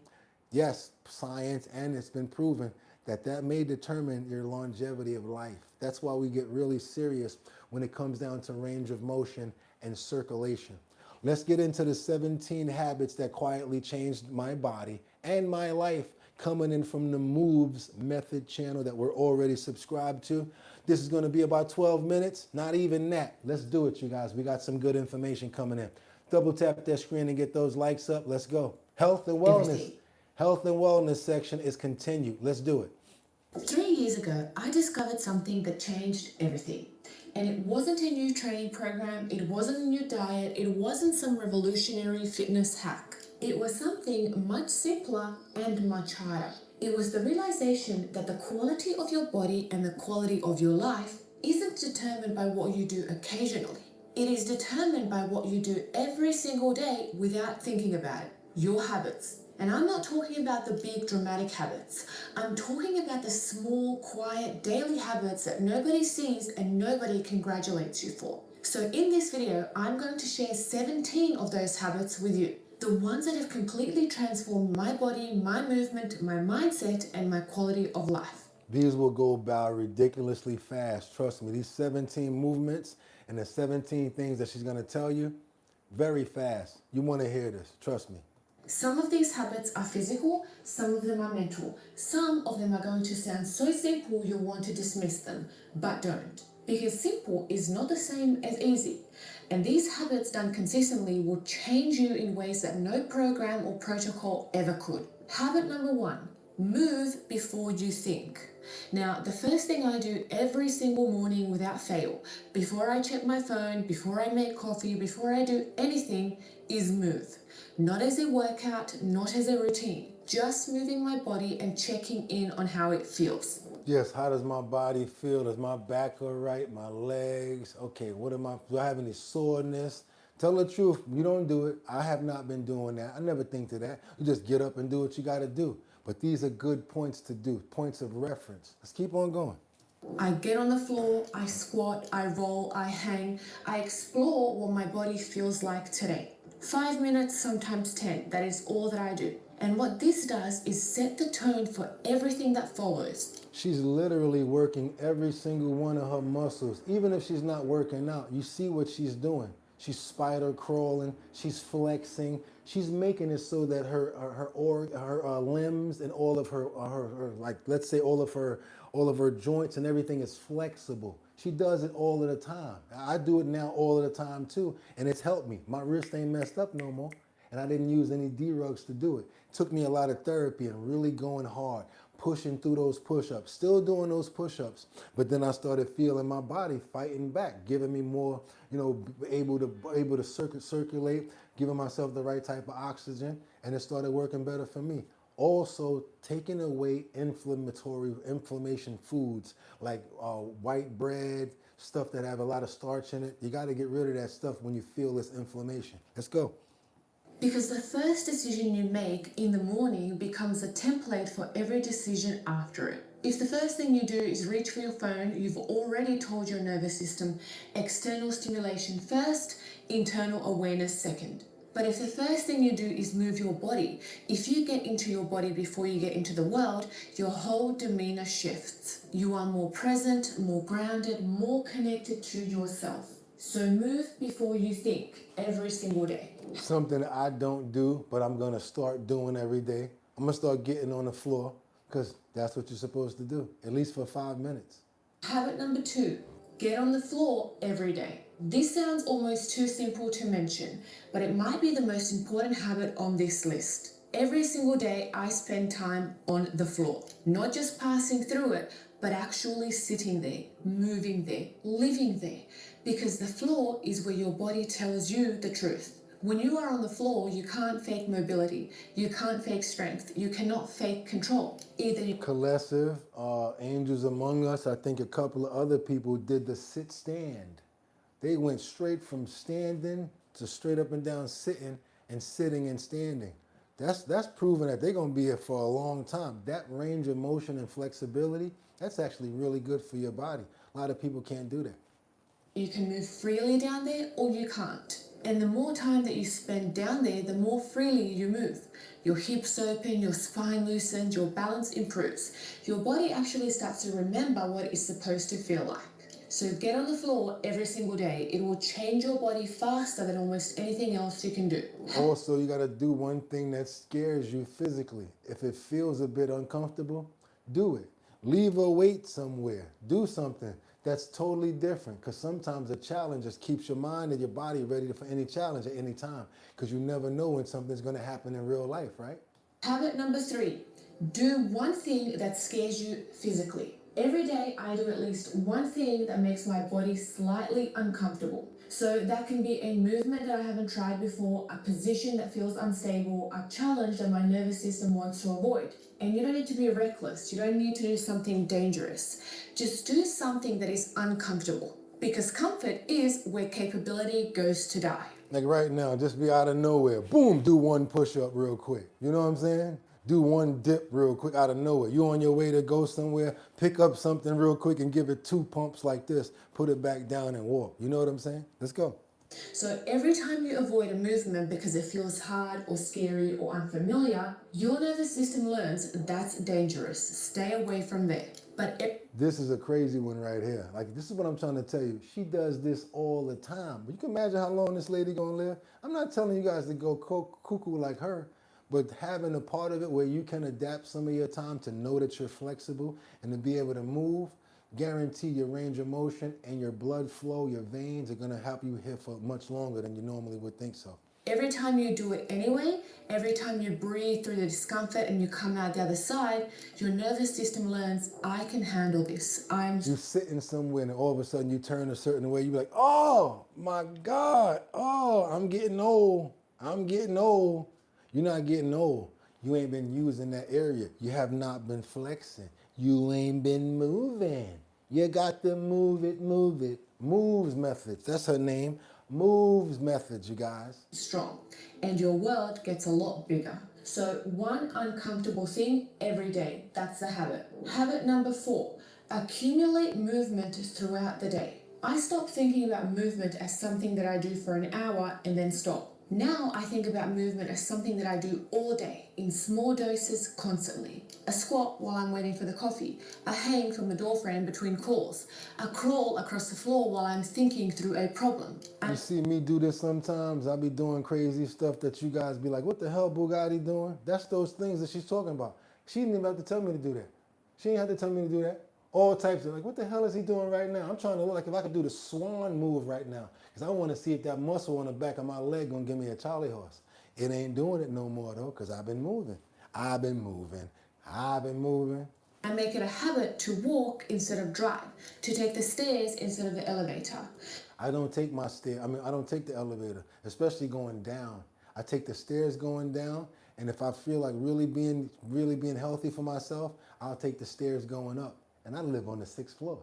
yes, science, and it's been proven that may determine your longevity of life. That's why we get really serious when it comes down to range of motion and circulation. Let's get into the 17 habits that quietly changed my body and my life, coming in from the Moves Method channel that we're already subscribed to. This is going to be about 12 minutes. Not even that. Let's do it, you guys. We got some good information coming in. Double tap that screen and get those likes up. Let's go. Health and wellness. Health and wellness section is continued. Let's do it. 3 years ago, I discovered something that changed everything. And it wasn't a new training program, it wasn't a new diet, it wasn't some revolutionary fitness hack. It was something much simpler and much harder. It was the realization that the quality of your body and the quality of your life isn't determined by what you do occasionally. It is determined by what you do every single day without thinking about it. Your habits. And I'm not talking about the big dramatic habits. I'm talking about the small, quiet, daily habits that nobody sees and nobody congratulates you for. So in this video, I'm going to share 17 of those habits with you. The ones that have completely transformed my body, my movement, my mindset, and my quality of life. These will go by ridiculously fast. Trust me, these 17 movements and the 17 things that she's going to tell you, very fast. You want to hear this. Trust me. Some of these habits are physical, some of them are mental. Some of them are going to sound so simple you'll want to dismiss them, but don't. Because simple is not the same as easy. And these habits done consistently will change you in ways that no program or protocol ever could. Habit number 1, move before you think. Now, the first thing I do every single morning without fail, before I check my phone, before I make coffee, before I do anything, is move. Not as a workout, not as a routine, just moving my body and checking in on how it feels. Yes, how does my body feel? Does my back all right? My legs? Okay, do I have any soreness? Tell the truth, you don't do it. I have not been doing that. I never think to that. You just get up and do what you got to do. But these are good points to do, points of reference. Let's keep on going. I get on the floor, I squat, I roll, I hang, I explore what my body feels like today. 5 minutes, sometimes 10, that is all that I do. And what this does is set the tone for everything that follows. She's literally working every single one of her muscles. Even if she's not working out, you see what she's doing. She's spider crawling, she's flexing, she's making it so that her limbs and all of her like, let's say all of her joints and everything is flexible. She does it all of the time. I do it now all of the time too, and it's helped me. My wrist ain't messed up no more, and I didn't use any D-rugs to do it. It took me a lot of therapy and really going hard, pushing through those push-ups, still doing those push-ups. But then I started feeling my body fighting back, giving me more, able to circulate, giving myself the right type of oxygen, and it started working better for me. Also, taking away inflammation foods like white bread, stuff that have a lot of starch in it. You got to get rid of that stuff when you feel this inflammation. Let's go. Because the first decision you make in the morning becomes a template for every decision after it. If the first thing you do is reach for your phone, you've already told your nervous system external stimulation first, internal awareness second. But if the first thing you do is move your body, if you get into your body before you get into the world, your whole demeanor shifts. You are more present, more grounded, more connected to yourself. So move before you think every single day. Something that I don't do, but I'm going to start doing every day. I'm going to start getting on the floor because that's what you're supposed to do, at least for 5 minutes. Habit number 2, get on the floor every day. This sounds almost too simple to mention, but it might be the most important habit on this list. Every single day I spend time on the floor, not just passing through it, but actually sitting there, moving there, living there, because the floor is where your body tells you the truth. When you are on the floor, you can't fake mobility, you can't fake strength, you cannot fake control. Either you... Collective, Angels Among Us, I think a couple of other people did the sit-stand. They went straight from standing to straight up and down sitting and sitting and standing. That's proven that they're going to be here for a long time. That range of motion and flexibility, that's actually really good for your body. A lot of people can't do that. You can move freely down there or you can't. And the more time that you spend down there, the more freely you move. Your hips open, your spine loosens, your balance improves. Your body actually starts to remember what it's supposed to feel like. So get on the floor every single day. It will change your body faster than almost anything else you can do. Also, you got to do one thing that scares you physically. If it feels a bit uncomfortable, do it. Leave a weight somewhere. Do something. That's totally different, because sometimes a challenge just keeps your mind and your body ready for any challenge at any time, because you never know when something's going to happen in real life, right? Habit number 3, do one thing that scares you physically. Every day I do at least one thing that makes my body slightly uncomfortable. So that can be a movement that I haven't tried before, a position that feels unstable, a challenge that my nervous system wants to avoid. And you don't need to be reckless, you don't need to do something dangerous. Just do something that is uncomfortable, because comfort is where capability goes to die. Like right now, just be out of nowhere, boom, do one push-up real quick. You know what I'm saying? Do one dip real quick out of nowhere. You on your way to go somewhere, pick up something real quick and give it 2 pumps like this, put it back down and walk. You know what I'm saying? Let's go. So every time you avoid a movement because it feels hard or scary or unfamiliar, your nervous system learns that's dangerous. Stay away from there. This is a crazy one right here. Like, this is what I'm trying to tell you. She does this all the time. But you can imagine how long this lady gonna live. I'm not telling you guys to go cuckoo like her, but having a part of it where you can adapt some of your time to know that you're flexible and to be able to move, guarantee your range of motion and your blood flow, your veins are gonna help you here for much longer than you normally would think so. Every time you do it anyway, every time you breathe through the discomfort and you come out the other side, your nervous system learns, I can handle this. You sitting somewhere and all of a sudden you turn a certain way, you be like, oh my God, oh, I'm getting old, I'm getting old. You're not getting old. You ain't been using that area. You have not been flexing. You ain't been moving. You got to move it, move it. Moves methods, that's her name. Moves methods, you guys. Strong, and your world gets a lot bigger. So one uncomfortable thing every day, that's the habit. Habit number 4, accumulate movement throughout the day. I stopped thinking about movement as something that I do for an hour and then stop. Now I think about movement as something that I do all day, in small doses, constantly. A squat while I'm waiting for the coffee, a hang from the door frame between calls, a crawl across the floor while I'm thinking through a problem. You see me do this sometimes. I be doing crazy stuff that you guys be like, what the hell Boogotti doing? That's those things that she's talking about. She didn't even have to tell me to do that. She didn't have to tell me to do that. All types of, like, what the hell is he doing right now? I'm trying to look like if I could do the swan move right now. Because I want to see if that muscle on the back of my leg going to give me a Charlie horse. It ain't doing it no more, though, because I've been moving. I've been moving. I've been moving. I make it a habit to walk instead of drive, to take the stairs instead of the elevator. I don't take my I don't take the elevator, especially going down. I take the stairs going down, and if I feel like really being healthy for myself, I'll take the stairs going up. And I live on the 6th floor.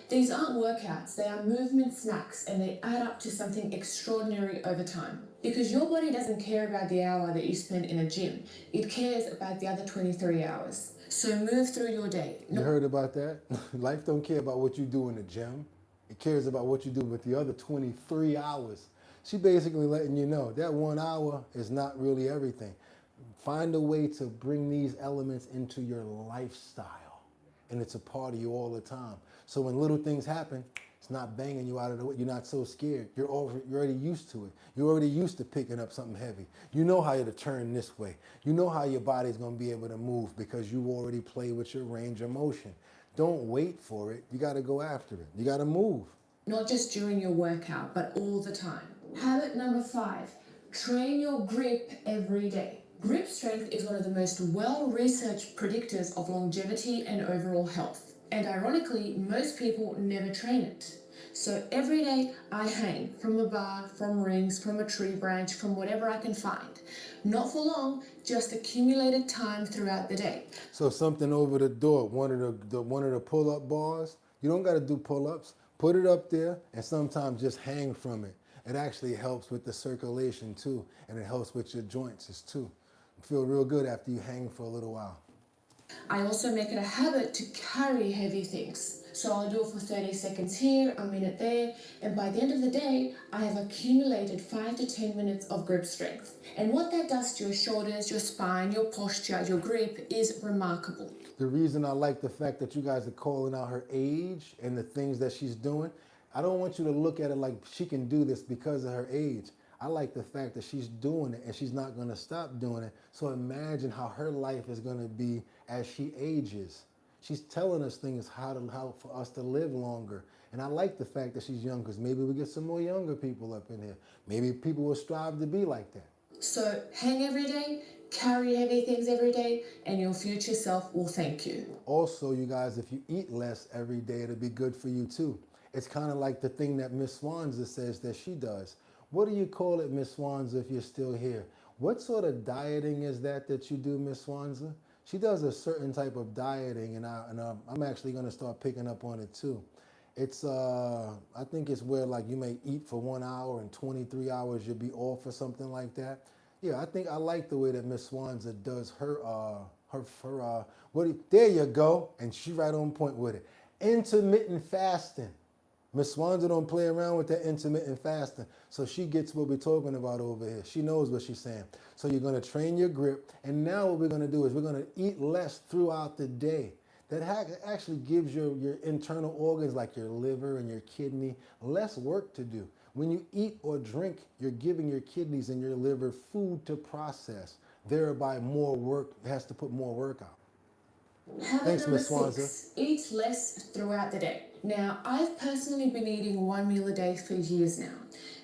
These aren't workouts, they are movement snacks, and they add up to something extraordinary over time. Because your body doesn't care about the hour that you spend in a gym, it cares about the other 23 hours. So move through your day. You heard about that? Life don't care about what you do in the gym. It cares about what you do with the other 23 hours. She basically letting you know that 1 hour is not really everything. Find a way to bring these elements into your lifestyle. And it's a part of you all the time. So when little things happen, it's not banging you out of the way. You're not so scared. You're already used to it. You're already used to picking up something heavy. You know how to turn this way. You know how your body's going to be able to move because you already play with your range of motion. Don't wait for it. You got to go after it. You got to move. Not just during your workout, but all the time. Habit number 5, train your grip every day. Grip strength is one of the most well-researched predictors of longevity and overall health. And ironically, most people never train it. So every day I hang from a bar, from rings, from a tree branch, from whatever I can find. Not for long, just accumulated time throughout the day. So something over the door, one of the pull-up bars, you don't got to do pull-ups. Put it up there and sometimes just hang from it. It actually helps with the circulation too, and it helps with your joints too. Feel real good after you hang for a little while. I also make it a habit to carry heavy things. So I'll do it for 30 seconds here, a minute there, and by the end of the day, I have accumulated 5 to 10 minutes of grip strength. And what that does to your shoulders, your spine, your posture, your grip is remarkable. The reason I like the fact that you guys are calling out her age and the things that she's doing, I don't want you to look at it like she can do this because of her age. I like the fact that she's doing it and she's not going to stop doing it. So imagine how her life is going to be as she ages. She's telling us things how for us to live longer. And I like the fact that she's young, because maybe we get some more younger people up in here. Maybe people will strive to be like that. So hang every day, carry heavy things every day, and your future self will thank you. Also, you guys, if you eat less every day, it'll be good for you too. It's kind of like the thing that Miss Swanza says that she does. What do you call it, Miss Swanza, if you're still here? What sort of dieting is that you do, Miss Swanza? She does a certain type of dieting, and I'm actually going to start picking up on it too. It's, I think it's where like you may eat for 1 hour and 23 hours you'll be off or something like that. Yeah, I like the way that Miss Swanza does her there you go, and she right on point with it. Intermittent fasting. Miss Swanza don't play around with that intermittent fasting, so she gets what we're talking about over here. She knows what she's saying. So you're going to train your grip, and now what we're going to do is we're going to eat less throughout the day. That actually gives your internal organs like your liver and your kidney less work to do. When you eat or drink, you're giving your kidneys and your liver food to process, thereby more work, it has to put more work out. Habit number 6, eat less throughout the day. Now, I've personally been eating 1 meal a day for years now,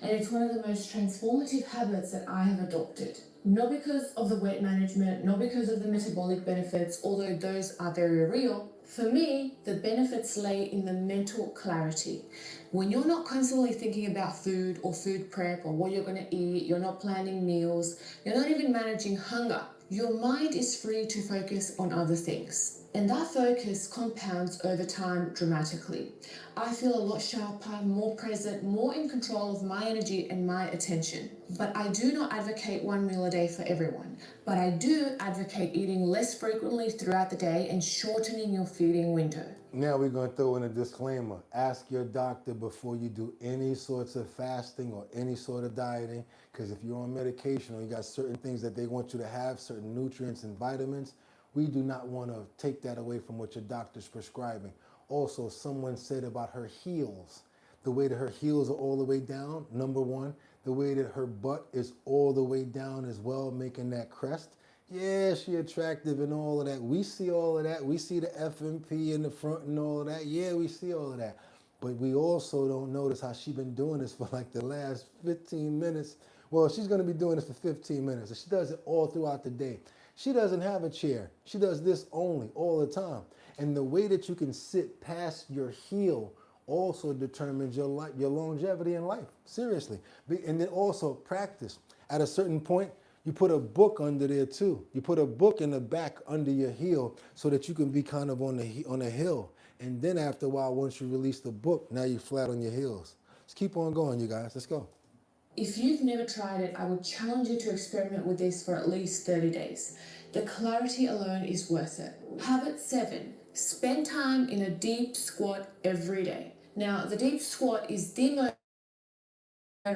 and it's one of the most transformative habits that I have adopted. Not because of the weight management, not because of the metabolic benefits, although those are very real. For me, the benefits lay in the mental clarity. When you're not constantly thinking about food or food prep or what you're going to eat, you're not planning meals, you're not even managing hunger, your mind is free to focus on other things. And that focus compounds over time dramatically. I feel a lot sharper, more present, more in control of my energy and my attention. But I do not advocate 1 meal a day for everyone. But I do advocate eating less frequently throughout the day and shortening your feeding window. Now we're going to throw in a disclaimer. Ask your doctor before you do any sorts of fasting or any sort of dieting, because if you're on medication or you got certain things that they want you to have, certain nutrients and vitamins, we do not want to take that away from what your doctor's prescribing. Also, someone said about her heels, the way that her heels are all the way down, number one, the way that her butt is all the way down as well, making that crest. Yeah, she attractive and all of that. We see all of that. We see the FMP in the front and all of that. Yeah, we see all of that. But we also don't notice how she's been doing this for like the last 15 minutes. Well, she's going to be doing this for 15 minutes. And she does it all throughout the day. She doesn't have a chair. She does this only, all the time. And the way that you can sit past your heel also determines your longevity in life. Seriously. And then also practice. At a certain point, you put a book under there too. You put a book in the back under your heel so that you can be kind of on a hill. And then after a while, once you release the book, now you're flat on your heels. Let's keep on going, you guys. Let's go. If you've never tried it, I would challenge you to experiment with this for at least 30 days. The clarity alone is worth it. Habit 7, spend time in a deep squat every day. Now, the deep squat is the most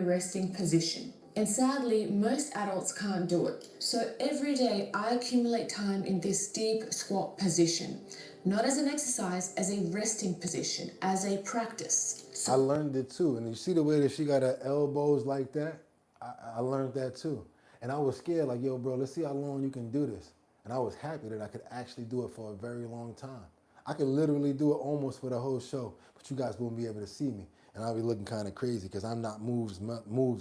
resting position. And sadly, most adults can't do it. So every day I accumulate time in this deep squat position. Not as an exercise, as a resting position, as a practice. I learned it too. And you see the way that she got her elbows like that? I learned that too. And I was scared, like, yo, bro, let's see how long you can do this. And I was happy that I could actually do it for a very long time. I could literally do it almost for the whole show, but you guys won't be able to see me. And I'll be looking kind of crazy because I'm not moves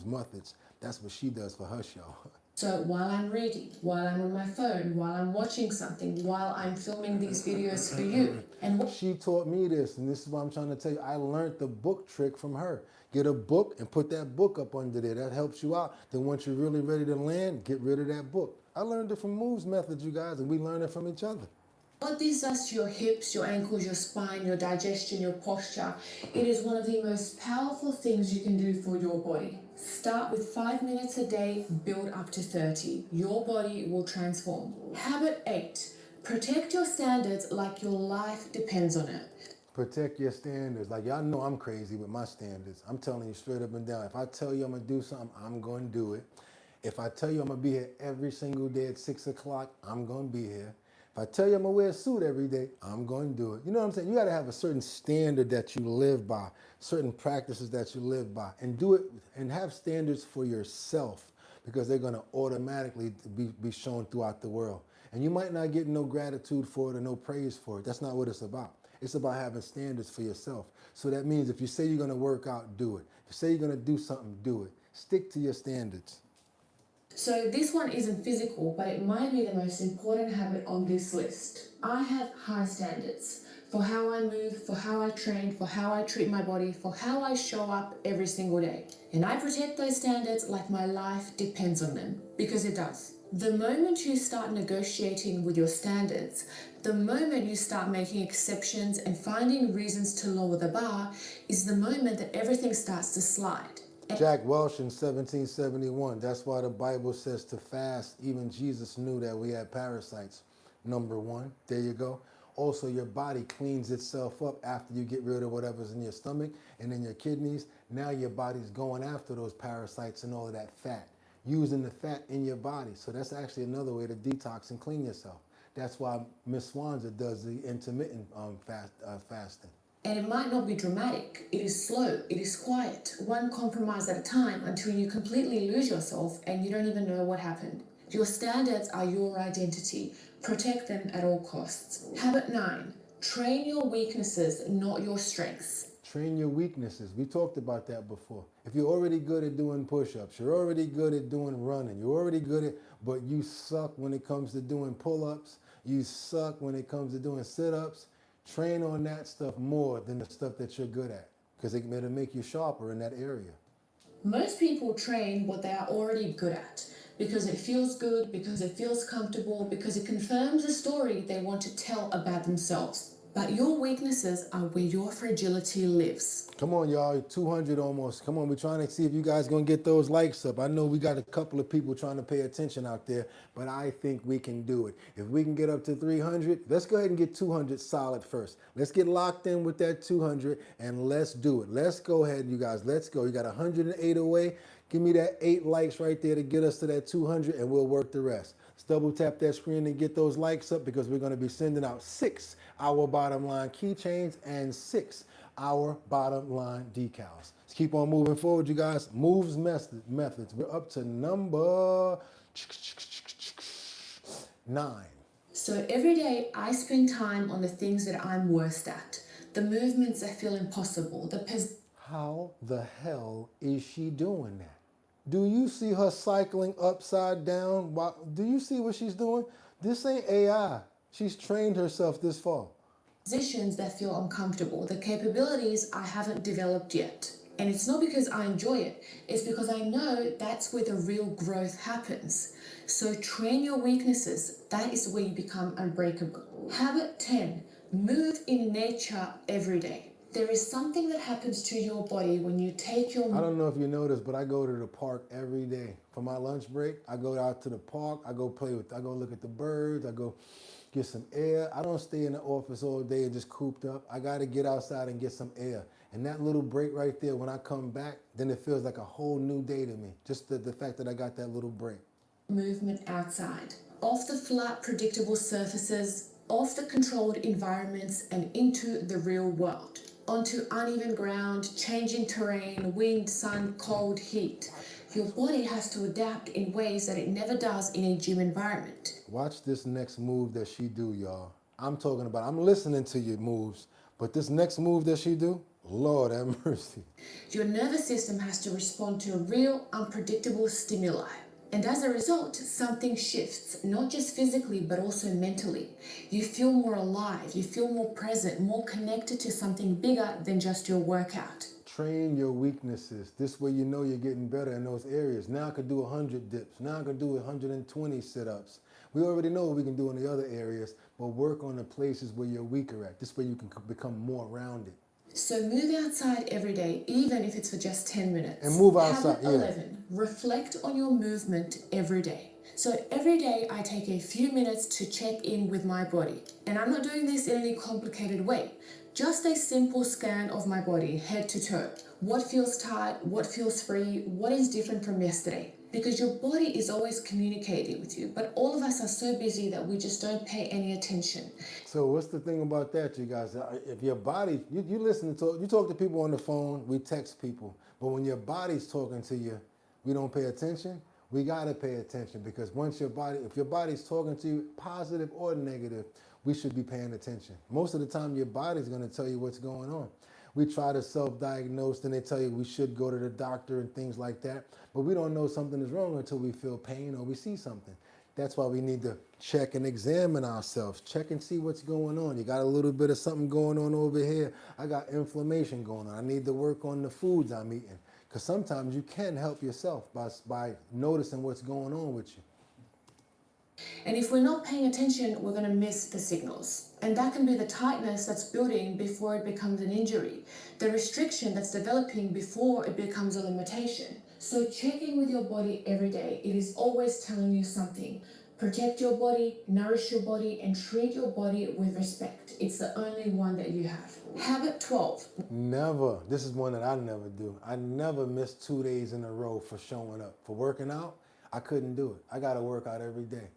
methods. That's what she does for her show. So while I'm reading, while I'm on my phone, while I'm watching something, while I'm filming these videos for you. And she taught me this, and this is what I'm trying to tell you. I learned the book trick from her. Get a book and put that book up under there. That helps you out. Then once you're really ready to land, get rid of that book. I learned it from Moves Methods, you guys, and we learn it from each other. What this does to your hips, your ankles, your spine, your digestion, your posture, it is one of the most powerful things you can do for your body. Start with 5 minutes a day, build up to 30. Your body will transform. Habit 8, protect your standards like your life depends on it. Protect your standards. Like, y'all know I'm crazy with my standards. I'm telling you straight up and down. If I tell you I'm going to do something, I'm going to do it. If I tell you I'm going to be here every single day at 6 o'clock, I'm going to be here. If I tell you I'm going to wear a suit every day, I'm going to do it. You know what I'm saying? You got to have a certain standard that you live by, certain practices that you live by, and do it and have standards for yourself because they're going to automatically be shown throughout the world. And you might not get no gratitude for it or no praise for it. That's not what it's about. It's about having standards for yourself. So that means if you say you're going to work out, do it. If you say you're going to do something, do it. Stick to your standards. So this one isn't physical, but it might be the most important habit on this list. I have high standards for how I move, for how I train, for how I treat my body, for how I show up every single day. And I protect those standards like my life depends on them, because it does. The moment you start negotiating with your standards, the moment you start making exceptions and finding reasons to lower the bar, is the moment that everything starts to slide. Jack Welch in 1771. That's why the Bible says to fast. Even Jesus knew that we had parasites. Number one, there you go. Also, your body cleans itself up after you get rid of whatever's in your stomach and in your kidneys. Now your body's going after those parasites and all of that fat, using the fat in your body. So that's actually another way to detox and clean yourself. That's why Miss Swanza does the intermittent fasting. And it might not be dramatic. It is slow, it is quiet, one compromise at a time until you completely lose yourself and you don't even know what happened. Your standards are your identity. Protect them at all costs. Habit 9, train your weaknesses, not your strengths. Train your weaknesses. We talked about that before. If you're already good at doing push-ups, you're already good at doing running, you're already good at, but you suck when it comes to doing pull-ups, you suck when it comes to doing sit-ups, train on that stuff more than the stuff that you're good at, because it'll make you sharper in that area. Most people train what they are already good at because it feels good, because it feels comfortable, because it confirms a story they want to tell about themselves. But your weaknesses are where your fragility lives. Come on, y'all, 200 almost. Come on, we're trying to see if you guys gonna get those likes up. I know we got a couple of people trying to pay attention out there, but I think we can do it. If we can get up to 300, let's go ahead and get 200 solid first. Let's get locked in with that 200 and let's do it. Let's go ahead, you guys. Let's go. You got 108 away. Give me that 8 likes right there to get us to that 200 and we'll work the rest. Let's double tap that screen and get those likes up because we're going to be sending out 6 Our Bottom Line keychains and 6 Our Bottom Line decals. Let's keep on moving forward, you guys. Moves methods. We're up to number 9. So every day I spend time on the things that I'm worst at, the movements that feel impossible, How the hell is she doing that? Do you see her cycling upside down? Do you see what she's doing? This ain't AI. She's trained herself this far. positions that feel uncomfortable, the capabilities I haven't developed yet. And it's not because I enjoy it, it's because I know that's where the real growth happens. So train your weaknesses, that is where you become unbreakable. Habit 10, move in nature every day. There is something that happens to your body when you take your... I don't know if you noticed, but I go to the park every day. For my lunch break, I go out to the park, I go look at the birds, I go get some air. I don't stay in the office all day and just cooped up. I gotta get outside and get some air. And that little break right there, when I come back, then it feels like a whole new day to me. Just the fact that I got that little break. Movement outside, off the flat, predictable surfaces, off the controlled environments and into the real world. Onto uneven ground, changing terrain, wind, sun, cold, heat. Your body has to adapt in ways that it never does in a gym environment. Watch this next move that she do, y'all. I'm listening to your moves, but this next move that she do, Lord have mercy. Your nervous system has to respond to real, unpredictable stimuli. And as a result, something shifts, not just physically, but also mentally. You feel more alive, you feel more present, more connected to something bigger than just your workout. Train your weaknesses. This way you know you're getting better in those areas. Now I could do 100 dips. Now I could do 120 sit-ups. We already know what we can do in the other areas, but work on the places where you're weaker at. This way you can become more rounded. So move outside every day, even if it's for just 10 minutes. And move outside, Habit 11, reflect on your movement every day. So every day I take a few minutes to check in with my body. And I'm not doing this in any complicated way. Just a simple scan of my body, head to toe. What feels tight, what feels free, what is different from yesterday? Because your body is always communicating with you, but all of us are so busy that we just don't pay any attention. So what's the thing about that, you guys? If your body, you talk to people on the phone, we text people, but when your body's talking to you, we don't pay attention. We gotta pay attention because once if your body's talking to you, positive or negative, we should be paying attention. Most of the time, your body's gonna tell you what's going on. We try to self-diagnose and they tell you we should go to the doctor and things like that, but we don't know something is wrong until we feel pain or we see something. That's why we need to check and examine ourselves. Check and see what's going on. You got a little bit of something going on over here. I got inflammation going on. I need to work on the foods I'm eating. Because sometimes you can help yourself by noticing what's going on with you. And if we're not paying attention, we're going to miss the signals. And that can be the tightness that's building before it becomes an injury, the restriction that's developing before it becomes a limitation. So check in with your body every day. It is always telling you something. Protect your body, nourish your body, and treat your body with respect. It's the only one that you have. Habit 12. Never. This is one that I never do. I never miss 2 days in a row for showing up. For working out, I couldn't do it. I got to work out every day.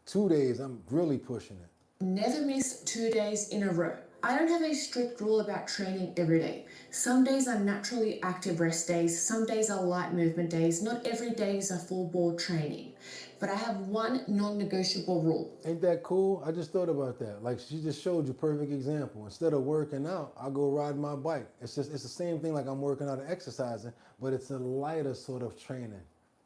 2 days, I'm really pushing it. Never miss 2 days in a row. I don't have a strict rule about training every day. Some days are naturally active rest days. Some days are light movement days. Not every day is a full bore training. But I have one non-negotiable rule. Ain't that cool? I just thought about that. Like she just showed you a perfect example. Instead of working out, I'll go ride my bike. It's the same thing like I'm working out and exercising, but it's a lighter sort of training.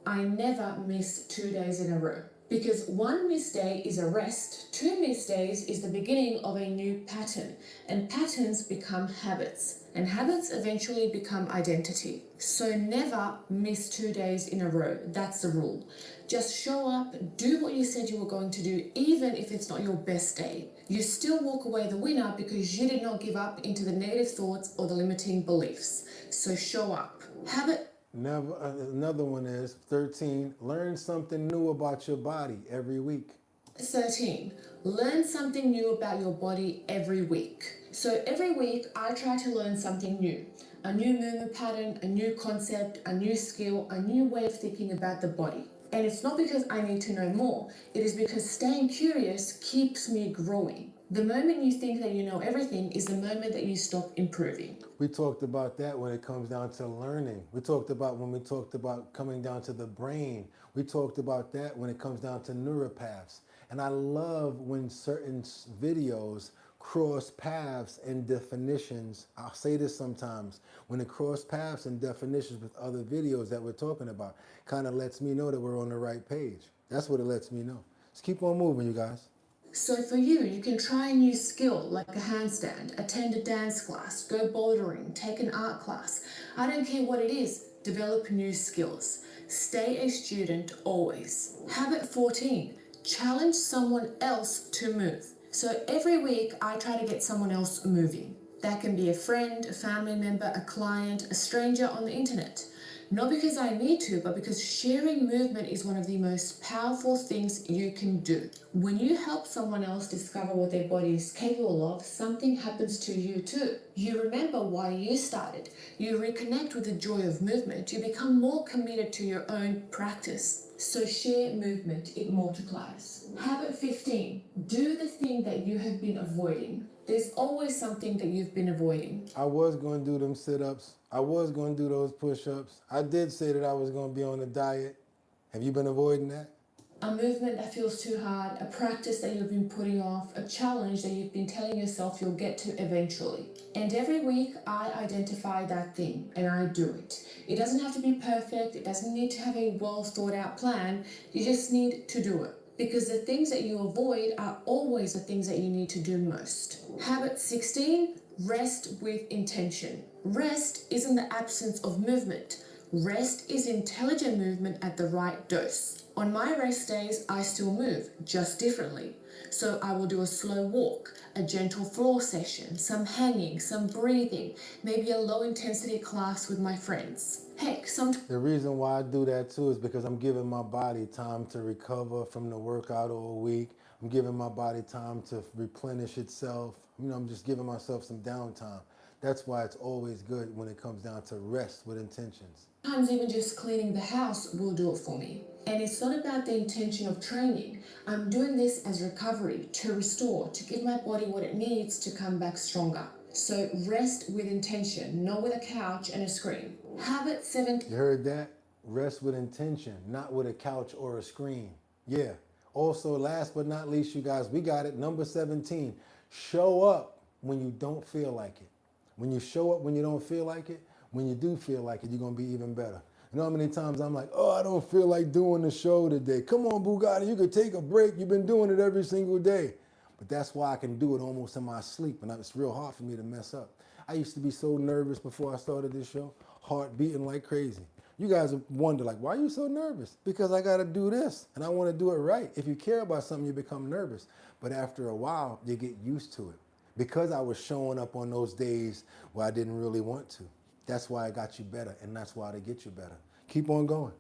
I never miss 2 days in a row. Because one missed day is a rest, 2 missed days is the beginning of a new pattern, and patterns become habits, and habits eventually become identity. So never miss 2 days in a row. That's the rule. Just show up, do what you said you were going to do, even if it's not your best day. You still walk away the winner because you did not give up into the negative thoughts or the limiting beliefs. So show up. Habit Never. Another one is 13. Learn something new about your body every week. 13. Learn something new about your body every week. So every week I try to learn something new. A new movement pattern, a new concept, a new skill, a new way of thinking about the body. And it's not because I need to know more. It is because staying curious keeps me growing. The moment you think that you know everything is the moment that you stop improving. We talked about that when it comes down to learning. We talked about when we talked about coming down to the brain. We talked about that when it comes down to neuropaths. And I love when certain videos cross paths and definitions. I'll say this sometimes. When it cross paths and definitions with other videos that we're talking about, kind of lets me know that we're on the right page. That's what it lets me know. Let's keep on moving, you guys. So for you can try a new skill like a handstand, attend a dance class, go bouldering, take an art class. I don't care what it is, develop new skills. Stay a student always. Habit 14, challenge someone else to move. So every week I try to get someone else moving. That can be a friend, a family member, a client, a stranger on the internet. Not because I need to, but because sharing movement is one of the most powerful things you can do. When you help someone else discover what their body is capable of, something happens to you too. You remember why you started. You reconnect with the joy of movement. You become more committed to your own practice. So share movement, it multiplies. Habit 15, do the thing that you have been avoiding. There's always something that you've been avoiding. I was going to do them sit-ups. I was going to do those push-ups. I did say that I was going to be on a diet. Have you been avoiding that? A movement that feels too hard, a practice that you've been putting off, a challenge that you've been telling yourself you'll get to eventually. And every week I identify that thing and I do it. It doesn't have to be perfect. It doesn't need to have a well thought out plan. You just need to do it. Because the things that you avoid are always the things that you need to do most. Habit 16, rest with intention. Rest isn't the absence of movement. Rest is intelligent movement at the right dose. On my rest days, I still move, just differently. So I will do a slow walk, a gentle floor session, some hanging, some breathing, maybe a low intensity class with my friends. Heck, The reason why I do that too is because I'm giving my body time to recover from the workout all week. I'm giving my body time to replenish itself. I'm just giving myself some downtime. That's why it's always good when it comes down to rest with intentions. Sometimes even just cleaning the house will do it for me. And it's not about the intention of training. I'm doing this as recovery, to restore, to give my body what it needs to come back stronger. So rest with intention, not with a couch and a screen. Habit 17. You heard that? Rest with intention, not with a couch or a screen. Yeah. Also, last but not least, you guys, we got it. Number 17, show up when you don't feel like it. When you show up when you don't feel like it, when you do feel like it, you're going to be even better. You know how many times I'm like, oh, I don't feel like doing the show today. Come on, Boogotti, you could take a break. You've been doing it every single day. But that's why I can do it almost in my sleep, and it's real hard for me to mess up. I used to be so nervous before I started this show, heart beating like crazy. You guys wonder, like, why are you so nervous? Because I got to do this, and I want to do it right. If you care about something, you become nervous. But after a while, you get used to it. Because I was showing up on those days where I didn't really want to. That's why I got you better, and that's why they get you better. Keep on going.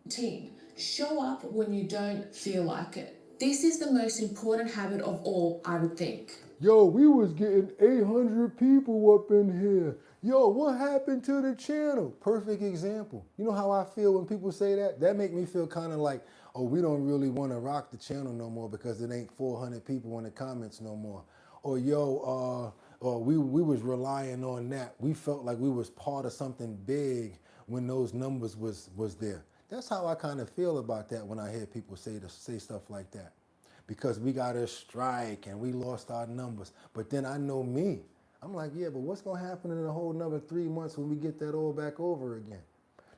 Team, show up when you don't feel like it. This is the most important habit of all, I would think. Yo, we was getting 800 people up in here. Yo, what happened to the channel? Perfect example. You know how I feel when people say that? That make me feel kind of like, oh, we don't really want to rock the channel no more because it ain't 400 people in the comments no more. Or yo, we was relying on that. We felt like we was part of something big when those numbers was there. That's how I kind of feel about that when I hear people say stuff like that. Because we got a strike and we lost our numbers. But then I know me. I'm like, yeah, but what's going to happen in a whole another 3 months when we get that all back over again?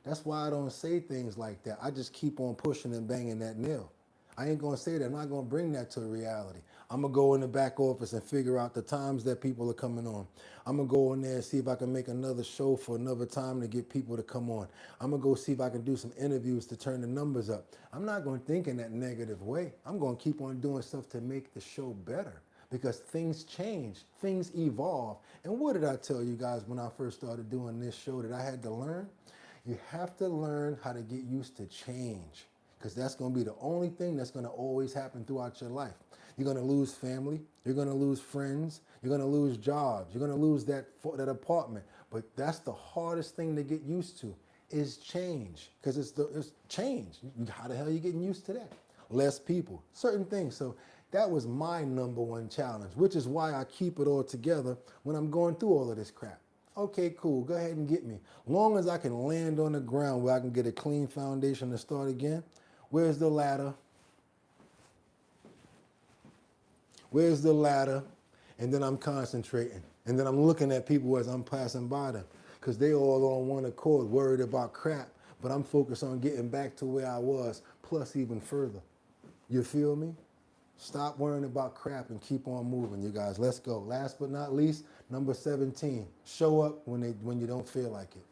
That's why I don't say things like that. I just keep on pushing and banging that nail. I ain't going to say that. I'm not going to bring that to reality. I'm going to go in the back office and figure out the times that people are coming on. I'm going to go in there and see if I can make another show for another time to get people to come on. I'm going to go see if I can do some interviews to turn the numbers up. I'm not going to think in that negative way. I'm going to keep on doing stuff to make the show better because things change, things evolve. And what did I tell you guys when I first started doing this show that I had to learn? You have to learn how to get used to change. Because that's going to be the only thing that's going to always happen throughout your life. You're going to lose family. You're going to lose friends. You're going to lose jobs. You're going to lose that apartment. But that's the hardest thing to get used to is change. Because it's change. How the hell are you getting used to that? Less people. Certain things. So that was my #1 challenge, which is why I keep it all together when I'm going through all of this crap. Okay, cool. Go ahead and get me. Long as I can land on the ground where I can get a clean foundation to start again. Where's the ladder? Where's the ladder? And then I'm concentrating. And then I'm looking at people as I'm passing by them. Because they all on one accord, worried about crap. But I'm focused on getting back to where I was, plus even further. You feel me? Stop worrying about crap and keep on moving, you guys. Let's go. Last but not least, number 17. Show up when you don't feel like it.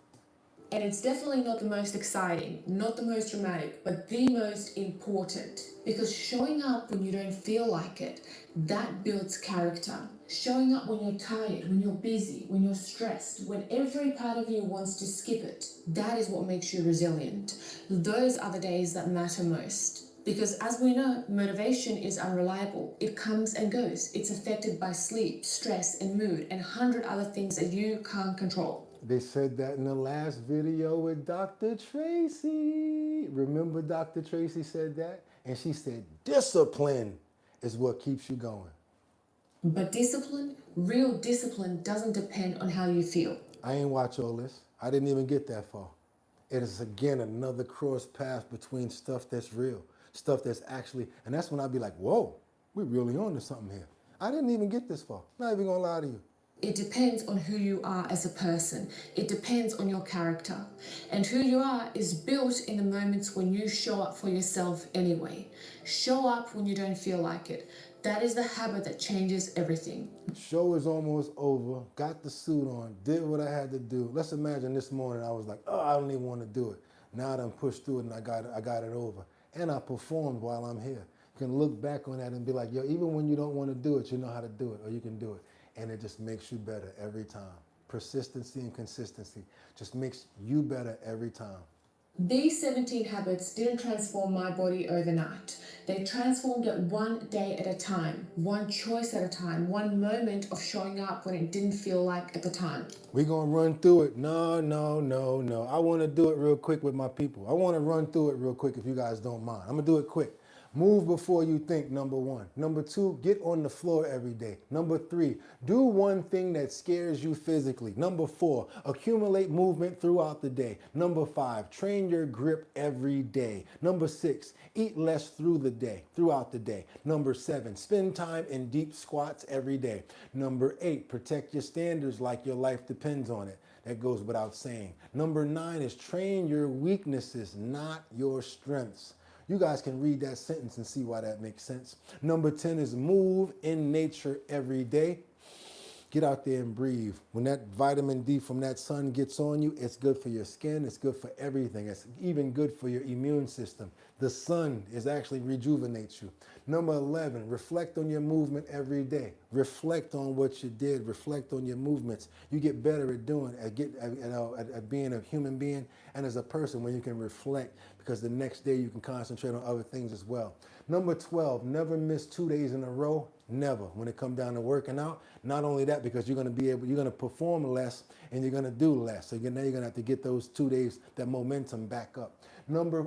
And it's definitely not the most exciting, not the most dramatic, but the most important. Because showing up when you don't feel like it, that builds character. Showing up when you're tired, when you're busy, when you're stressed, when every part of you wants to skip it, that is what makes you resilient. Those are the days that matter most. Because as we know, motivation is unreliable. It comes and goes. It's affected by sleep, stress, and mood, and 100 other things that you can't control. They said that in the last video with Dr. Tracy. Remember Dr. Tracy said that? And she said, discipline is what keeps you going. But discipline, real discipline, doesn't depend on how you feel. I ain't watch all this. I didn't even get that far. It is, again, another cross path between stuff that's real, stuff that's actually, and that's when I'd be like, whoa, we're really on to something here. I didn't even get this far. Not even gonna lie to you. It depends on who you are as a person. It depends on your character. And who you are is built in the moments when you show up for yourself anyway. Show up when you don't feel like it. That is the habit that changes everything. Show is almost over. Got the suit on. Did what I had to do. Let's imagine this morning I was like, oh, I don't even want to do it. Now I done pushed through it and I got it over. And I performed while I'm here. You can look back on that and be like, yo, even when you don't want to do it, you know how to do it, or you can do it. And it just makes you better every time. Persistency and consistency just makes you better every time. These 17 habits didn't transform my body overnight. They transformed it one day at a time, one choice at a time, one moment of showing up when it didn't feel like at the time. We're going to run through it. No. I want to do it real quick with my people. I want to run through it real quick if you guys don't mind. I'm going to do it quick. Move before you think, number one. Number two, get on the floor every day. Number three, do one thing that scares you physically. Number four, accumulate movement throughout the day. Number five, train your grip every day. Number six, eat less throughout the day. Number seven, spend time in deep squats every day. Number eight, protect your standards like your life depends on it. That goes without saying. Number nine is train your weaknesses, not your strengths. You guys can read that sentence and see why that makes sense. Number 10 is move in nature every day. Get out there and breathe. When that vitamin D from that sun gets on you, it's good for your skin. It's good for everything. It's even good for your immune system. The sun is actually rejuvenates you. Number 11, reflect on your movement every day. Reflect on what you did. Reflect on your movements. You get better at doing, at being a human being and as a person when you can reflect, because the next day you can concentrate on other things as well. Number 12, never miss 2 days in a row. Never. When it comes down to working out, not only that, because you're going to perform less and you're going to do less. So now you're going to have to get those 2 days, that momentum back up. Number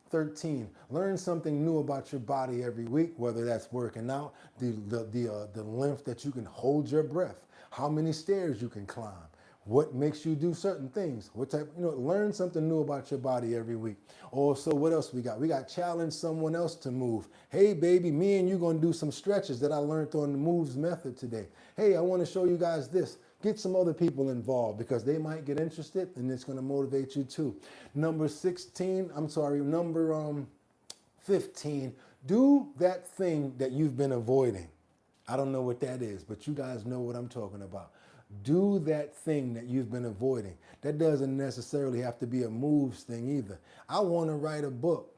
13, learn something new about your body every week, whether that's working out, the length that you can hold your breath, how many stairs you can climb, what makes you do certain things, what type, learn something new about your body every week. Also, what else we got? We got challenge someone else to move. Hey, baby, me and you going to do some stretches that I learned on the moves method today. Hey, I want to show you guys this. Get some other people involved because they might get interested and it's going to motivate you too. Number 15, do that thing that you've been avoiding. I don't know what that is, but you guys know what I'm talking about. Do that thing that you've been avoiding. That doesn't necessarily have to be a moves thing either. I want to write a book.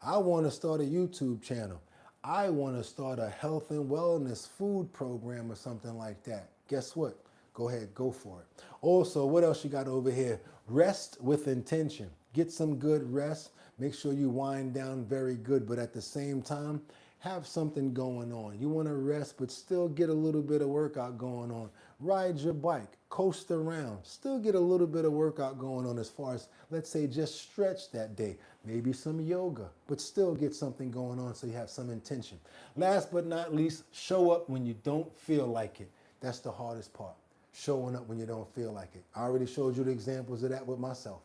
I want to start a YouTube channel. I want to start a health and wellness food program or something like that. Guess what? Go ahead, go for it. Also, what else you got over here? Rest with intention. Get some good rest. Make sure you wind down very good, but at the same time, have something going on. You want to rest, but still get a little bit of workout going on. Ride your bike, coast around, still get a little bit of workout going on as far as, let's say, just stretch that day. Maybe some yoga, but still get something going on so you have some intention. Last but not least, show up when you don't feel like it. That's the hardest part. Showing up when you don't feel like it. I already showed you the examples of that with myself.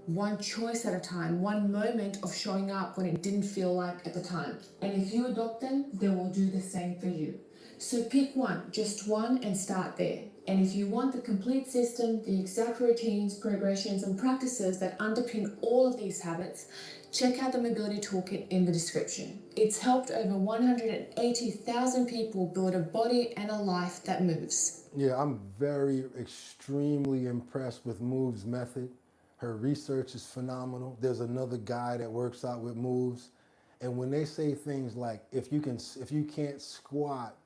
One choice at a time, one moment of showing up when it didn't feel like at the time. And if you adopt them, they will do the same for you. So pick one, just one, and start there. And if you want the complete system, the exact routines, progressions, and practices that underpin all of these habits, check out the Mobility Toolkit in the description. It's helped over 180,000 people build a body and a life that moves. Yeah, I'm extremely impressed with Moves' method. Her research is phenomenal. There's another guy that works out with Moves. And when they say things like, if you can't squat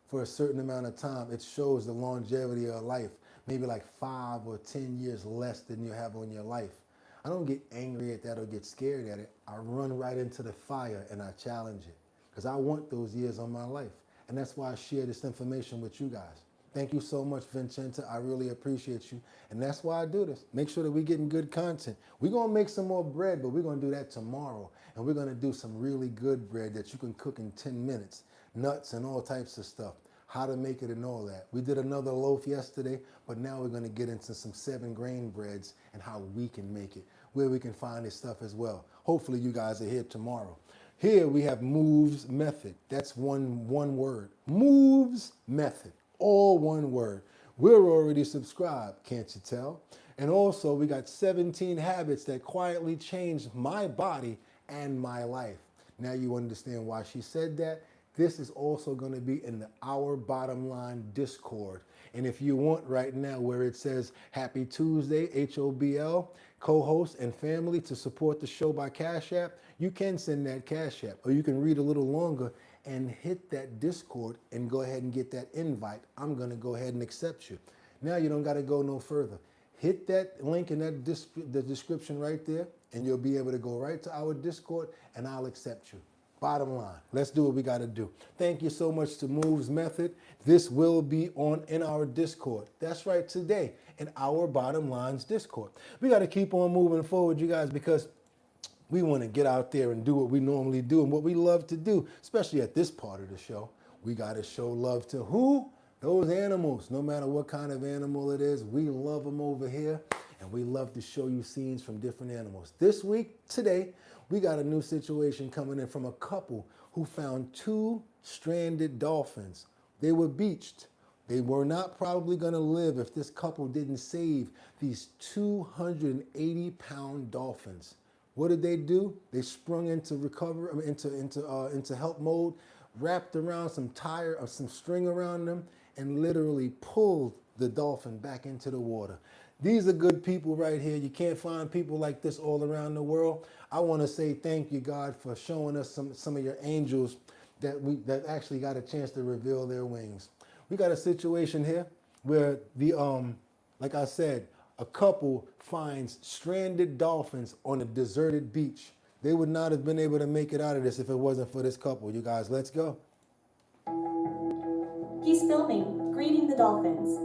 for a certain amount of time, it shows the longevity of life, maybe like 5 or 10 years less than you have on your life. I don't get angry at that or get scared at it. I run right into the fire and I challenge it because I want those years on my life. And that's why I share this information with you guys. Thank you so much, Vincenta. I really appreciate you. And that's why I do this. Make sure that we're getting good content. We're going to make some more bread, but we're going to do that tomorrow. And we're going to do some really good bread that you can cook in 10 minutes. Nuts and all types of stuff. How to make it and all that. We did another loaf yesterday, but now we're going to get into some 7-grain breads and how we can make it, where we can find this stuff as well. Hopefully you guys are here tomorrow. Here we have Moves Method. That's one word. Moves Method. All one word. We're already subscribed, can't you tell? And also we got 17 habits that quietly changed my body and my life. Now you understand why she said that. This is also going to be in the Our Bottom Line Discord. And if you want right now where it says Happy Tuesday, HOBL, co-host and family to support the show by Cash App, you can send that Cash App. Or you can read a little longer and hit that Discord and go ahead and get that invite. I'm going to go ahead and accept you. Now you don't got to go no further. Hit that link in that the description right there and you'll be able to go right to our Discord and I'll accept you. Bottom line, let's do what we got to do. Thank you so much to Moves Method. This will be in our Discord. That's right, today in Our Bottom Line's Discord. We got to keep on moving forward, you guys, because We want to get out there and do what we normally do and what we love to do, especially at this part of the show. We got to show love to who? Those animals. No matter what kind of animal it is, we love them over here, and we love to show you scenes from different animals. This week, today, we got a new situation coming in from a couple who found 2 stranded dolphins. They were beached. They were not probably going to live if this couple didn't save these 280-pound dolphins. What did they do? They sprung into into help mode, wrapped around some string around them, and literally pulled the dolphin back into the water. These are good people right here. You can't find people like this all around the world. I want to say thank you, God, for showing us some of your angels that actually got a chance to reveal their wings. We got a situation here where like I said, a couple finds stranded dolphins on a deserted beach. They would not have been able to make it out of this if it wasn't for this couple. You guys, let's go. He's filming, greeting the dolphins.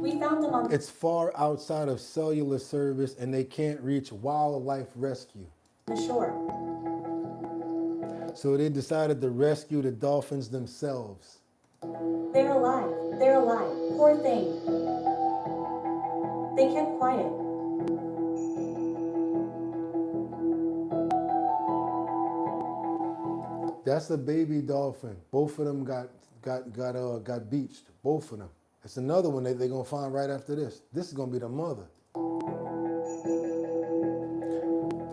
We found them on It's far outside of cellular service and they can't reach wildlife rescue. the shore. So they decided to rescue the dolphins themselves. They're alive. They're alive. Poor thing. They kept quiet. That's a baby dolphin. Both of them got beached. Both of them. It's another one that they're gonna find right after this. This is gonna be the mother.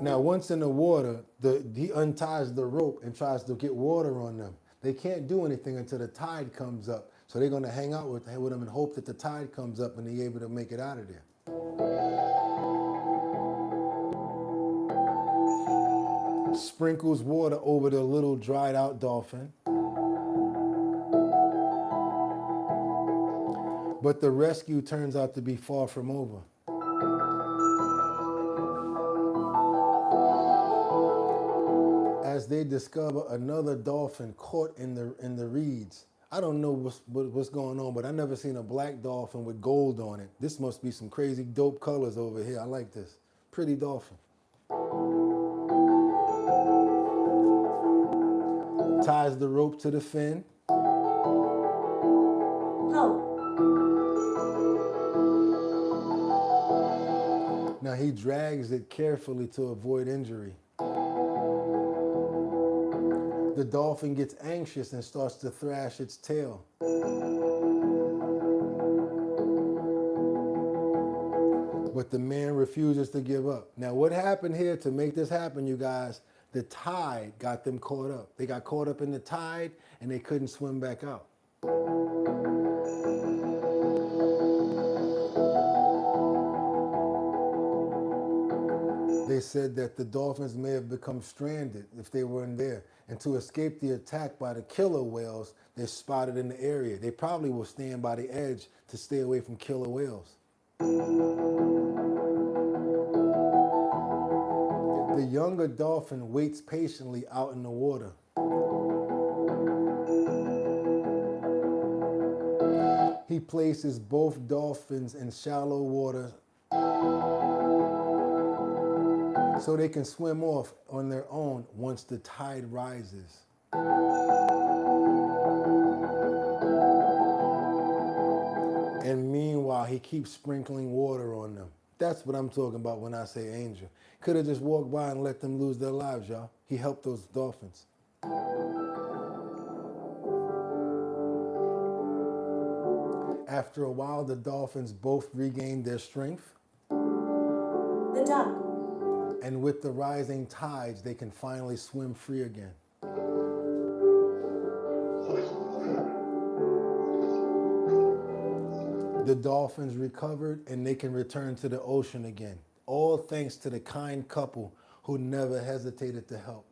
Now, once in the water, he unties the rope and tries to get water on them. They can't do anything until the tide comes up. So they're gonna hang out with them and hope that the tide comes up and they're able to make it out of there. Sprinkles water over the little dried out dolphin. But the rescue turns out to be far from over. As they discover another dolphin caught in the reeds. I don't know what's going on, but I never seen a black dolphin with gold on it. This must be some crazy dope colors over here. I like this. Pretty dolphin. Ties the rope to the fin. Help. Now he drags it carefully to avoid injury. The dolphin gets anxious and starts to thrash its tail. But the man refuses to give up. Now what happened here to make this happen, you guys? The tide got them caught up. They got caught up in the tide and they couldn't swim back out. They said that the dolphins may have become stranded if they weren't there. And to escape the attack by the killer whales they spotted in the area. They probably will stand by the edge to stay away from killer whales. The younger dolphin waits patiently out in the water. He places both dolphins in shallow water so they can swim off on their own once the tide rises. And meanwhile, he keeps sprinkling water on them. That's what I'm talking about when I say angel. Could have just walked by and let them lose their lives, y'all. He helped those dolphins. After a while, the dolphins both regained their strength. The duck. And with the rising tides, they can finally swim free again. The dolphins recovered and they can return to the ocean again. All thanks to the kind couple who never hesitated to help.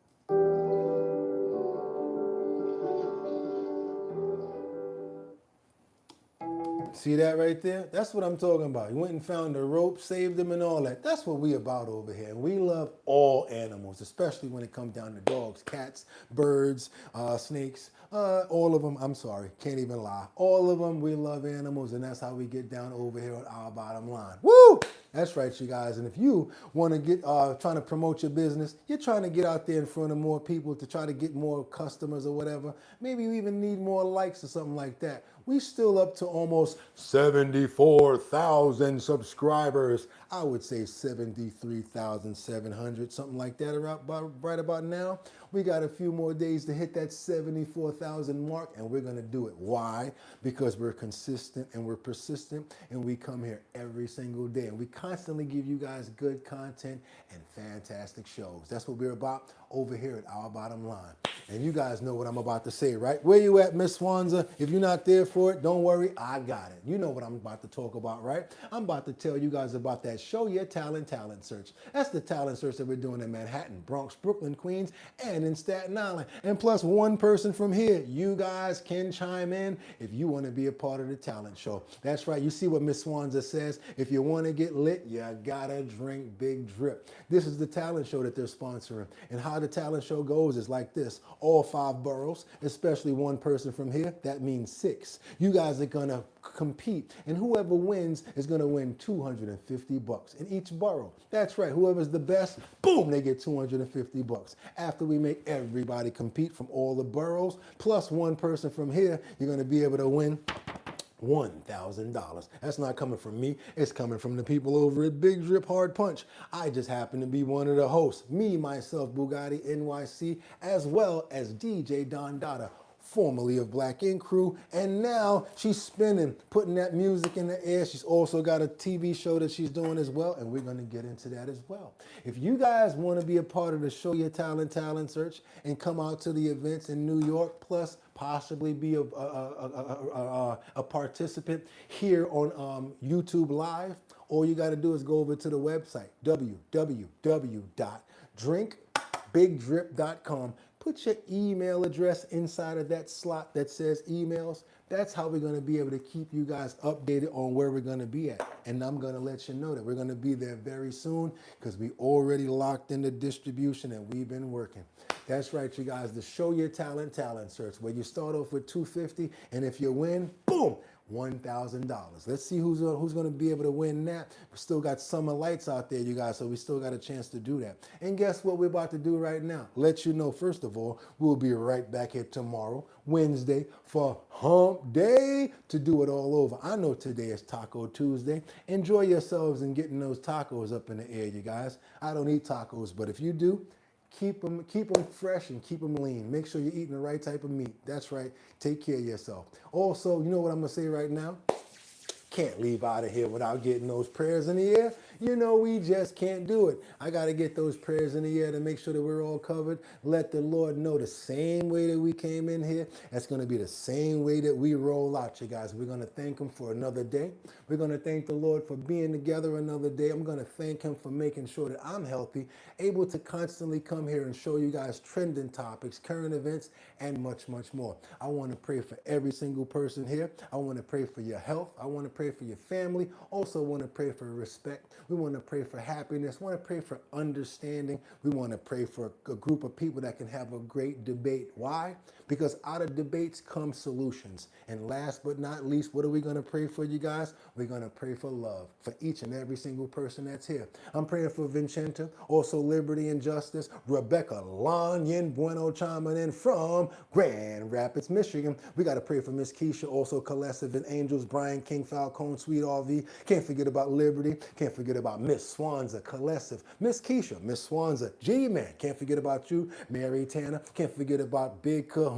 See that right there? That's what I'm talking about. He went and found a rope, saved them and all that. That's what we about over here. And we love all animals, especially when it comes down to dogs, cats, birds, snakes, all of them. I'm sorry, can't even lie. All of them, we love animals, and that's how we get down over here on Our Bottom Line. Woo! That's right, you guys. And if you want to get trying to promote your business, you're trying to get out there in front of more people to try to get more customers or whatever. Maybe you even need more likes or something like that. We still up to almost 74,000 subscribers. I would say 73,700, something like that right about now. We got a few more days to hit that 74,000 mark, and we're going to do it. Why? Because we're consistent and we're persistent, and we come here every single day, and we constantly give you guys good content and fantastic shows. That's what we're about over here at Our Bottom Line. And you guys know what I'm about to say, right? Where you at, Miss Swanza? If you're not there for it, don't worry, I got it. You know what I'm about to talk about, right? I'm about to tell you guys about that Show Your Talent search. That's the talent search that we're doing in Manhattan, Bronx, Brooklyn, Queens, and in Staten Island. And plus one person from here. You guys can chime in if you want to be a part of the talent show. That's right. You see what Miss Swanza says? If you want to get lit, you gotta drink Big Drip. This is the talent show that they're sponsoring. And how the talent show goes is like this. All 5 boroughs, especially one person from here, that means 6. You guys are gonna compete, and whoever wins is gonna win $250 in each borough. That's right, whoever's the best, boom, they get $250. After we make everybody compete from all the boroughs, plus one person from here, you're gonna be able to win $1,000. That's not coming from me. It's coming from the people over at Big Drip Hard Punch. I just happen to be one of the hosts. Me, myself, Boogotti NYC, as well as DJ Don Dada, formerly of Black Ink Crew, and now she's spinning, putting that music in the air. She's also got a TV show that she's doing as well, and we're going to get into that as well. If you guys want to be a part of the Show Your Talent search and come out to the events in New York, plus possibly be a participant here on YouTube Live, all you got to do is go over to the website, www.drinkbigdrip.com. Put your email address inside of that slot that says emails. That's how we're going to be able to keep you guys updated on where we're going to be at. And I'm going to let you know that we're going to be there very soon because we already locked in the distribution and we've been working. That's right, you guys, the Show Your Talent search, where you start off with $250, and if you win, boom, $1,000. Let's see who's going to be able to win that. We still got summer lights out there, you guys, so we still got a chance to do that. And guess what we're about to do right now? Let you know, first of all, we'll be right back here tomorrow, Wednesday, for Hump Day, to do it all over. I know today is Taco Tuesday. Enjoy yourselves and getting those tacos up in the air, you guys. I don't eat tacos, but if you do, keep them fresh and keep them lean. Make sure you're eating the right type of meat. That's right. Take care of yourself. Also, you know what I'm going to say right now? Can't leave out of here without getting those prayers in the air. You know, we just can't do it. I got to get those prayers in the air to make sure that we're all covered. Let the Lord know the same way that we came in here, that's going to be the same way that we roll out, you guys. We're going to thank him for another day. We're going to thank the Lord for being together another day. I'm going to thank him for making sure that I'm healthy, able to constantly come here and show you guys trending topics, current events, and much, much more. I want to pray for every single person here. I want to pray for your health. I want to pray for your family. Also want to pray for respect. We want to pray for happiness. We want to pray for understanding. We want to pray for a group of people that can have a great debate. Why? Because out of debates come solutions. And last but not least, what are we going to pray for, you guys? We're going to pray for love for each and every single person that's here. I'm praying for Vincenta, also liberty and justice. Rebecca Lanyon Bueno chiming in from Grand Rapids, Michigan. We got to pray for Miss Keisha, also Colessive and Angels, Brian King Falcone, Sweet RV. Can't forget about Liberty. Can't forget about Miss Swanza, Colessive. Miss Keisha, Miss Swanza, G-Man. Can't forget about you, Mary Tanner. Can't forget about Big Kahuna.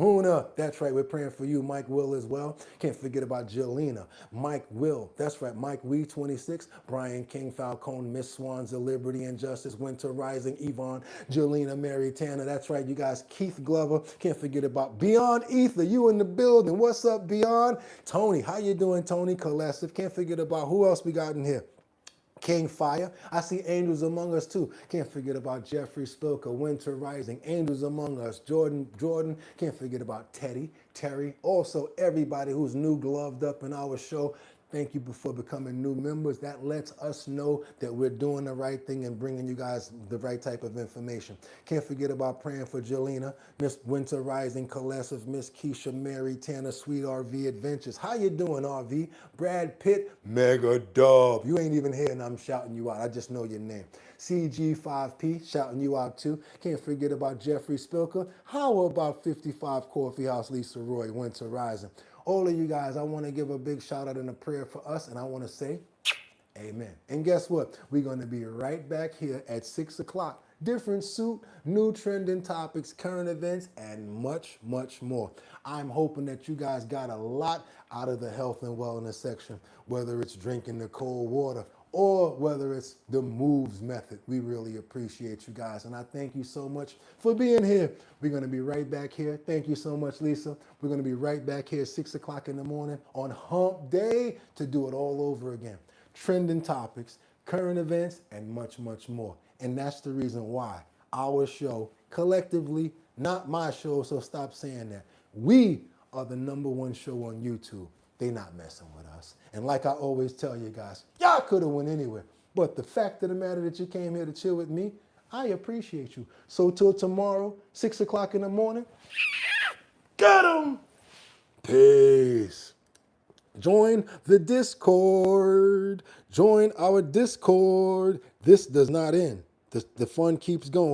That's right, we're praying for you, Mike Will, as well. Can't forget about Jelena, Mike Will. That's right, Mike Wee, 26. Brian King Falcone, Miss Swanza, Liberty and Justice, Winter Rising, Yvonne, Jelena, Mary Tanner. That's right, you guys, Keith Glover. Can't forget about Beyond Ether. You in the building. What's up, Beyond? Tony, how you doing, Tony? Colessive. Can't forget about who else we got in here. King Fire. I see Angels Among Us too. Can't forget about Jeffrey Spilker, Winter Rising, Angels Among Us, Jordan. Can't forget about Terry. Also, everybody who's new gloved up in our show. Thank you for becoming new members. That lets us know that we're doing the right thing and bringing you guys the right type of information. Can't forget about praying for Jelena, Miss Winter Rising, Colessive, Miss Keisha, Mary, Tanner, Sweet RV Adventures. How you doing, RV? Brad Pitt, Mega Dub. You ain't even here and I'm shouting you out. I just know your name. CG5P, shouting you out too. Can't forget about Jeffrey Spilker. How about 55 Coffee House, Lisa Roy, Winter Rising. All of you guys, I want to give a big shout out and a prayer for us, and I want to say amen. And guess what? We're going to be right back here at 6 o'clock. Different suit, new trending topics, current events, and much, much more. I'm hoping that you guys got a lot out of the health and wellness section, whether it's drinking the cold water or whether it's the moves method. We really appreciate you guys, and I thank you so much for being here. We're going to be right back here. Thank you so much, Lisa. We're going to be right back here at 6 o'clock in the morning on Hump Day to do it all over again. Trending topics, current events, and much, much more. And that's the reason why our show, collectively, not my show, so stop saying that. We are the #1 show on YouTube. They not messing with us. And like I always tell you guys, y'all could have went anywhere. But the fact of the matter that you came here to chill with me, I appreciate you. So till tomorrow, 6 o'clock in the morning, get 'em. Peace. Join the Discord. Join our Discord. This does not end. The fun keeps going.